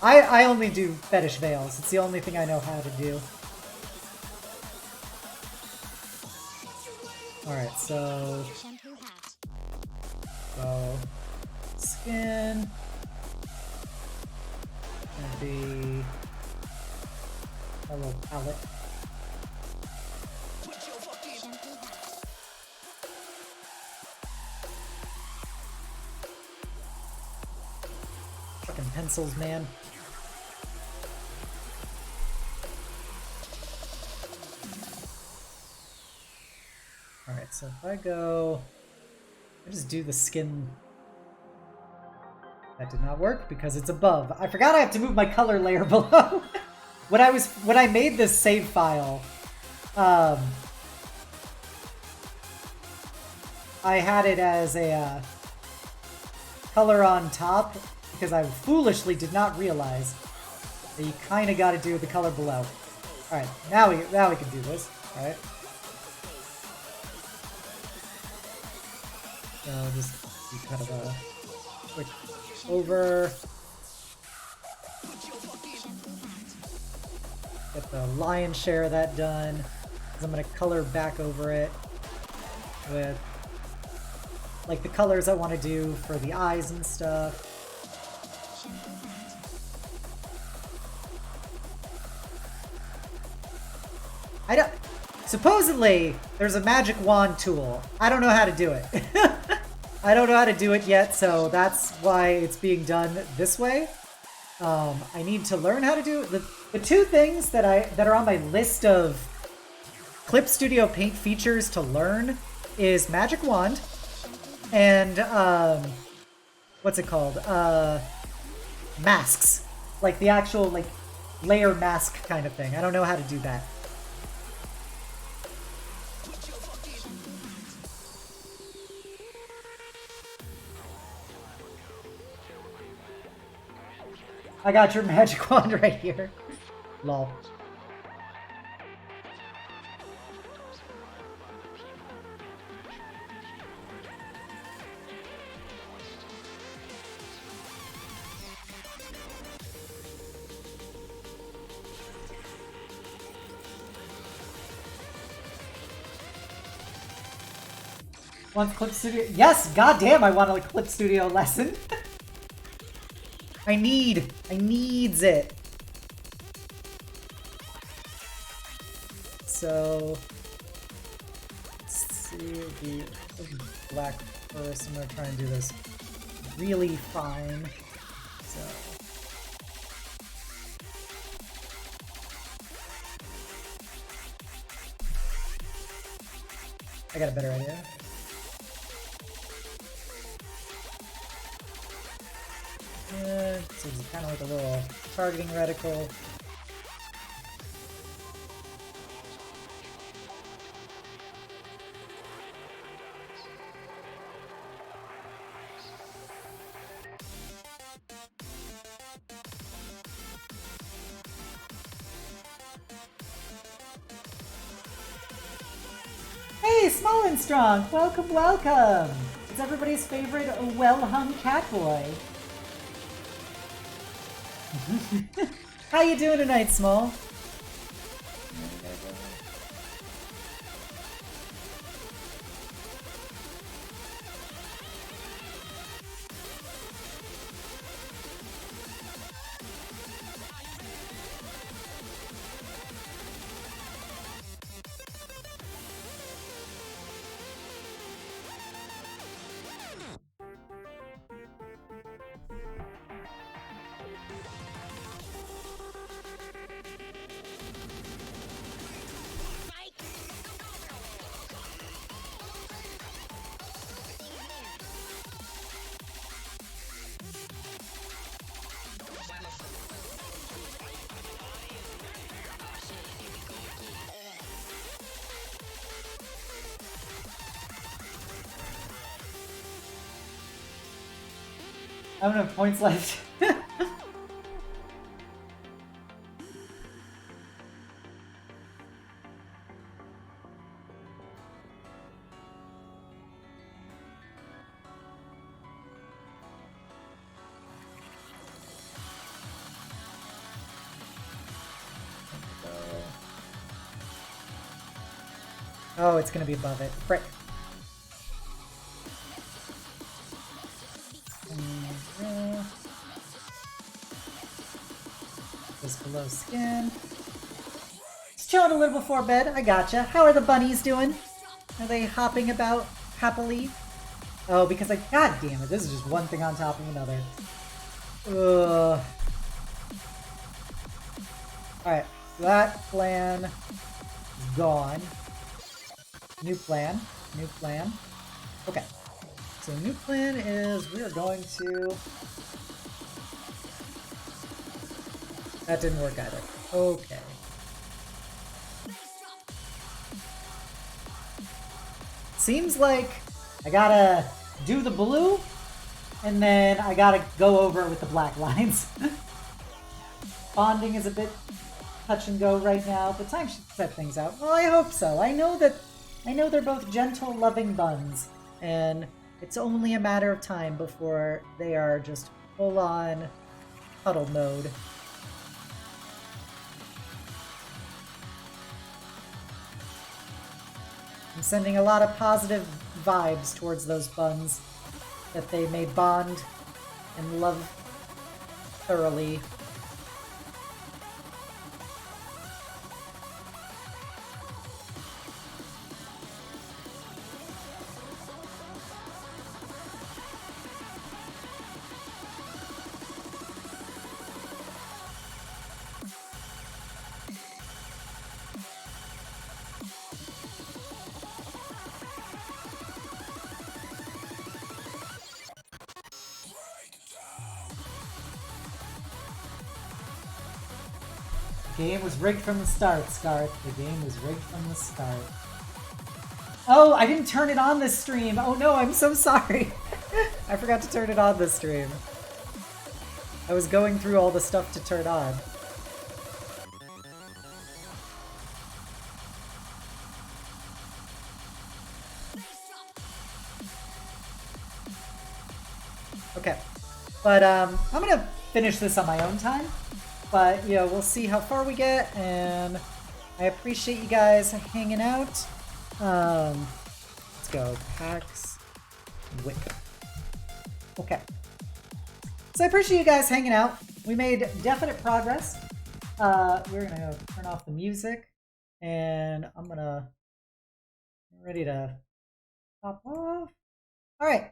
I only do fetish veils. It's the only thing I know how to do. Alright, so skin. Gonna be a little palette. Fucking pencils, man. Alright, so if I go... I just do the skin... That did not work because it's above. I forgot I have to move my color layer below. When I made this save file, I had it as a color on top because I foolishly did not realize that you kind of got to do the color below. All right, now we can do this. All right. So just do kind of a quick over. Get the lion's share of that done. 'Cause I'm gonna color back over it with like the colors I want to do for the eyes and stuff. I don't. Supposedly, there's a magic wand tool. I don't know how to do it. I don't know how to do it yet, so that's why it's being done this way. I need to learn how to do it. The two things that are on my list of Clip Studio Paint features to learn is magic wand and what's it called? Masks, like the actual like layer mask kind of thing. I don't know how to do that. I got your magic wand right here. Lol. Want Clip Studio? Yes, goddamn! I want a Clip Studio lesson. I needs it. So let's see the black first. I'm gonna try and do this really fine. So I got a better idea. So it's kind of like a little targeting reticle. Hey, Small and Strong! Welcome, welcome! It's everybody's favorite well-hung catboy. How you doing tonight, Small? I don't have points left. Oh, it's gonna be above it. Frick. Just below skin. Just chilling a little before bed. I gotcha. How are the bunnies doing? Are they hopping about happily? Oh, because god damn it, this is just one thing on top of another. Ugh. Alright, that plan is gone. New plan. New plan. Okay. So new plan is we are going to... That didn't work either. Okay. Seems like I gotta do the blue, and then I gotta go over it with the black lines. Bonding is a bit touch and go right now, but time should set things out. Well, I hope so. I know they're both gentle, loving buns, and It's only a matter of time before they are just full-on puddle mode. I'm sending a lot of positive vibes towards those buns, that they may bond and love thoroughly. The game was rigged from the start, Scarth. The game was rigged from the start. Oh, I didn't turn it on this stream. Oh no, I'm so sorry. I forgot to turn it on this stream. I was going through all the stuff to turn on. Okay. But I'm gonna finish this on my own time. But, you know, we'll see how far we get, and I appreciate you guys hanging out. Let's go. Pax Whip. Okay. So I appreciate you guys hanging out. We made definite progress. We're gonna turn off the music, and I'm gonna get ready to pop off. Alright.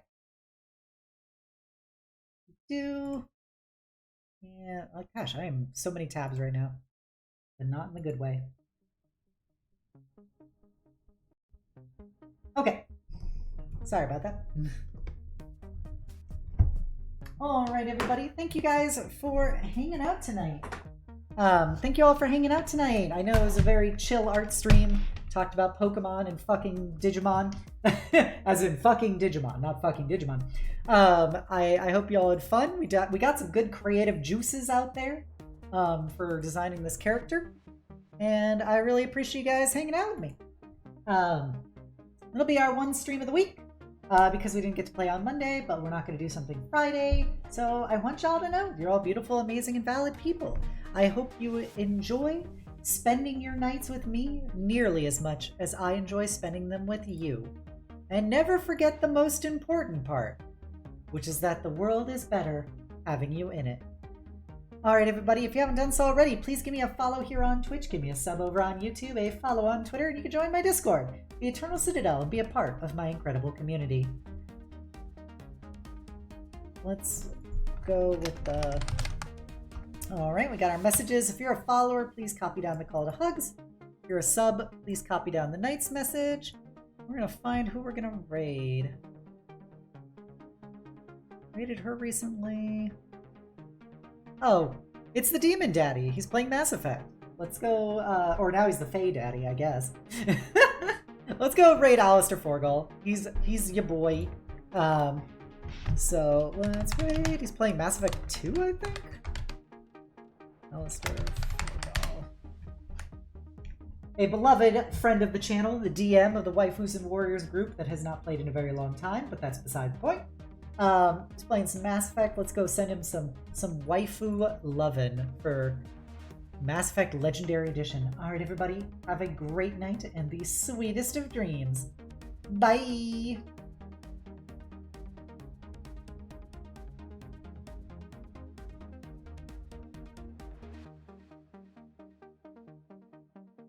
Yeah, oh gosh, I am so many tabs right now, but not in the good way. Okay, sorry about that. All right, everybody, thank you guys for hanging out tonight. Thank you all for hanging out tonight. I know it was a very chill art stream. Talked about Pokemon and fucking Digimon, as in fucking Digimon, not fucking Digimon. I hope you all had fun. We got some good creative juices out there for designing this character, and I really appreciate you guys hanging out with me. It'll be our one stream of the week because we didn't get to play on Monday, but we're not going to do something Friday. So I want y'all to know you're all beautiful, amazing, and valid people. I hope you enjoy spending your nights with me nearly as much as I enjoy spending them with you. And never forget the most important part, which is that the world is better having you in it. Alright everybody, if you haven't done so already, please give me a follow here on Twitch, give me a sub over on YouTube, a follow on Twitter, and you can join my Discord, the Eternal Citadel, and be a part of my incredible community. Let's go with the... Alright, we got our messages. If you're a follower, please copy down the call to hugs. If you're a sub, please copy down the knight's message. We're gonna find who we're gonna raid. Raided her recently. Oh, it's the Demon Daddy. He's playing Mass Effect. Let's go, or now he's the Fae Daddy, I guess. Let's go raid Alistair Forgall. He's your boy. So let's raid. He's playing Mass Effect 2, I think. Alistair Forgall. A beloved friend of the channel, the DM of the Waifus and Warriors group that has not played in a very long time, but that's beside the point. He's playing some Mass Effect. Let's go send him some waifu lovin' for Mass Effect Legendary Edition. Alright everybody, have a great night and the sweetest of dreams. Bye!